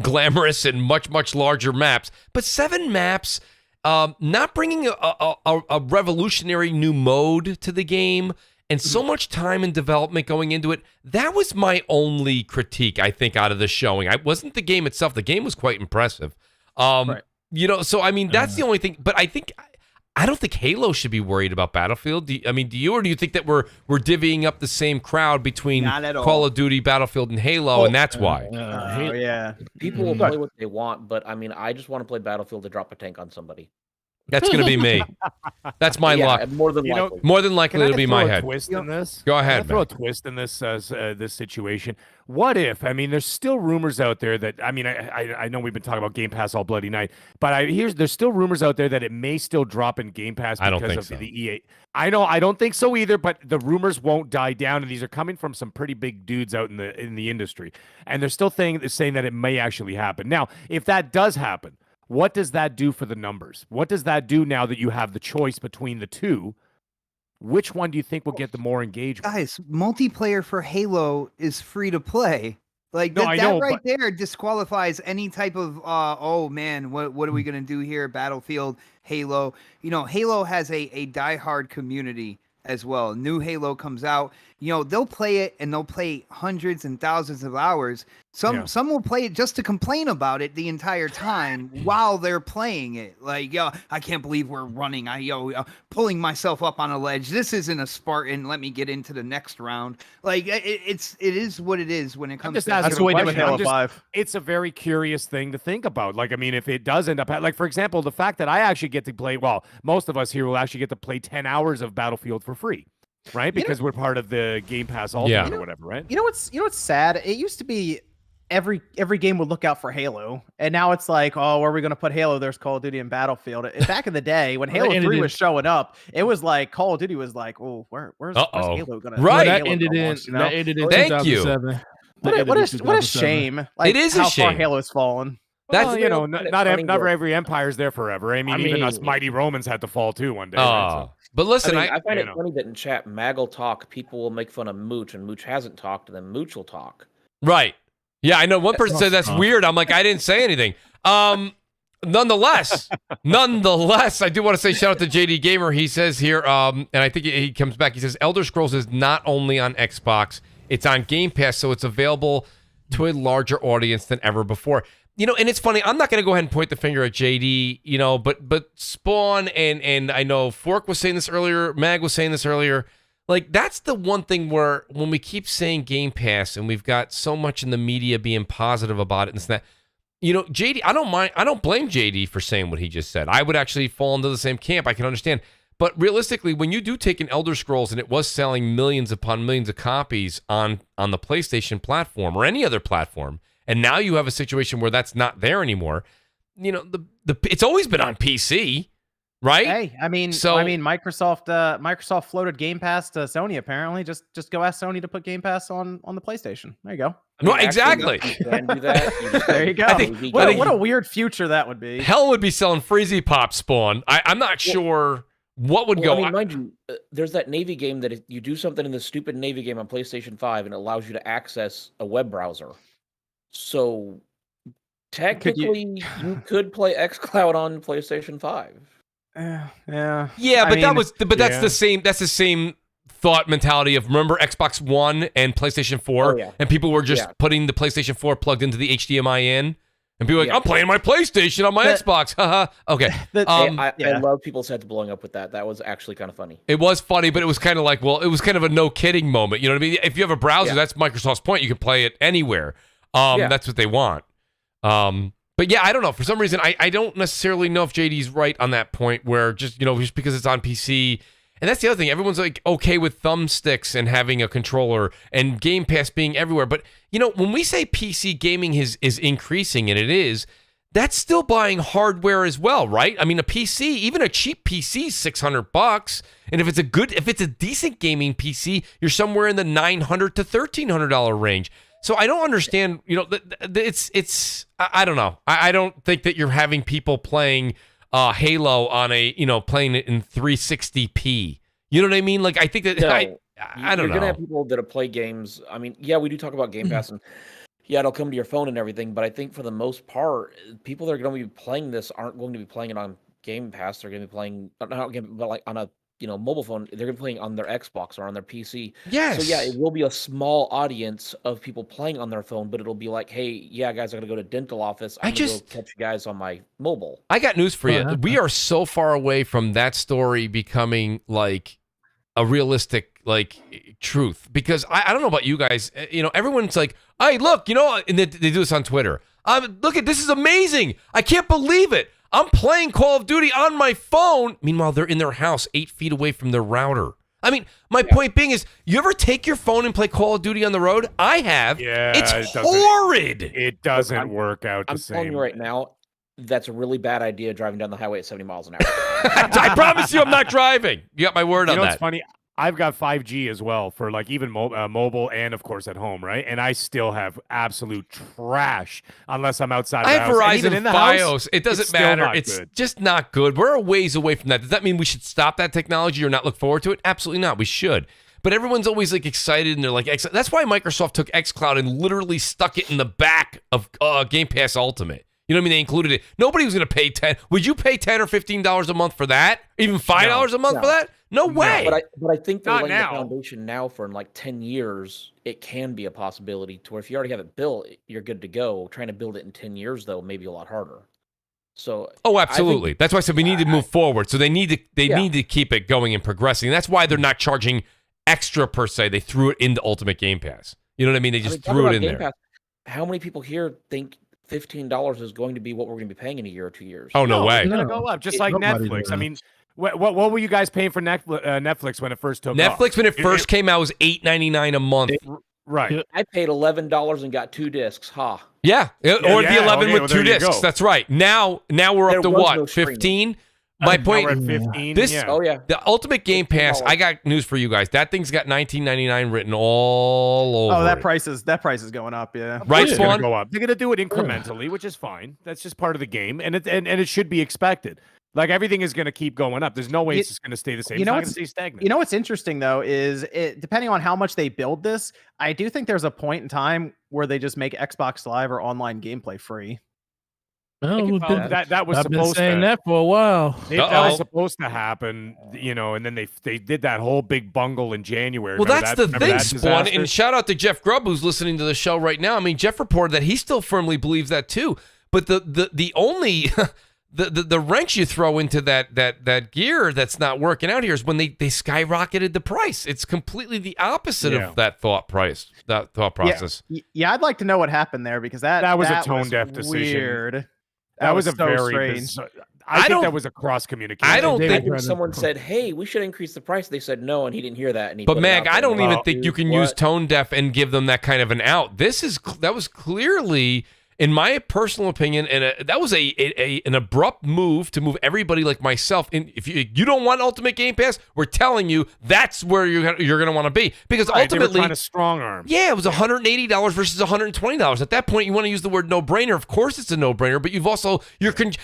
glamorous and much larger maps, but 7 maps, not bringing a revolutionary new mode to the game, and so much time and development going into it. That was my only critique, I think, out of the showing. I wasn't the game itself. The game was quite impressive. Right. So I mean, that's the only thing. But I don't think Halo should be worried about Battlefield. Do you, or do you think that we're divvying up the same crowd between Not at all. Call of Duty, Battlefield, and Halo, and that's why? Oh yeah. People will play what they want, but I mean, I just want to play Battlefield to drop a tank on somebody. That's going to be me. That's my luck. More than likely. More than likely, Can I it'll be throw my a head. twist in this? Go Can I ahead, throw a man. twist in this this situation. What if? I mean, there's still rumors out there that I know we've been talking about Game Pass all bloody night, but there's still rumors out there that it may still drop in Game Pass I don't because think of so. the EA. I know, I don't think so either, but the rumors won't die down, and these are coming from some pretty big dudes out in the industry, and they're still saying that it may actually happen. Now, if that does happen, what does that do for the numbers? What does that do now that you have the choice between the two? Which one do you think will get the more engagement? Guys, multiplayer for Halo is free to play. Like No, I that know, right but- there disqualifies any type of oh man, what are we gonna do here? Battlefield, Halo. Halo has a diehard community as well. New Halo comes out, they'll play it and they'll play hundreds and thousands of hours. Some will play it just to complain about it the entire time while they're playing it. Like, I can't believe we're running. Pulling myself up on a ledge. This isn't a Spartan. Let me get into the next round. Like, it is what it is when it comes just to asking That's what we did with question. Halo I'm just- 5. It's a very curious thing to think about. Like, I mean, if it does end up, like, for example, the fact that I actually get to play, well, most of us here will actually get to play 10 hours of Battlefield for free, right? Because we're part of the Game Pass Ultimate or whatever, right? You know what's sad? It used to be every game would look out for Halo, and now it's like, oh, where are we going to put Halo? There's Call of Duty and Battlefield. Back in the day when Well, Halo they 3 ended was showing up, it was like Call of Duty was like, oh, where's Halo going to? Right. That ended in That ended in Thank you. 2007. What a shame! Like, It is a how far shame. Halo's fallen. That's Well, Funny not that- every empire's there forever. I mean, even us mighty Romans had to fall too one day. right? But listen, I find it you know. funny that in chat, Mag will talk, people will make fun of Mooch, and Mooch hasn't talked to them. Mooch will talk. right. Yeah, I know one person said that's weird. I'm like, I didn't say anything. Nonetheless, I do want to say shout out to JD Gamer. He says here, and I think he comes back. He says Elder Scrolls is not only on Xbox, it's on Game Pass, so it's available to a larger audience than ever before. And it's funny. I'm not going to go ahead and point the finger at JD. But Spawn and I know Fork was saying this earlier. Mag was saying this earlier. Like, that's the one thing where when we keep saying Game Pass and we've got so much in the media being positive about it and that, JD, I don't blame JD for saying what he just said. I would actually fall into the same camp. I can understand. But realistically, when you do take an Elder Scrolls and it was selling millions upon millions of copies on the PlayStation platform or any other platform, and now you have a situation where that's not there anymore, it's always been on PC. Right? Hey, Microsoft floated Game Pass to Sony. Apparently, just go ask Sony to put Game Pass on the PlayStation. There you go. Right, exactly. You can do that. There you go. I think- What a weird future that would be. Hell would be selling Freezy Pop Spawn. I'm not sure what would go. I mean, mind you, there's that Navy game that if you do something in the stupid Navy game on PlayStation 5 and it allows you to access a web browser. So technically, you could play xCloud on PlayStation 5. Yeah. Yeah, but that's yeah. the same. That's the same thought mentality of, remember Xbox One and PlayStation 4, and people were just putting the PlayStation 4 plugged into the HDMI in, and people were like, I'm playing my PlayStation on my Xbox. Haha. Okay. I love people's heads blowing up with that. That was actually kind of funny. It was funny, but it was kind of like, it was kind of a no kidding moment. You know what I mean? If you have a browser, that's Microsoft's point. You can play it anywhere. That's what they want. But yeah, I don't know. For some reason, I don't necessarily know if JD's right on that point where just because it's on PC. And that's the other thing. Everyone's like okay with thumbsticks and having a controller and Game Pass being everywhere. But, when we say PC gaming is increasing, and it is, that's still buying hardware as well, right? I mean, a PC, even a cheap PC is $600. And if it's a decent gaming PC, you're somewhere in the $900 to $1,300 range. So I don't understand, I don't know. I don't think that you're having people playing Halo on playing it in 360p. You know what I mean? Like, I think that I don't know. You're gonna have people that play games. I mean, yeah, we do talk about Game Pass, and yeah, it'll come to your phone and everything. But I think for the most part, people that are going to be playing this aren't going to be playing it on Game Pass. They're going to be playing but like on a mobile phone. They're going to be playing on their Xbox or on their PC. Yes. So yeah, it will be a small audience of people playing on their phone, but it'll be like, hey, yeah, guys, I'm going to go to dental office. I'm going to go catch you guys on my mobile. I got news for you. We are so far away from that story becoming like a realistic truth, because I don't know about you guys. Everyone's like, hey, look, and they do this on Twitter. Look at this, is amazing. I can't believe it. I'm playing Call of Duty on my phone. Meanwhile, they're in their house 8 feet away from their router. I mean, my point being is, you ever take your phone and play Call of Duty on the road? I have. Yeah, it's horrid. It doesn't work out the same. I'm telling you right now, that's a really bad idea driving down the highway at 70 miles an hour. I promise you I'm not driving. You got my word on that. It's funny. I've got 5G as well for even mobile and of course at home, right? And I still have absolute trash unless I'm outside. I have Verizon in the Fios. house, it doesn't matter. It's just not good. We're a ways away from that. Does that mean we should stop that technology or not look forward to it? Absolutely not. We should. But everyone's always like excited, and they're like, that's why Microsoft took xCloud and literally stuck it in the back of Game Pass Ultimate. You know what I mean? They included it. Nobody was going to pay $10. Would you pay $10 or $15 a month for that? Even $5 a month for that? No way. But I think they're Not laying now. the foundation now for in like 10 years. It can be a possibility to where if you already have it built, you're good to go. Trying to build it in 10 years though, maybe a lot harder. So absolutely. That's why I said we need to move forward. So they need to keep it going and progressing. That's why they're not charging extra per se. They threw it into Ultimate Game Pass. You know what I mean? They just threw it in there. Pass, how many people here think $15 is going to be what we're going to be paying in a year or 2 years? Oh, no way. It's going to go up, just like Netflix. I mean, what were you guys paying for Netflix when it first took off? Netflix, when it first came out, was $8.99 a month. Right. I paid $11 and got 2 discs. Yeah. Or the 11 with 2 discs. That's right. Now we're up to what? 15? My point. We're at 15. The Ultimate Game Pass. I got news for you guys. That thing's got $19.99 written all over. Oh, that price is going up. Yeah, right. It's going to go up. They're going to do it incrementally, which is fine. That's just part of the game, and it should be expected. Like everything is going to keep going up. There's no way it's just going to stay the same. It's not going to stay stagnant. You know what's interesting though is depending on how much they build this, I do think there's a point in time where they just make Xbox Live or online gameplay free. Oh, that was I've supposed been saying to, that for a while. That was supposed to happen, and then they did that whole big bungle in January. Well, that's the thing, Spawn. And shout out to Jeff Grubb, who's listening to the show right now. I mean, Jeff reported that he still firmly believes that too. But the only the wrench you throw into that gear that's not working out here is when they skyrocketed the price. It's completely the opposite of that thought process. Yeah, I'd like to know what happened there, because that was a tone-deaf decision. Weird. That was a so very strange. I think that was a cross communication. I don't think someone said, "Hey, we should increase the price." They said no, and he didn't hear that. And but Mag, I don't even think you can use tone deaf and give them that kind of an out. That was clearly, in my personal opinion, and that was an abrupt move to move everybody like myself. If you don't want Ultimate Game Pass, we're telling you that's where you're going to want to be, because ultimately, they were trying to strong arm. Yeah, it was $180 versus $120. At that point, you want to use the word no-brainer. Of course, it's a no-brainer, but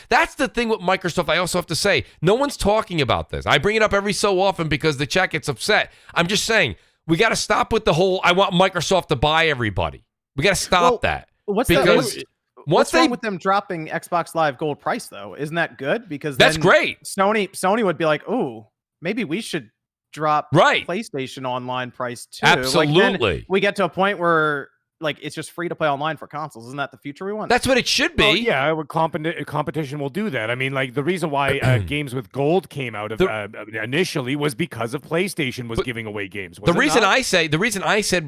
that's the thing with Microsoft. I also have to say, no one's talking about this. I bring it up every so often because the chat gets upset. I'm just saying, we got to stop with the whole I want Microsoft to buy everybody. We got to stop that. What's wrong with them dropping Xbox Live Gold price though? Isn't that good? Because that's great. Sony would be like, "Oh, maybe we should drop PlayStation Online price too." Absolutely. Like, we get to a point where it's just free to play online for consoles. Isn't that the future we want? That's what it should be. Well, yeah, competition will do that. I mean, the reason why games with gold came out of initially was because of PlayStation was giving away games. The reason I said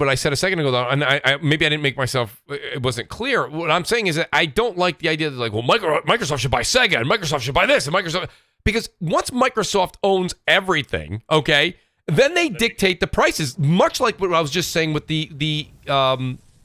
what I said a second ago, though, and I maybe I didn't make myself, it wasn't clear. What I'm saying is that I don't like the idea that Microsoft should buy Sega and Microsoft should buy this and Microsoft. Because once Microsoft owns everything, okay, then they dictate the prices, much like what I was just saying with the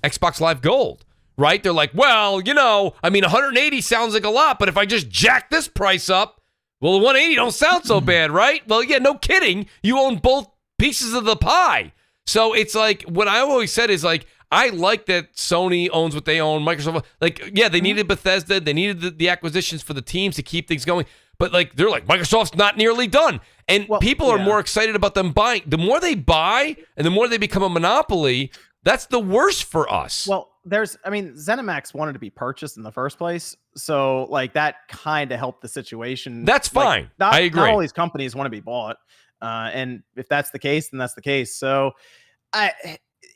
Xbox Live Gold, right? They're like, well, you know, I mean, 180 sounds like a lot, but if I just jack this price up, well, the 180 don't sound so bad, right? Well, yeah, no kidding. You own both pieces of the pie. So it's like, what I always said is like, I like that Sony owns what they own, Microsoft, like, yeah, they needed Bethesda, they needed the acquisitions for the teams to keep things going, but like, they're like, Microsoft's not nearly done. And people are more excited about them buying. The more they buy and the more they become a monopoly, that's the worst for us. Well, ZeniMax wanted to be purchased in the first place. So like that kind of helped the situation. That's fine. Like, I agree. Not all these companies want to be bought. And if that's the case, then that's the case. So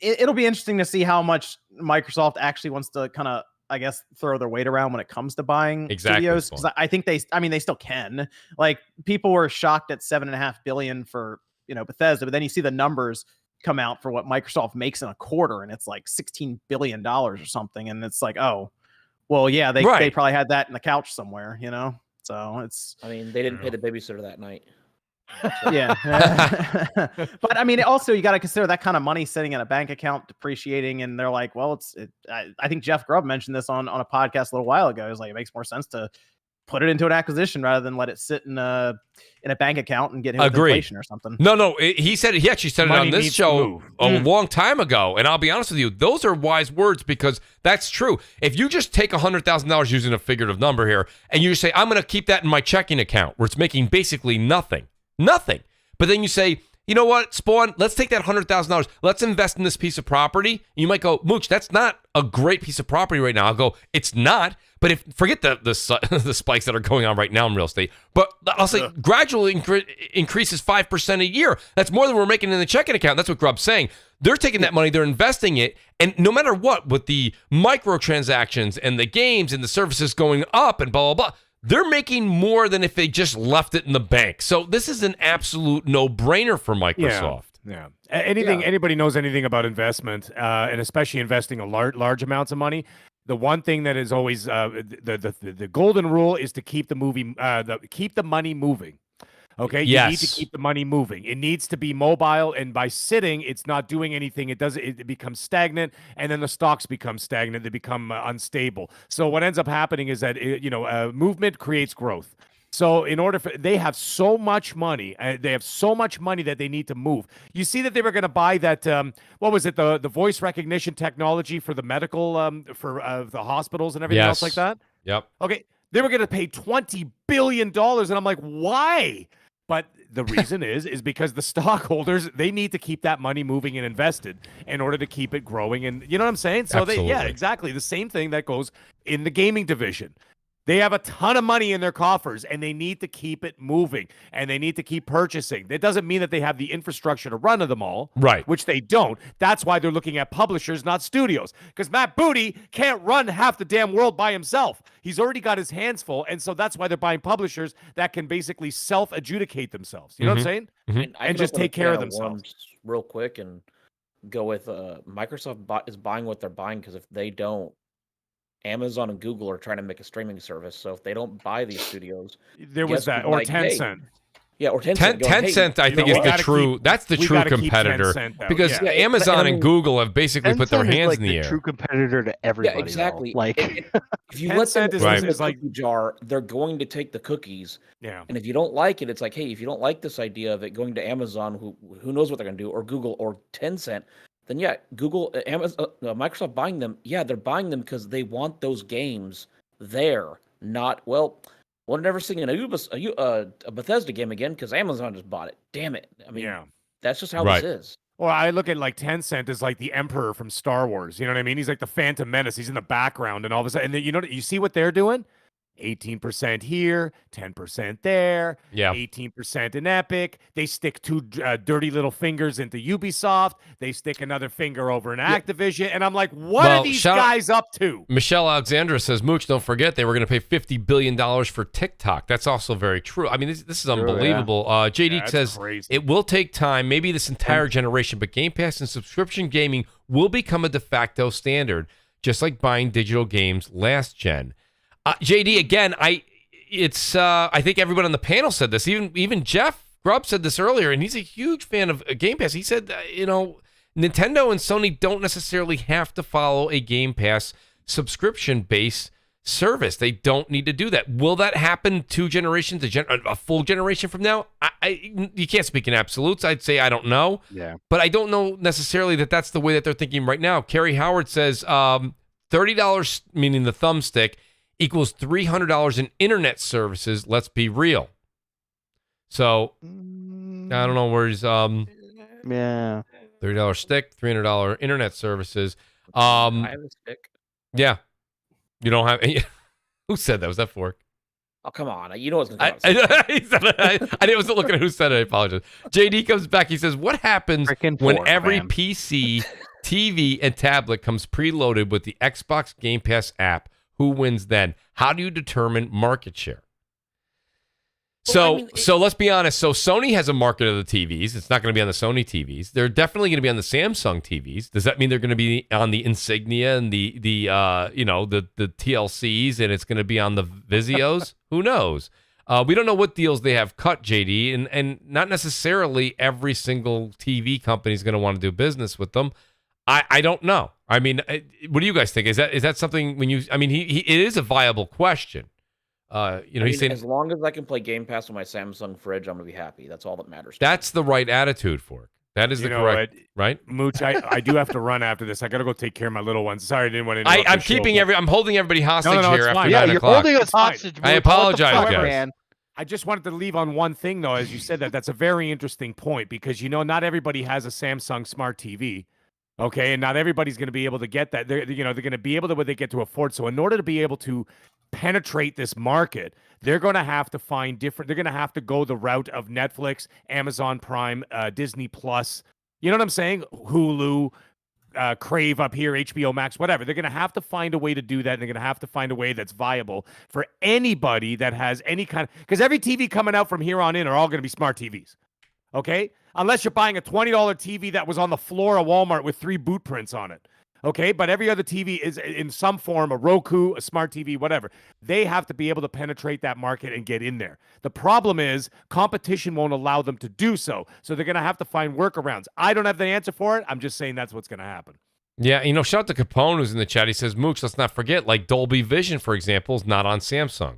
it'll be interesting to see how much Microsoft actually wants to kind of, I guess, throw their weight around when it comes to buying studios. Because I think they still can. Like, people were shocked at $7.5 billion for, Bethesda, but then you see the numbers come out for what Microsoft makes in a quarter, and it's like $16 billion or something. And it's like, oh, well, yeah, they probably had that in the couch somewhere, So it's. I mean, they didn't pay the babysitter that night. Yeah. But I mean, also, you got to consider that kind of money sitting in a bank account depreciating, and they're like, well, I think Jeff Grubb mentioned this on a podcast a little while ago. It's like, it makes more sense to put it into an acquisition rather than let it sit in a bank account and get hit with inflation or something. No, he actually said it on this show a long time ago, and I'll be honest with you, those are wise words, because that's true. If you just take $100,000, using a figurative number here, and you say, I'm going to keep that in my checking account where it's making basically nothing. But then you say, you know what, Spawn, let's take that $100,000. Let's invest in this piece of property. And you might go, Mooch, that's not a great piece of property right now. I'll go, it's not. But forget the spikes that are going on right now in real estate. But I'll say gradually increases 5% a year. That's more than we're making in the checking account. That's what Grubb's saying. They're taking that money, they're investing it, and no matter what, with the microtransactions and the games and the services going up and blah, blah, blah, they're making more than if they just left it in the bank. So this is an absolute no-brainer for Microsoft. Yeah. Anybody knows anything about investment, and especially investing a large amounts of money, the one thing that is always the golden rule is to keep the money moving. Okay, you need to keep the money moving. It needs to be mobile, and by sitting, it's not doing anything. It becomes stagnant, and then the stocks become stagnant. They become unstable. So what ends up happening is that movement creates growth. So they have so much money, that they need to move. You see that they were going to buy that, what was it, the voice recognition technology for the medical, for the hospitals and everything else like that? Yep. Okay, they were going to pay $20 billion, and I'm like, why? But the reason is because the stockholders, they need to keep that money moving and invested in order to keep it growing. And you know what I'm saying? So exactly. The same thing that goes in the gaming division. They have a ton of money in their coffers, and they need to keep it moving, and they need to keep purchasing. That doesn't mean that they have the infrastructure to run them all, right? Which they don't. That's why they're looking at publishers, not studios, because Matt Booty can't run half the damn world by himself. He's already got his hands full, and so that's why they're buying publishers that can basically self-adjudicate themselves. You know what I'm saying? And just take care of themselves. Real quick, and go with Microsoft is buying what they're buying, because if they don't, Amazon and Google are trying to make a streaming service. So if they don't buy these studios, there was that, or Tencent. Yeah, or Tencent. Tencent, I think, is the true. That's the true competitor, because Amazon and Google have basically put their hands in the air. True competitor to everybody. Yeah, exactly. Though. Like, if you let them is like cookie jar, they're going to take the cookies. Yeah. And if you don't like it, it's like, hey, if you don't like this idea of it going to Amazon, who knows what they're going to do, or Google or Tencent, then yeah, Google, Amazon, Microsoft buying them. Yeah, they're buying them because they want those games there. Not we're never seeing a Bethesda game again because Amazon just bought it. Damn it! I mean, that's just how this is. Well, I look at like Tencent as like the Emperor from Star Wars. You know what I mean? He's like the Phantom Menace. He's in the background, and all of a sudden, and you see what they're doing? 18% here, 10% there, 18% in Epic. They stick two dirty little fingers into Ubisoft. They stick another finger over in Activision. And I'm like, what are these guys up to? Michelle Alexandra says, Mooch, don't forget they were going to pay $50 billion for TikTok. That's also very true. I mean, this is unbelievable. JD says, it will take time, maybe this entire generation, but Game Pass and subscription gaming will become a de facto standard, just like buying digital games last gen. JD, again, it's I think everyone on the panel said this. Even Jeff Grubb said this earlier, and he's a huge fan of Game Pass. He said, Nintendo and Sony don't necessarily have to follow a Game Pass subscription-based service. They don't need to do that. Will that happen 2 generations, a full generation from now? You can't speak in absolutes. I'd say I don't know. Yeah. But I don't know necessarily that that's the way that they're thinking right now. Kerry Howard says $30, meaning the thumbstick, equals $300 in internet services. Let's be real. So I don't know where he's Yeah. $30 stick, $300 internet services. I have a stick. Yeah. You don't have any. Who said that? Was that Fork? Oh, come on. You know what's going to I wasn't looking at who said it. I apologize. JD comes back. He says, what happens when Fork, every man. PC, TV, and tablet comes preloaded with the Xbox Game Pass app? Who wins then? How do you determine market share? So let's be honest. So Sony has a market of the TVs. It's not going to be on the Sony TVs. They're definitely going to be on the Samsung TVs. Does that mean they're going to be on the Insignia and the TLCs, and it's going to be on the Vizios? Who knows? We don't know what deals they have cut, JD, and not necessarily every single TV company is going to want to do business with them. I don't know. I mean, what do you guys think? Is that something when you? I mean, it is a viable question. He's saying as long as I can play Game Pass on my Samsung fridge, I'm gonna be happy. That's all that matters. That's the right attitude for it. That is the correct, right? Mooch, I do have to run after this. I gotta go take care of my little ones. Sorry, I didn't want to. I'm holding everybody hostage it's here fine. after Yeah, 9 you're o'clock. holding us hostage. I Mooch. apologize, What the fuck, guys. man? I just wanted to leave on one thing though, as you said that's a very interesting point because not everybody has a Samsung Smart TV. Okay, and not everybody's going to be able to get that. They're going to be able to what they get to afford. So in order to be able to penetrate this market, they're going to have to find different. They're going to have to go the route of Netflix, Amazon Prime, Disney Plus. You know what I'm saying? Hulu, Crave up here, HBO Max, whatever. They're going to have to find a way to do that. And they're going to have to find a way that's viable for anybody that has any kind of. Because every TV coming out from here on in are all going to be smart TVs. Okay? Unless you're buying a $20 TV that was on the floor of Walmart with 3 boot prints on it. Okay? But every other TV is in some form, a Roku, a smart TV, whatever. They have to be able to penetrate that market and get in there. The problem is competition won't allow them to do so. So they're going to have to find workarounds. I don't have the answer for it. I'm just saying that's what's going to happen. Yeah, shout out to Capone who's in the chat. He says, Mooch, let's not forget, like Dolby Vision, for example, is not on Samsung.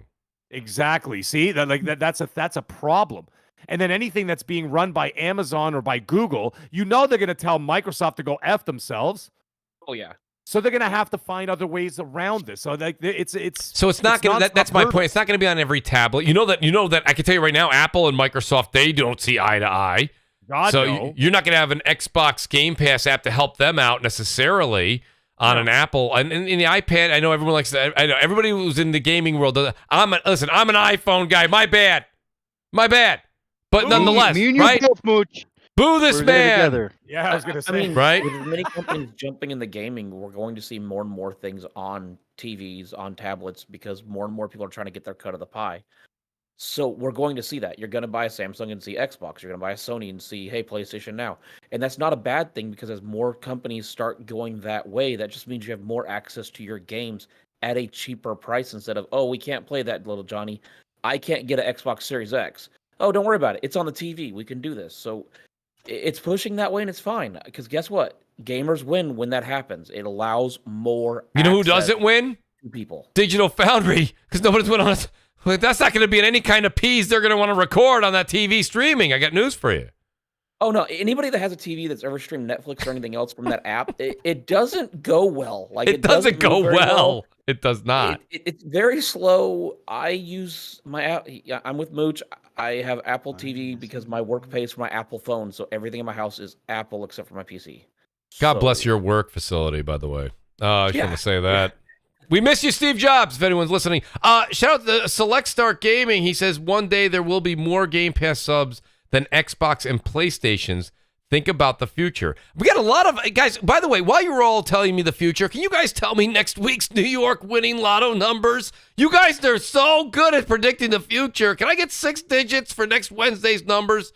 Exactly. See? That's a problem. And then anything that's being run by Amazon or by Google, they're going to tell Microsoft to go F themselves. Oh yeah. So they're going to have to find other ways around this. So it's not going to. That's my point. It's not going to be on every tablet. You know that. I can tell you right now, Apple and Microsoft, they don't see eye to eye. No. You're not going to have an Xbox Game Pass app to help them out necessarily on an Apple and in the iPad. I know everyone likes that. I know everybody who's in the gaming world. I'm an iPhone guy. My bad. But nonetheless, me and you right? both, Mooch. Boo this We're there man. together. Yeah, I was going to say. I mean, right? With as many companies jumping in the gaming, we're going to see more and more things on TVs, on tablets, because more and more people are trying to get their cut of the pie. So we're going to see that. You're going to buy a Samsung and see Xbox. You're going to buy a Sony and see, hey, PlayStation Now. And that's not a bad thing because as more companies start going that way, that just means you have more access to your games at a cheaper price instead of, oh, we can't play that, little Johnny. I can't get an Xbox Series X. Oh, don't worry about it. It's on the TV. We can do this. So it's pushing that way, and it's fine. Because guess what? Gamers win when that happens. It allows more. You know who doesn't win? People. Digital Foundry, because nobody's went on it. That's not going to be in any kind of piece they're going to want to record on that TV streaming. I got news for you. Oh no! Anybody that has a TV that's ever streamed Netflix or anything else from that app, it doesn't go well. Like it doesn't go well. It does not. It's very slow. I use my app. I'm with Mooch. I have Apple TV because my work pays for my Apple phone, so everything in my house is Apple except for my PC. God bless your work facility, by the way. I just want to say that. We miss you, Steve Jobs, if anyone's listening. Shout out to Select Start Gaming. He says, one day there will be more Game Pass subs than Xbox and PlayStations. Think about the future. We got a lot of... Guys, by the way, while you were all telling me the future, can you guys tell me next week's New York winning lotto numbers? You guys are so good at predicting the future. Can I get 6 digits for next Wednesday's numbers?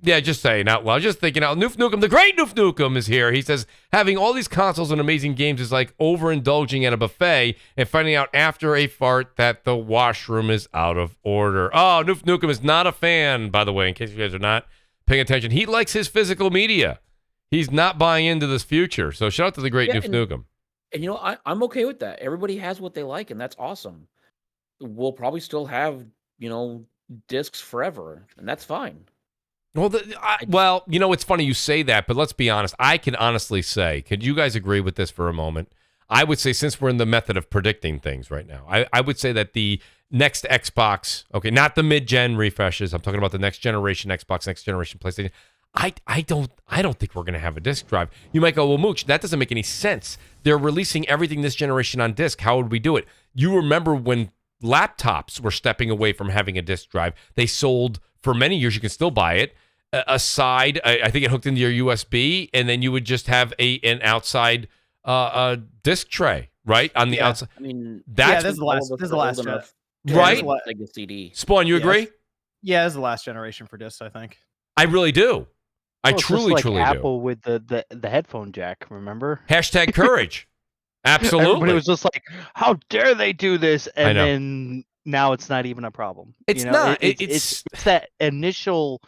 Yeah, just saying out loud. Just thinking out. Noof Nukem, the great Noof Nukem is here. He says, having all these consoles and amazing games is like overindulging at a buffet and finding out after a fart that the washroom is out of order. Oh, Noof Nukem is not a fan, by the way, in case you guys are not paying attention. He likes his physical media. He's not buying into this future. So shout out to the great Noof Nukem. And, you know, I'm okay with that. Everybody has what they like, and that's awesome. We'll probably still have, you know, discs forever, and that's fine. Well, you know, it's funny you say that, but let's be honest. I can honestly say, could you guys agree with this for a moment? I would say, since we're in the method of predicting things right now, I would say that the next Xbox, okay, not the mid-gen refreshes, I'm talking about the next generation Xbox, next generation PlayStation. I don't think we're going to have a disc drive. You might go, well, Mooch, that doesn't make any sense. They're releasing everything this generation on disc. How would we do it? You remember when laptops were stepping away from having a disc drive. They sold, for many years, you can still buy it, a side, I think it hooked into your USB, and then you would just have an outside disc tray, right? On the outside. I mean, this is the last gen. Right? Like a CD. Spawn, you agree? Yeah, this is the last generation for discs, I think. I really do. I Well, truly it's just like do. Apple with the headphone jack, remember? Hashtag courage. Absolutely. Everybody was just like, how dare they do this? I And know. then now it's not even a problem. It's You know, not. It's that initial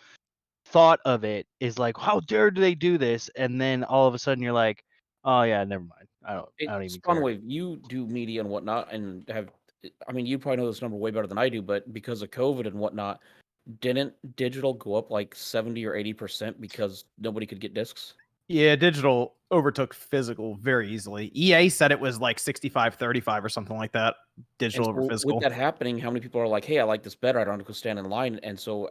thought of it is like, how dare they do this? And then all of a sudden you're like, oh yeah, never mind. I don't even care. Spawnwave, you do media and whatnot, and I mean, you probably know this number way better than I do, but because of COVID and whatnot, didn't digital go up like 70 or 80% because nobody could get discs? Yeah, digital overtook physical very easily. EA said it was like 65-35 or something like that. Digital over physical. With that happening, how many people are like, hey, I like this better. I don't have to go stand in line. And so,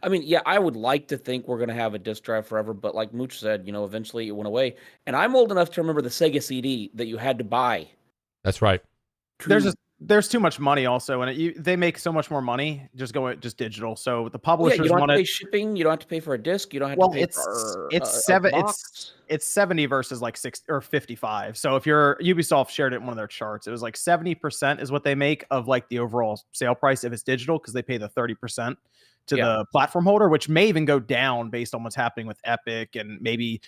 I mean, yeah, I would like to think we're going to have a disc drive forever. But like Mooch said, you know, eventually it went away. And I'm old enough to remember the Sega CD that you had to buy. That's right. There's too much money also, and they make so much more money just digital. So the publishers you don't have want to pay shipping. You don't have to pay for a disc. You don't have to pay for it's 70 versus like 6 or 55. So if Ubisoft shared it in one of their charts, it was like 70% is what they make of like the overall sale price if it's digital, because they pay the 30% to the platform holder, which may even go down based on what's happening with Epic and maybe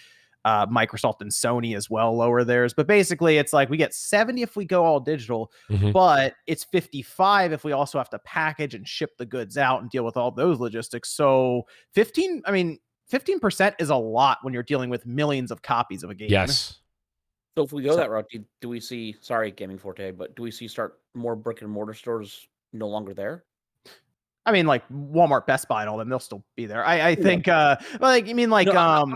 Microsoft and Sony as well lower theirs. But basically it's like we get 70 if we go all digital, but it's 55 if we also have to package and ship the goods out and deal with all those logistics. So 15% is a lot when you're dealing with millions of copies of a game. Yes. So if we go that route, do we see, sorry, Gaming Forte, but do we see more brick and mortar stores no longer there? I mean, like Walmart, Best Buy, and all them, they'll still be there. I think, like you mean like mom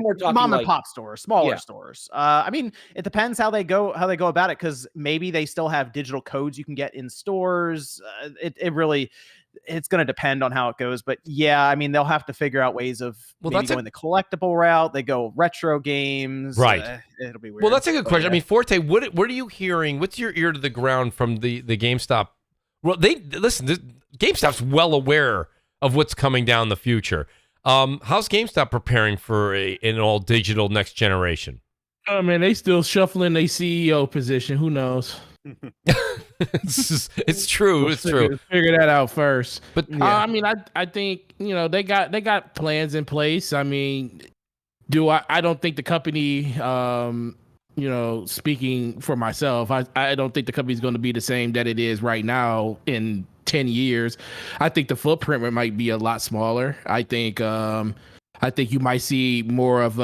and pop stores, smaller stores. I mean, it depends how they go about it, because maybe they still have digital codes you can get in stores. It's going to depend on how it goes, but yeah, I mean, they'll have to figure out ways of maybe going the collectible route. They go retro games, right? It'll be weird. Well, that's a good question. I mean, Forte, what are you hearing? What's your ear to the ground from the GameStop? Well, GameStop's well aware of what's coming down the future. How's GameStop preparing for an all digital next generation? Oh man, they still shuffling their CEO position. Who knows? It's true. It's true. Figure that out first. But I mean, I think, you know, they got plans in place. I mean, I don't think the company, you know, speaking for myself, I don't think the company's going to be the same that it is right now in 10 years. I think the footprint might be a lot smaller. I think you might see more of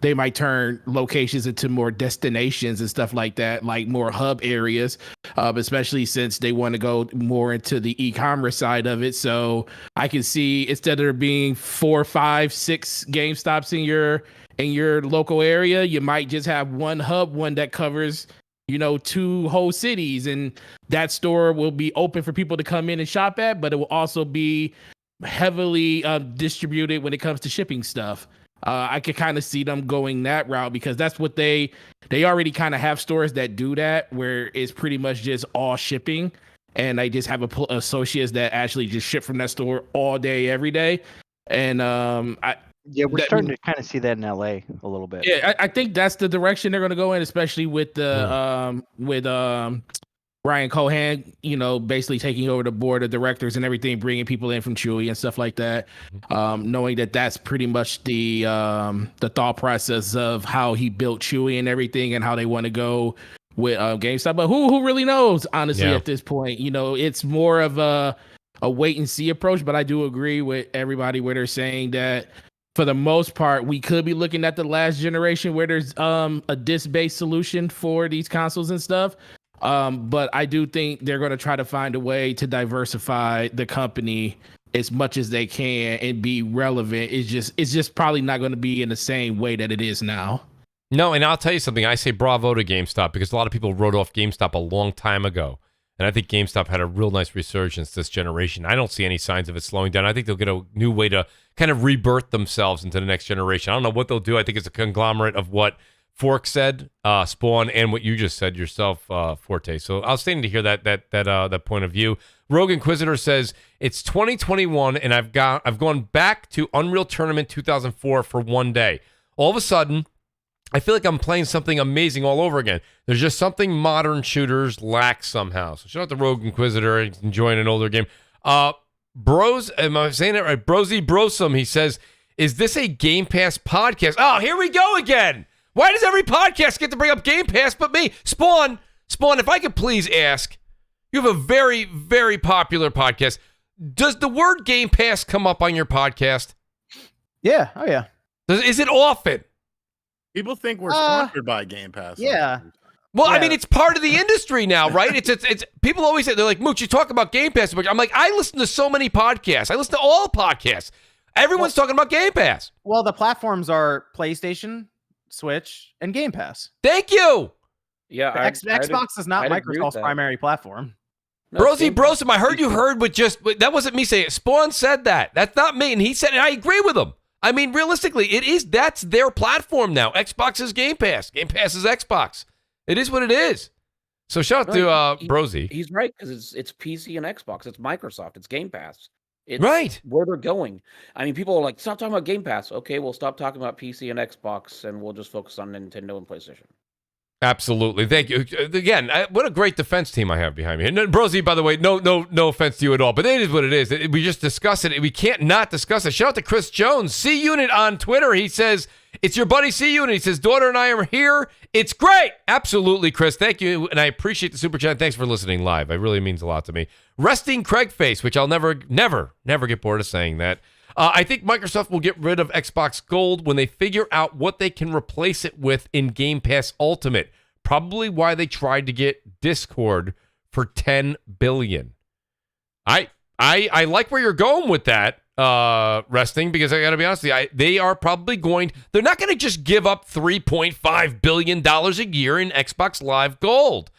they might turn locations into more destinations and stuff like that, like more hub areas, especially since they want to go more into the e-commerce side of it. So I can see, instead of there being 4, 5, 6 GameStops in your local area, you might just have one hub, one that covers, you know, 2 whole cities, and that store will be open for people to come in and shop at, but it will also be heavily distributed when it comes to shipping stuff. I could kind of see them going that route, because that's what they already kind of have stores that do that, where it's pretty much just all shipping, and they just have associates that actually just ship from that store all day, every day. And we're starting to kind of see that in LA a little bit. Yeah, I think that's the direction they're going to go in, especially with the Ryan Cohan, basically taking over the board of directors and everything, bringing people in from Chewy and stuff like that, knowing that that's pretty much the thought process of how he built Chewy and everything and how they want to go with GameStop. But who really knows, honestly, at this point? It's more of a wait and see approach, but I do agree with everybody where they're saying that for the most part, we could be looking at the last generation where there's a disc-based solution for these consoles and stuff. But I do think they're going to try to find a way to diversify the company as much as they can and be relevant. It's just probably not going to be in the same way that it is now. No, and I'll tell you something. I say bravo to GameStop because a lot of people wrote off GameStop a long time ago. And I think GameStop had a real nice resurgence this generation. I don't see any signs of it slowing down. I think they'll get a new way to kind of rebirth themselves into the next generation. I don't know what they'll do. I think it's a conglomerate of what Fork said, Spawn, and what you just said yourself, Forte. So I was standing to hear that point of view. Rogue Inquisitor says it's 2021, and I've gone back to Unreal Tournament 2004 for one day. All of a sudden, I feel like I'm playing something amazing all over again. There's just something modern shooters lack somehow. So shout out to Rogue Inquisitor enjoying an older game. Bros, am I saying it right? Brosy Brosum, he says, is this a Game Pass podcast? Oh, here we go again. Why does every podcast get to bring up Game Pass but me? Spawn, if I could please ask, you have a very, very popular podcast. Does the word Game Pass come up on your podcast? Yeah. Oh, yeah. Is it often? People think we're sponsored by Game Pass. Yeah. Well, I mean, it's part of the industry now, right? It's people always say, they're like, Mooch, you talk about Game Pass. I'm like, I listen to so many podcasts. I listen to all podcasts. Everyone's talking about Game Pass. Well, the platforms are PlayStation, Switch, and Game Pass. Thank you. Yeah, Xbox is not Microsoft's primary platform. No, Brosum, I heard you heard that wasn't me saying it. Spawn said that. That's not me. And he said it. I agree with him. I mean, realistically, that's their platform now. Xbox is Game Pass. Game Pass is Xbox. It is what it is. So shout out to Brosy. He's right, because it's PC and Xbox. It's Microsoft. It's Game Pass. It's right where they're going. I mean, people are like, stop talking about Game Pass. Okay, we'll stop talking about PC and Xbox, and we'll just focus on Nintendo and PlayStation. Absolutely. Thank you. Again, what a great defense team I have behind me. And Brosy, by the way, no offense to you at all, but it is what it is. We just discussed it. We can't not discuss it. Shout out to Chris Jones, C-Unit on Twitter. He says, it's your buddy C-Unit. He says, daughter and I are here. It's great. Absolutely, Chris. Thank you. And I appreciate the super chat. Thanks for listening live. It really means a lot to me. Resting Craig Face, which I'll never get bored of saying that. I think Microsoft will get rid of Xbox Gold when they figure out what they can replace it with in Game Pass Ultimate. Probably why they tried to get Discord for $10 billion. I like where you're going with that, Resting, because I got to be honest with you, they're not going to just give up $3.5 billion a year in Xbox Live Gold.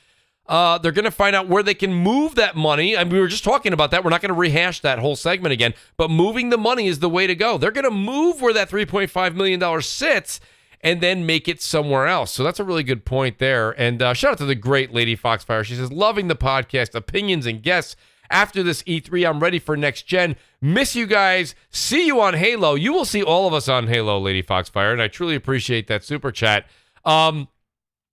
They're going to find out where they can move that money. And we were just talking about that. We're not going to rehash that whole segment again, but moving the money is the way to go. They're going to move where that $3.5 million sits and then make it somewhere else. So that's a really good point there. And shout out to the great Lady Foxfire. She says, loving the podcast, opinions, and guests. After this E3, I'm ready for next gen. Miss you guys. See you on Halo. You will see all of us on Halo, Lady Foxfire, and I truly appreciate that super chat.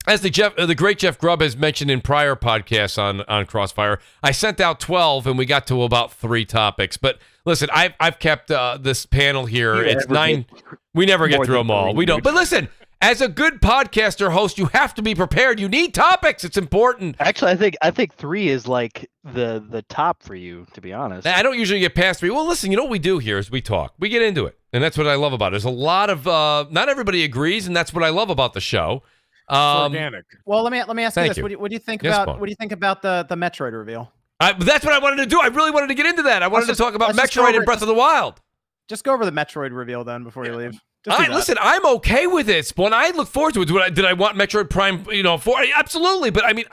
As the great Jeff Grubb has mentioned in prior podcasts on Crossfire, I sent out 12 and we got to about 3 topics. But listen, I've kept this panel here. It's 9. We never get through them all. We don't. But listen, as a good podcaster host, you have to be prepared. You need topics. It's important. Actually, I think 3 is like the top for you, to be honest. I don't usually get past 3. Well, listen, you know what we do here is we talk. We get into it, and that's what I love about it. There's a lot of not everybody agrees, and that's what I love about the show. Organic. Well, let me ask you this. You. What do you think Yes, about Spawn. what do you think about the Metroid reveal? That's what I wanted to do. I really wanted to get into that. I wanted to talk about let's just go Metroid over and Breath of the Wild. Just go over the Metroid reveal then before you leave. Just do that. Listen, I'm okay with this. When I look forward to it, did I want Metroid Prime, 4? Absolutely. But I mean,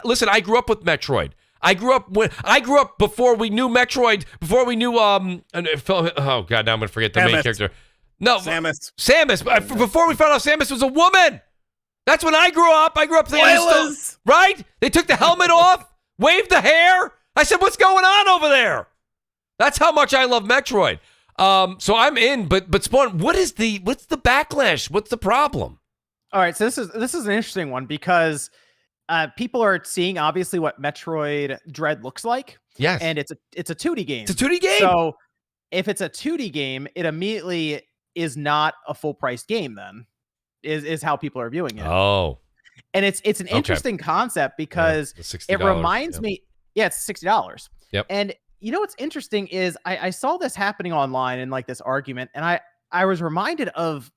listen, I grew up with Metroid. I grew up before we knew Metroid, before we knew oh god, now I'm gonna forget the main character. No, Samus. Before we found out Samus was a woman. That's when I grew up. I grew up thinking, right? They took the helmet off, waved the hair. I said, "What's going on over there?" That's how much I love Metroid. So I'm in. But Spawn, what's the backlash? What's the problem? All right, so this is an interesting one because people are seeing obviously what Metroid Dread looks like. Yes. And it's a 2D game. It's a 2D game. So if it's a 2D game, it immediately is not a full price game then. Is how people are viewing it. Oh. And it's an interesting concept because it reminds me, it's $60. Yep. And you know what's interesting is I saw this happening online in like this argument, and I was reminded of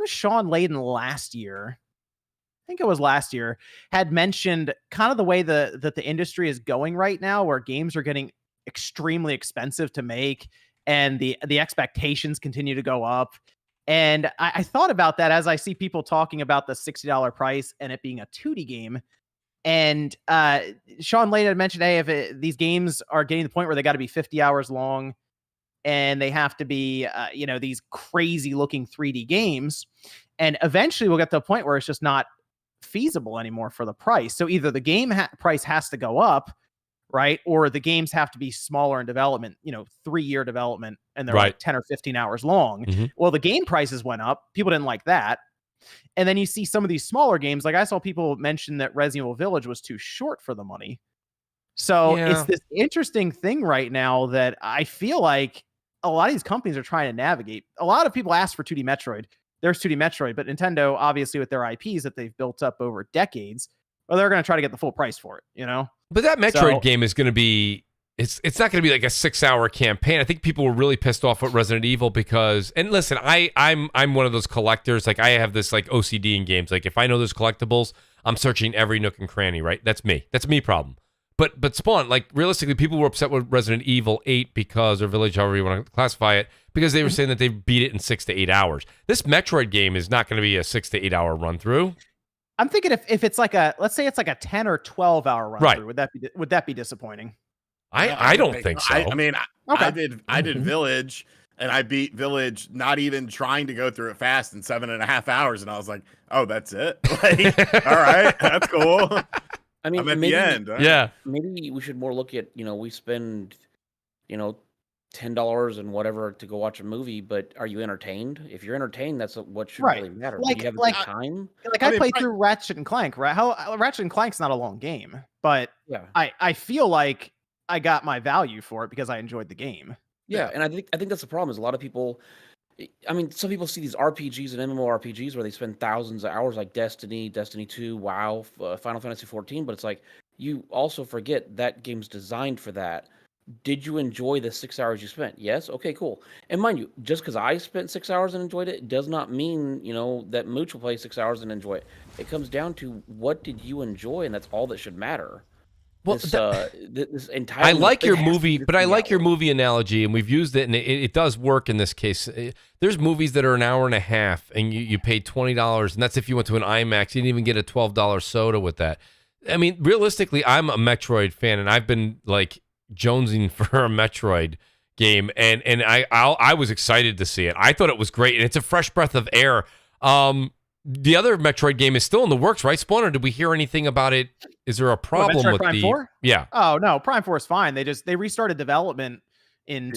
Sean Layden last year. I think it was last year, had mentioned kind of the way that the industry is going right now, where games are getting extremely expensive to make and the expectations continue to go up. And I thought about that as I see people talking about the $60 price and it being a 2D game. And Sean Layden had mentioned, hey, if these games are getting to the point where they got to be 50 hours long and they have to be, these crazy looking 3D games. And eventually we'll get to a point where it's just not feasible anymore for the price. So either the game price has to go up, right? Or the games have to be smaller in development, 3-year development, and they're like 10 or 15 hours long. Mm-hmm. Well, the game prices went up. People didn't like that. And then you see some of these smaller games, like I saw people mention that Resident Evil Village was too short for the money. So it's this interesting thing right now that I feel like a lot of these companies are trying to navigate. A lot of people ask for 2D Metroid. There's 2D Metroid, but Nintendo, obviously with their IPs that they've built up over decades, well, they're going to try to get the full price for it, But that Metroid game is going to be, it's not going to be like a 6-hour campaign. I think people were really pissed off with Resident Evil because, and listen, I'm one of those collectors. Like I have this like OCD in games. Like if I know there's collectibles, I'm searching every nook and cranny, right? That's me. That's me problem. But Spawn, like realistically, people were upset with Resident Evil 8 because, or Village, however you want to classify it, because they were saying that they beat it in 6 to 8 hours. This Metroid game is not going to be a 6 to 8 hour run through. I'm thinking if it's like let's say it's like a 10 or 12 hour run through, would that be disappointing? I don't think so. I did Village, and I beat Village not even trying to go through it fast in 7.5 hours, and I was like, oh, that's it? Like, all right, that's cool. I mean, I'm at maybe, the end. Right? Yeah. Maybe we should more look at, we spend, $10 and whatever to go watch a movie, but are you entertained? If you're entertained, that's what should really matter. Like, do you have a good time? Like I played through Ratchet and Clank, right? Ratchet and Clank's not a long game, but yeah, I feel like I got my value for it because I enjoyed the game. Yeah, and I think that's the problem is a lot of people. I mean, some people see these RPGs and MMORPGs where they spend thousands of hours, like Destiny, Destiny 2, WoW, Final Fantasy 14. But it's like you also forget that game's designed for that. Did you enjoy the 6 hours you spent? Yes. Okay, cool. And mind you, just because I spent 6 hours and enjoyed it does not mean that Mooch will play 6 hours and enjoy it. It comes down to what did you enjoy, and that's all that should matter. Well, this entire I like your movie, but I like your movie analogy, and we've used it, and it does work in this case. There's movies that are an hour and a half, and you paid $20, and that's if you went to an IMAX. You didn't even get a $12 soda with that. I mean, realistically, I'm a Metroid fan, and I've been like jonesing for a Metroid game, and I was excited to see it. I thought it was great, and it's a fresh breath of air. The other Metroid game is still in the works, right, Spawn? Or did we hear anything about it? Is there a problem with Prime the 4? Yeah. Oh no, Prime 4 is fine. They restarted development in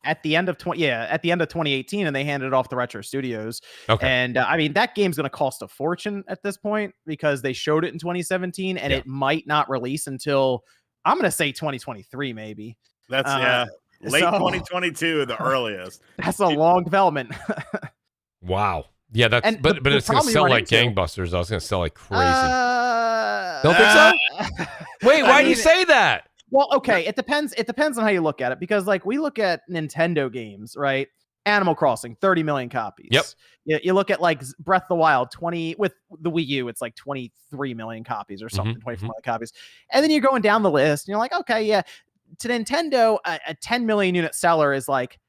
at the end of 2018, and they handed it off to Retro Studios. Okay. And I mean that game's going to cost a fortune at this point because they showed it in 2017, and it might not release until I'm going to say 2023, maybe. That's late 2022, the earliest. That's a long development. Wow. Yeah, that's but it's gonna sell like gangbusters. I was gonna sell like crazy. Don't think so? Wait, why do you say that? Well, okay, it depends. It depends on how you look at it because, like, we look at Nintendo games, right? Animal Crossing, 30 million copies. Yep. You look at like Breath of the Wild, 20 with the Wii U, it's like 23 million copies or something, 24 million copies, and then you're going down the list, and you're like, okay, yeah. To Nintendo, a 10 million unit seller is like,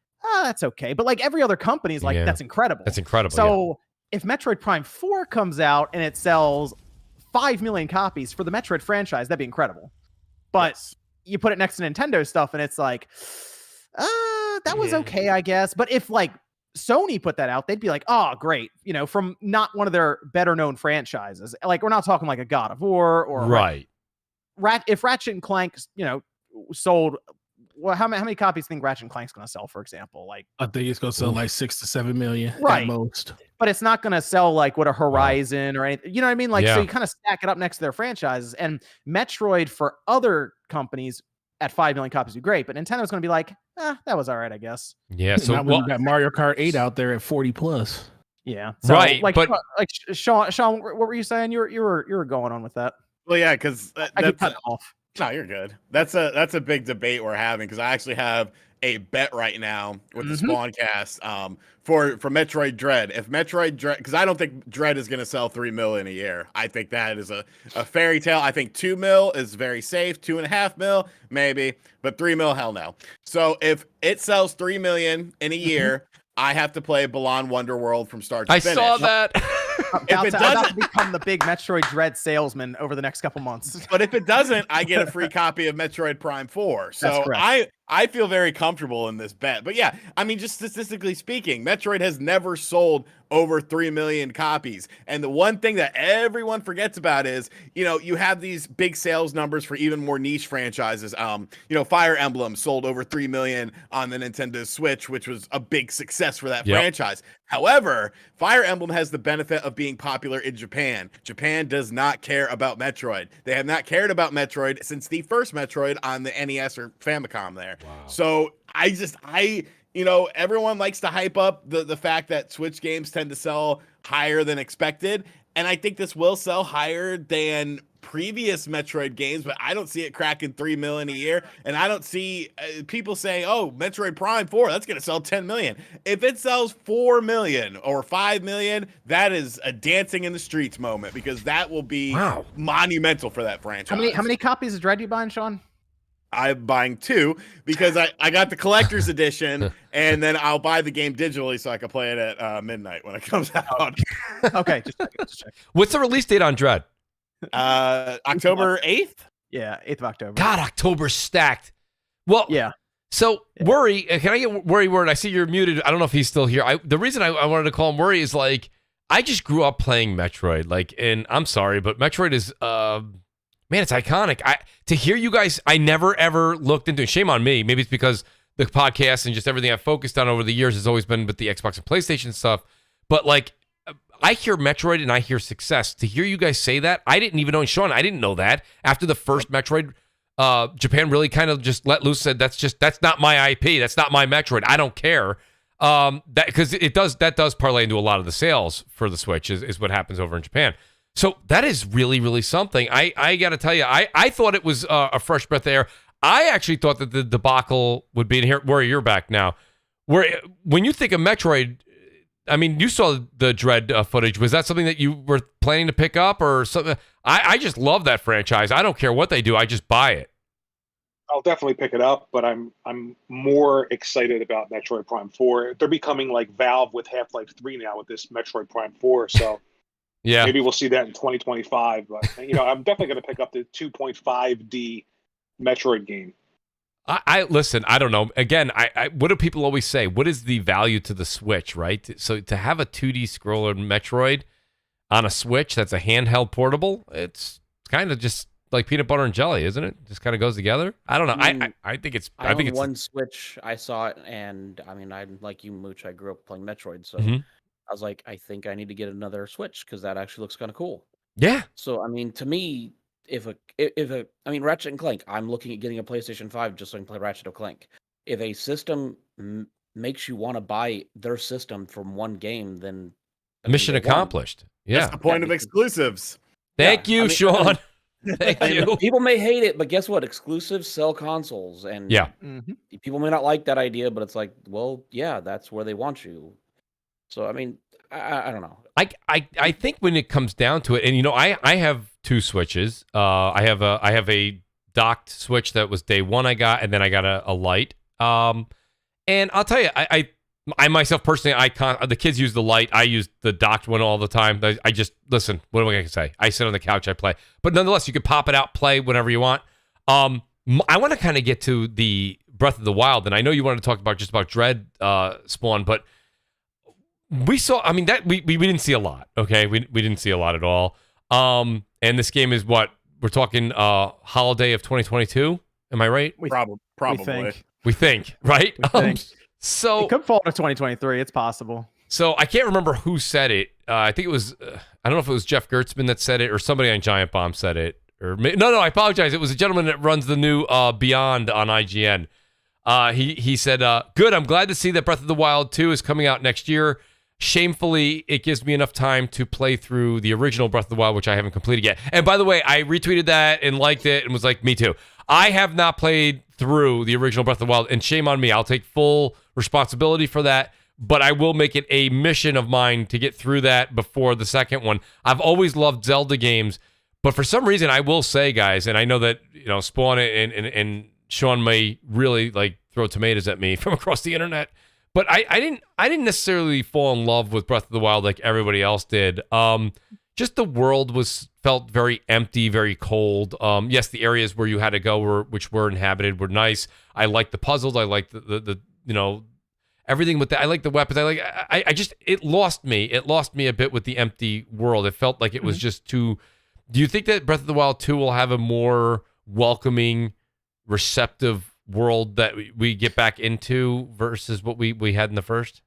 that's okay. But like every other company is like, that's incredible. That's incredible. So if Metroid Prime 4 comes out and it sells 5 million copies for the Metroid franchise, that'd be incredible. But you put it next to Nintendo stuff and it's like, that was okay, I guess. But if like Sony put that out, they'd be like, oh, great. From not one of their better known franchises. Like we're not talking like a God of War or right. If Ratchet and Clank, sold well, how many copies think Ratchet and Clank's going to sell, for example? Like, I think it's gonna sell like 6 to 7 million Right. at most. but it's not going to sell like what a Horizon or anything. You know what I mean? Like, so you kind of stack it up next to their franchises. And Metroid for other companies at 5 million copies would be great, but Nintendo's going to be like, that was all right, I guess. Yeah. So Not when you got Mario Kart 8 out there at 40 plus. Yeah. So, Right, Like, but- like Sean, what were you saying? You were going on with that. Well, yeah, because I could cut it off. no, you're good. That's a big debate we're having because I actually have a bet right now with the Spawncast for Metroid Dread. If Metroid Dread, because I don't think Dread is going to sell 3 million a year. I think that is a fairy tale. I think 2 mil is very safe. 2.5 mil maybe, but 3 mil, hell no. So if it sells 3 million in a year, I have to play Balan Wonderworld from start to finish. I saw that. About to become the big Metroid Dread salesman over the next couple months. But if it doesn't, I get a free copy of Metroid Prime 4. So I feel very comfortable in this bet. But yeah, I mean, just statistically speaking, Metroid has never sold over 3 million copies. And the one thing that everyone forgets about is, you know, you have these big sales numbers for even more niche franchises. You know, Fire Emblem sold over 3 million on the Nintendo Switch, which was a big success for that franchise. However, Fire Emblem has the benefit of being popular in Japan. Japan does not care about Metroid. They have not cared about Metroid since the first Metroid on the NES or Famicom there. Wow. So you know, everyone likes to hype up the fact that Switch games tend to sell higher than expected. And I think this will sell higher than previous Metroid games, but I don't see it cracking 3 million a year. And I don't see people saying, oh, Metroid Prime 4, that's going to sell 10 million. If it sells 4 million or 5 million, that is a dancing in the streets moment because that will be monumental for that franchise. How many copies of Dread you buying, Sean? I'm buying 2 because I got the collector's edition, and then I'll buy the game digitally so I can play it at midnight when it comes out. Okay, just check. What's the release date on Dread? October 8th? Yeah, 8th of October. God, October's stacked. Well, yeah. So, Worry, can I get Worry word? I see you're muted. I don't know if he's still here. The reason I wanted to call him Worry is like, I just grew up playing Metroid. Like, and I'm sorry, but Metroid is, man, it's iconic. To hear you guys, I never ever looked into it. Shame on me. Maybe it's because the podcast and just everything I've focused on over the years has always been with the Xbox and PlayStation stuff. But like, I hear Metroid and I hear success. To hear you guys say that, I didn't even know. And Sean, I didn't know that. After the first Metroid, Japan really kind of just let loose, said that's not my IP. That's not my Metroid. I don't care. That because that does parlay into a lot of the sales for the Switch is what happens over in Japan. So that is really, really something. I got to tell you, I thought it was a fresh breath of air. I actually thought that the debacle would be in here. Worry, you're back now. When you think of Metroid, I mean, you saw the Dread footage. Was that something that you were planning to pick up or something? I just love that franchise. I don't care what they do. I just buy it. I'll definitely pick it up, but I'm more excited about Metroid Prime 4. They're becoming like Valve with Half-Life 3 now with this Metroid Prime 4. So yeah, maybe we'll see that in 2025. But you know, I'm definitely going to pick up the 2.5D Metroid game. I listen. I don't know. Again, I what do people always say? What is the value to the Switch, right? So to have a 2D scroller Metroid on a Switch that's a handheld portable, it's kind of just like peanut butter and jelly, isn't it? Just kind of goes together. I don't know. I think it's. I think it's one Switch. I saw it, and I mean, I like you, Mooch. I grew up playing Metroid, so I was like, I think I need to get another Switch because that actually looks kind of cool. Yeah. So I mean, to me, I mean, Ratchet and Clank, I'm looking at getting a PlayStation 5 just so I can play Ratchet and Clank. If a system makes you want to buy their system from one game, then mission accomplished. Yeah, that's the point of exclusives. Thank you, Sean. Thank you. People may hate it, but guess what? Exclusives sell consoles, and people may not like that idea, but it's like, well, yeah, that's where they want you. So I mean, I don't know. I think when it comes down to it, and you know, I have 2 Switches. I have a docked Switch that was day one I got, and then I got a Lite. And I'll tell you, I myself personally, the kids use the Lite. I use the docked one all the time. I just listen. What am I going to say? I sit on the couch, I play. But nonetheless, you can pop it out, play whenever you want. I want to kind of get to the Breath of the Wild, and I know you wanted to talk about just about Dread Spawn, but we saw. I mean, that we didn't see a lot. Okay, we didn't see a lot at all. And this game is what we're talking holiday of 2022. Am I right? Probably. We think, right? We think. So It could fall to 2023. It's possible. So I can't remember who said it. I think it was, I don't know if it was Jeff Gertzman that said it or somebody on Giant Bomb said it. No, I apologize. It was a gentleman that runs the new Beyond on IGN. He said, good, I'm glad to see that Breath of the Wild 2 is coming out next year. Shamefully, it gives me enough time to play through the original Breath of the Wild, which I haven't completed yet. And by the way, I retweeted that and liked it and was like, me too. I have not played through the original Breath of the Wild, and shame on me. I'll take full responsibility for that. But I will make it a mission of mine to get through that before the second one. I've always loved Zelda games, but for some reason, I will say, guys, and I know that Spawn and Sean may really like throw tomatoes at me from across the internet, but I didn't necessarily fall in love with Breath of the Wild like everybody else did. Just the world felt very empty, very cold. Yes, the areas where you had to go which were inhabited were nice. I liked the puzzles. I liked the everything with that. I like the weapons. I just, it lost me. It lost me a bit with the empty world. It felt like it was just too. Do you think that Breath of the Wild 2 will have a more welcoming, receptive world that we get back into versus what we had in the first?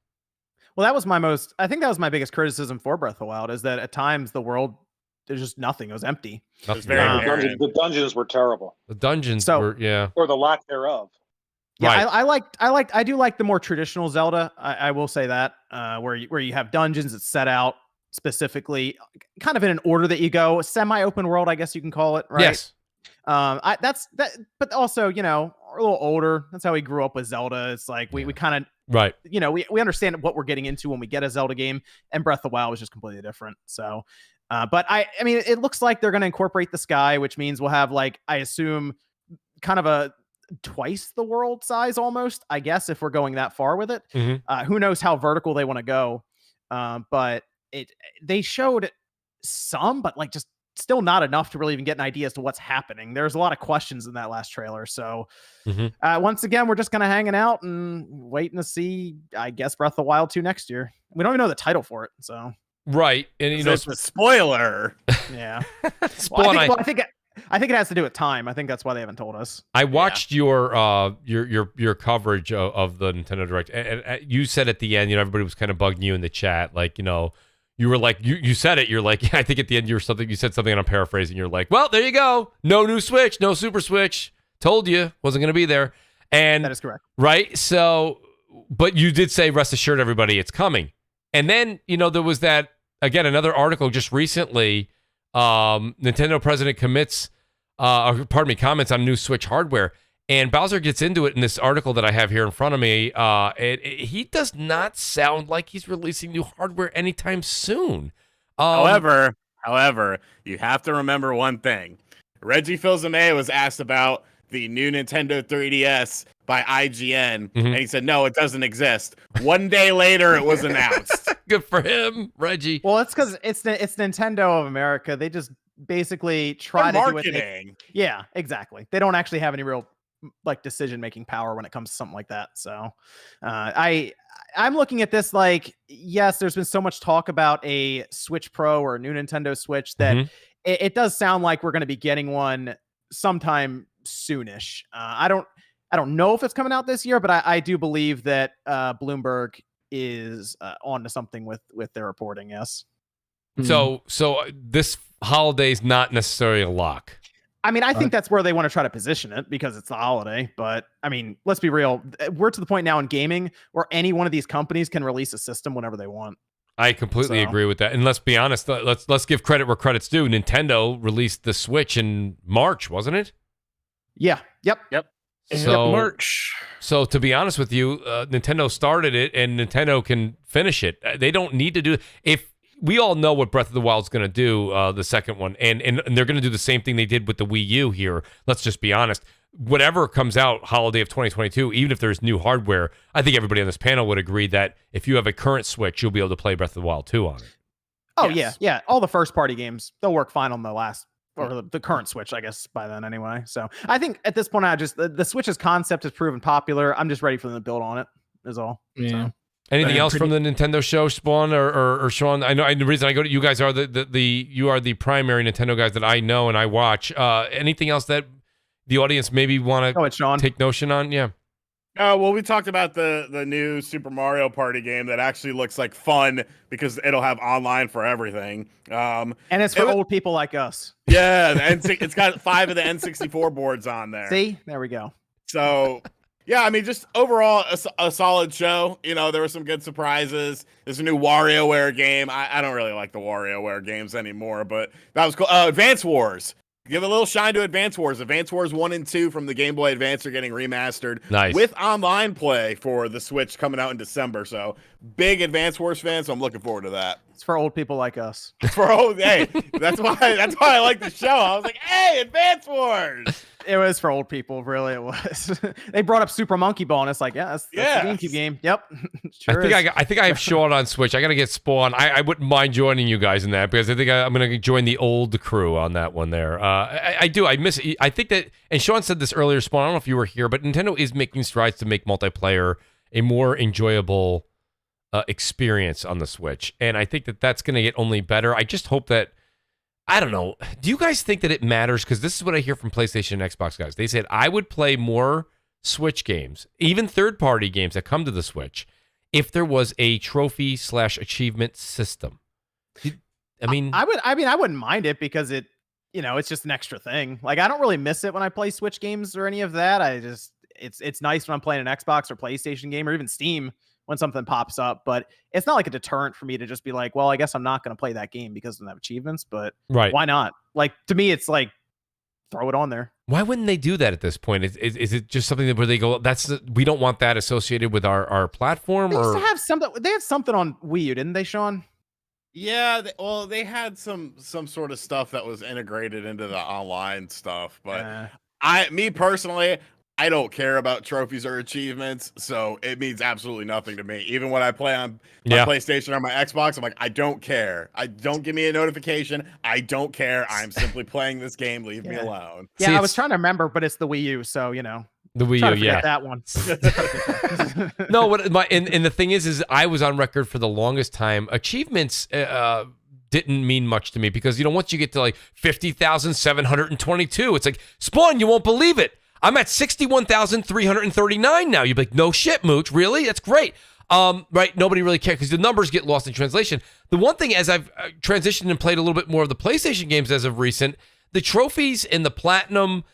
Well, I think that was my biggest criticism for Breath of the Wild, is that at times the world, there's just nothing. It was empty. The dungeons were terrible. The dungeons were, yeah. Or the lack thereof. Yeah, right. I do like the more traditional Zelda. I will say that, where you have dungeons that set out specifically, kind of in an order that you go, semi-open world, I guess you can call it, right? Yes. But also, we're a little older. That's how we grew up with Zelda. It's like we kind of, right. We understand what we're getting into when we get a Zelda game, and Breath of the Wild was just completely different. So, but I mean, it looks like they're going to incorporate the sky, which means we'll have, like, I assume, kind of a twice the world size almost, I guess, if we're going that far with it. Who knows how vertical they want to go, but they showed some, but like just still not enough to really even get an idea as to what's happening. There's a lot of questions in that last trailer, so once again, we're just kind of hanging out and waiting to see, I guess, Breath of the Wild 2 next year. We don't even know the title for it, so right. And it's a spoiler. Yeah. Spawn, I think it has to do with time. I think that's why they haven't told us. I watched your coverage of the Nintendo Direct, and you said at the end, everybody was kind of bugging you in the chat, like, you were like, you said it, you're like, yeah, I think at the end you said something, and I'm paraphrasing, you're like, well, there you go, no new Switch, no Super Switch, told you, wasn't going to be there, and that is correct, right? So, but you did say, rest assured, everybody, it's coming, and then there was that again, another article just recently. Nintendo president comments on new Switch hardware, and Bowser gets into it in this article that I have here in front of me. He does not sound like he's releasing new hardware anytime soon. However, you have to remember one thing. Reggie Fils-Aimé was asked about the new Nintendo 3DS by IGN, and he said, no, it doesn't exist. One day later, it was announced. Good for him, Reggie. Well, it's because it's Nintendo of America. They just basically try to do it. Yeah, exactly. They don't actually have any real decision-making power when it comes to something like that. So I'm looking at this like, yes, there's been so much talk about a Switch Pro or a new Nintendo Switch that it does sound like we're going to be getting one sometime soonish. I don't know if it's coming out this year, but I do believe that Bloomberg is onto something with their reporting. Yes. So this holiday's not necessarily a lock. I mean, I think that's where they want to try to position it because it's the holiday. But I mean, let's be real. We're to the point now in gaming where any one of these companies can release a system whenever they want. I completely agree with that. And let's be honest. Let's give credit where credit's due. Nintendo released the Switch in March, wasn't it? Yeah. Yep. So March. So to be honest with you, Nintendo started it, and Nintendo can finish it. They don't need to do. If we all know what Breath of the Wild's going to do, the second one, and they're going to do the same thing they did with the Wii U here. Let's just be honest. Whatever comes out holiday of 2022, even if there's new hardware, I think everybody on this panel would agree that if you have a current Switch, you'll be able to play Breath of the Wild 2 on it. Oh, yes. Yeah. All the first-party games, they'll work fine on the last, or the current Switch, I guess, by then anyway. So I think at this point, the Switch's concept has proven popular. I'm just ready for them to build on it, is all. Yeah. So. Anything else from the Nintendo show, Spawn or Sean? I know the reason I go to you guys are you are the primary Nintendo guys that I know and I watch. Anything else that the audience maybe want to take notion on? Yeah. Oh, well, we talked about the new Super Mario Party game that actually looks like fun because it'll have online for everything. And it's for old people like us. Yeah, it's got 5 of the N64 boards on there. See, there we go. So, yeah, I mean, just overall a solid show. You know, there were some good surprises. There's a new WarioWare game. I don't really like the WarioWare games anymore, but that was cool. Advance Wars. Give a little shine to Advance Wars. Advance Wars 1 and 2 from the Game Boy Advance are getting remastered. Nice. With online play for the Switch coming out in December. So, big Advance Wars fan, so I'm looking forward to that. It's for old people like us. Hey, that's why I like the show. I was like, hey, Advance Wars. It was for old people, really. It was. They brought up Super Monkey Ball, and it's like, yeah, that's the GameCube game. Yep, sure. I think I have Sean on Switch. I got to get Spawn. I wouldn't mind joining you guys in that because I think I'm going to join the old crew on that one there. I do. I miss it. I think that, and Sean said this earlier, Spawn. I don't know if you were here, but Nintendo is making strides to make multiplayer a more enjoyable experience on the Switch, and I think that that's going to get only better. I just hope that. I don't know. Do you guys think that it matters? Because this is what I hear from PlayStation and Xbox guys. They said, I would play more Switch games, even third-party games that come to the Switch, if there was a trophy/achievement system. I mean, I wouldn't mind it because it's just an extra thing. Like, I don't really miss it when I play Switch games or any of that. It's nice when I'm playing an Xbox or PlayStation game or even Steam when something pops up, but it's not like a deterrent for me to just be like, well, I guess I'm not going to play that game because it doesn't have achievements, but why not? Like, to me, it's like, throw it on there. Why wouldn't they do that at this point? Is it just something where they go, we don't want that associated with our platform? They used to have something. They had something on Wii U, didn't they, Sean? Yeah, they had some sort of stuff that was integrated into the online stuff, but me personally, I don't care about trophies or achievements, so it means absolutely nothing to me. Even when I play on my PlayStation or my Xbox, I'm like, I don't care. Don't give me a notification. I don't care. I'm simply playing this game. Leave me alone. Yeah, I was trying to remember, but it's the Wii U, so the Wii U, that one. No, and the thing is I was on record for the longest time. Achievements didn't mean much to me because once you get to like 50,722, it's like, Spawn, you won't believe it. I'm at 61,339 now. You'd be like, no shit, Mooch. Really? That's great. Right? Nobody really cares because the numbers get lost in translation. The one thing, as I've transitioned and played a little bit more of the PlayStation games as of recent, the trophies and the platinum,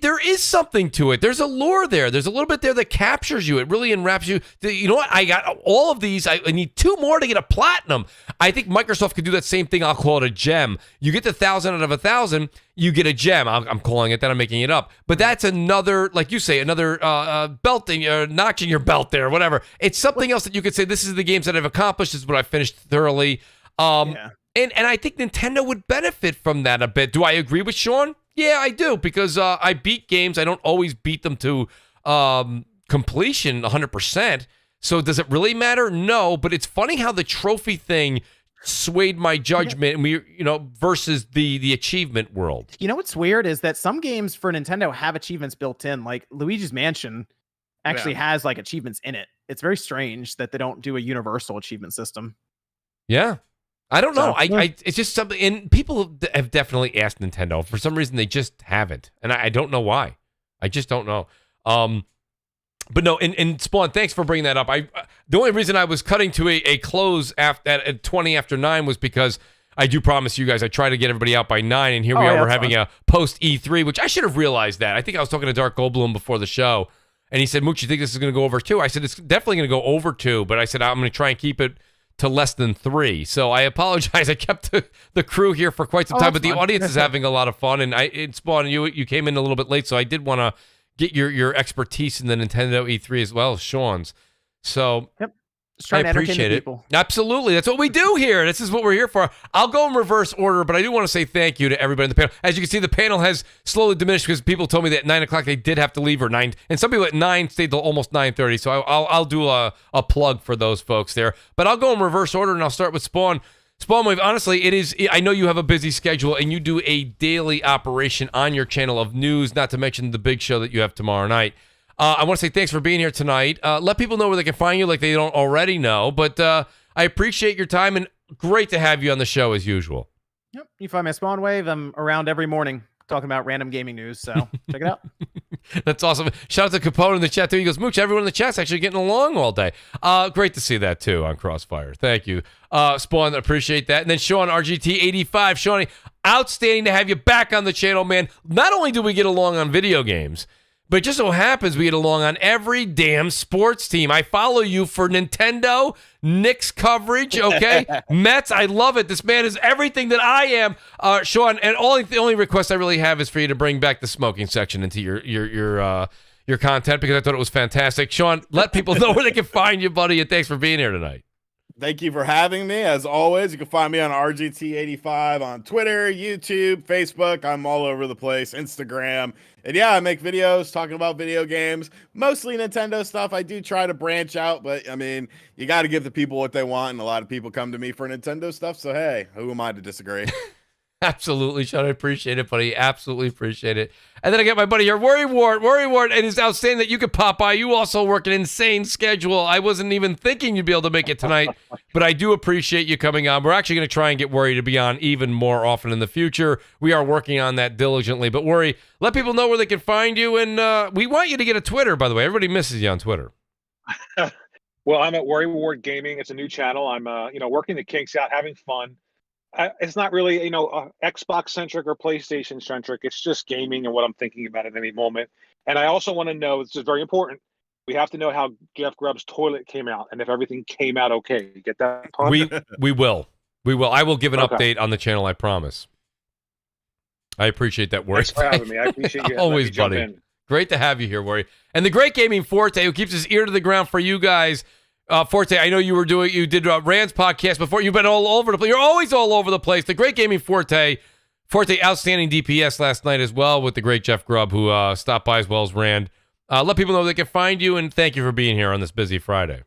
there is something to it. There's a lore there. There's a little bit there that captures you. It really enwraps you. You know what? I got all of these. I need 2 more to get a platinum. I think Microsoft could do that same thing. I'll call it a gem. You get the 1,000 out of 1,000, you get a gem. I'm calling it that. I'm making it up. But that's another, like you say, another belting, notching your belt there, whatever. It's something else that you could say, this is the games that I've accomplished. This is what I finished thoroughly. And I think Nintendo would benefit from that a bit. Do I agree with Sean? Yeah, I do, because I beat games. I don't always beat them to completion 100%. So does it really matter? No, but it's funny how the trophy thing swayed my judgment and versus the achievement world. You know what's weird is that some games for Nintendo have achievements built in. Like Luigi's Mansion actually has like achievements in it. It's very strange that they don't do a universal achievement system. Yeah. I don't know. It's just something, and people have definitely asked Nintendo. For some reason, they just haven't, and I don't know why. I just don't know. But no, and Spawn, thanks for bringing that up. The only reason I was cutting to a close at 20 after 9 was because I do promise you guys I try to get everybody out by 9, and here we are. We're having a post E3, which I should have realized that. I think I was talking to Dark Goldblum before the show, and he said, "Mooch, you think this is going to go over 2?" I said, "It's definitely going to go over 2," but I said I'm going to try and keep it to less than 3. So I apologize. I kept the crew here for quite some time, but the audience is having a lot of fun. And Spawn, you came in a little bit late, so I did want to get your expertise in the Nintendo E3 as well as Sean's. So just trying to entertain people. Absolutely. That's what we do here. This is what we're here for. I'll go in reverse order, but I do want to say thank you to everybody in the panel. As you can see, the panel has slowly diminished because people told me that at 9 o'clock they did have to leave, or 9, and some people at 9 stayed till almost 9:30. So I'll do a plug for those folks there. But I'll go in reverse order, and I'll start with Spawn. Spawn Wave, honestly, I know you have a busy schedule, and you do a daily operation on your channel of news, not to mention the big show that you have tomorrow night. I want to say thanks for being here tonight. Let people know where they can find you like they don't already know. But I appreciate your time, and great to have you on the show as usual. Yep. You find me at Spawn Wave. I'm around every morning talking about random gaming news, so check it out. That's awesome. Shout out to Capone in the chat too. He goes, Mooch, everyone in the chat's actually getting along all day. Great to see that too on CrossFire. Thank you. Spawn, appreciate that. And then Sean RGT85. Shawnee, outstanding to have you back on the channel, man. Not only do we get along on video games, but it just so happens we get along on every damn sports team. I follow you for Nintendo, Knicks coverage, okay? Mets, I love it. This man is everything that I am. Sean, and the only request I really have is for you to bring back the smoking section into your content, because I thought it was fantastic. Sean, let people know where they can find you, buddy, and thanks for being here tonight. Thank you for having me. As always, you can find me on RGT85 on Twitter, YouTube, Facebook. I'm all over the place, Instagram. And yeah, I make videos talking about video games, mostly Nintendo stuff. I do try to branch out, but I mean, you got to give the people what they want, and a lot of people come to me for Nintendo stuff. So hey, who am I to disagree? Absolutely, Sean. I appreciate it, buddy. Absolutely appreciate it. And then I got my buddy here, Worry Ward, and it's outstanding that you could pop by. You also work an insane schedule. I wasn't even thinking you'd be able to make it tonight, but I do appreciate you coming on. We're actually going to try and get Worry to be on even more often in the future. We are working on that diligently. But Worry, let people know where they can find you, and we want you to get a Twitter, by the way. Everybody misses you on Twitter. Well, I'm at Worry Ward Gaming. It's a new channel. I'm working the kinks out, having fun. It's not really, Xbox centric or PlayStation centric. It's just gaming and what I'm thinking about at any moment. And I also want to know, this is very important, we have to know how Jeff Grubb's toilet came out and if everything came out okay. You get that? We will. I will give an update on the channel, I promise. I appreciate that, Worry. Thanks for having me. I appreciate you. Always, buddy. Great to have you here, Worry. And the great gaming Forte, who keeps his ear to the ground for you guys. Forte, I know you did Rand's podcast before. You've been all over the place. You're always all over the place. The great gaming Forte, outstanding DPS last night as well with the great Jeff Grubb, who stopped by as well as Rand. Let people know they can find you, and thank you for being here on this busy Friday.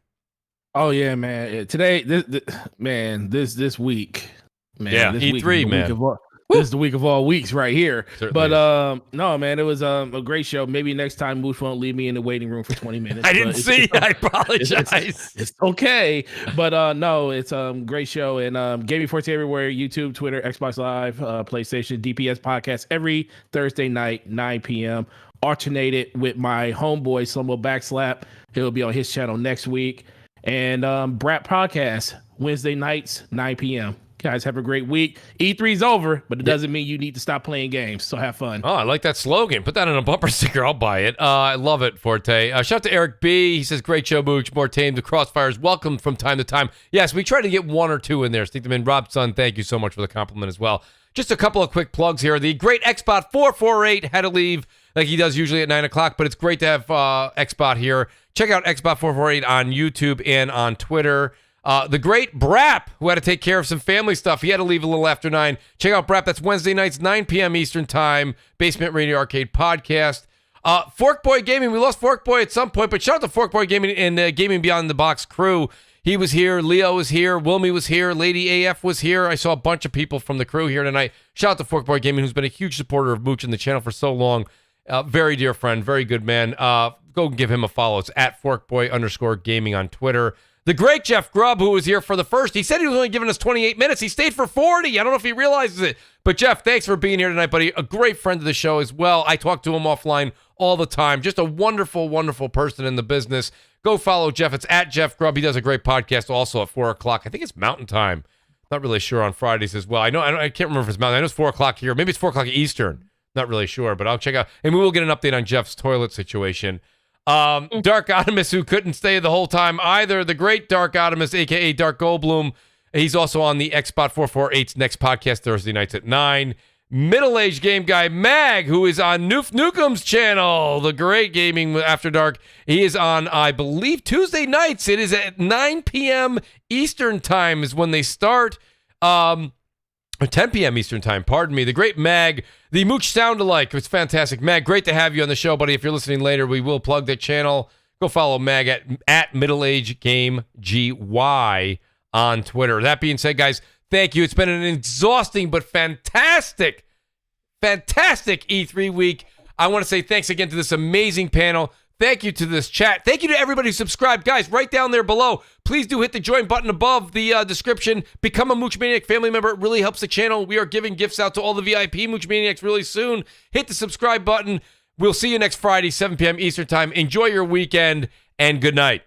Oh yeah, man. Today, this week, man. Yeah, this E3, man. This is the week of all weeks right here. Certainly but no, man, it was a great show. Maybe next time Mooch won't leave me in the waiting room for 20 minutes. I didn't see. I apologize. It's okay. But no, it's a great show. And Gaming Forte everywhere, YouTube, Twitter, Xbox Live, PlayStation, DPS podcast every Thursday night, 9 p.m. Alternated with my homeboy, Slumbo Backslap. He'll be on his channel next week. And Brat Podcast, Wednesday nights, 9 p.m. Guys, have a great week. E3's over, but it doesn't mean you need to stop playing games. So have fun. Oh, I like that slogan. Put that on a bumper sticker. I'll buy it. I love it, Forte. Shout out to Eric B. He says, great show, Mooch. More tame. The Crossfires welcome from time to time. Yes, we try to get one or two in there. Stick them in. Rob Son, thank you so much for the compliment as well. Just a couple of quick plugs here. The great Xbot 448 had to leave like he does usually at 9 o'clock, but it's great to have Xbot here. Check out Xbot 448 on YouTube and on Twitter. The great Brap, who had to take care of some family stuff. He had to leave a little after 9. Check out Brap. That's Wednesday nights, 9 p.m. Eastern Time. Basement Radio Arcade Podcast. Forkboy Gaming. We lost Forkboy at some point, but shout out to Forkboy Gaming and Gaming Beyond the Box crew. He was here. Leo was here. Wilmy was here. Lady AF was here. I saw a bunch of people from the crew here tonight. Shout out to Forkboy Gaming, who's been a huge supporter of Mooch and the channel for so long. Very dear friend. Very good man. Go give him a follow. It's at Forkboy_Gaming on Twitter. The great Jeff Grubb, who was here for the first. He said he was only giving us 28 minutes. He stayed for 40. I don't know if he realizes it. But Jeff, thanks for being here tonight, buddy. A great friend of the show as well. I talk to him offline all the time. Just a wonderful, wonderful person in the business. Go follow Jeff. It's at Jeff Grubb. He does a great podcast also at 4 o'clock. I think it's Mountain Time. Not really sure on Fridays as well. I can't remember if it's Mountain. I know it's 4 o'clock here. Maybe it's 4 o'clock Eastern. Not really sure, but I'll check out. And we will get an update on Jeff's toilet situation. Dark Optimus, who couldn't stay the whole time either. The great Dark Optimus, a.k.a. Dark Goldblum. He's also on the Xbot 448's next podcast Thursday nights at 9. Middle-aged game guy Mag, who is on Noof Nukem's channel, the great Gaming After Dark. He is on, I believe, Tuesday nights. It is at 9 p.m. Eastern Time is when they start. 10 p.m. Eastern Time, pardon me. The great Mag, the Mooch sound-alike. It's fantastic. Mag, great to have you on the show, buddy. If you're listening later, we will plug that channel. Go follow Mag at middleagegamegy on Twitter. That being said, guys, thank you. It's been an exhausting but fantastic E3 week. I want to say thanks again to this amazing panel. Thank you to this chat. Thank you to everybody who subscribed. Guys, right down there below, please do hit the join button above the description. Become a Mooch Maniac family member. It really helps the channel. We are giving gifts out to all the VIP Mooch Maniacs really soon. Hit the subscribe button. We'll see you next Friday, 7 p.m. Eastern Time. Enjoy your weekend, and good night.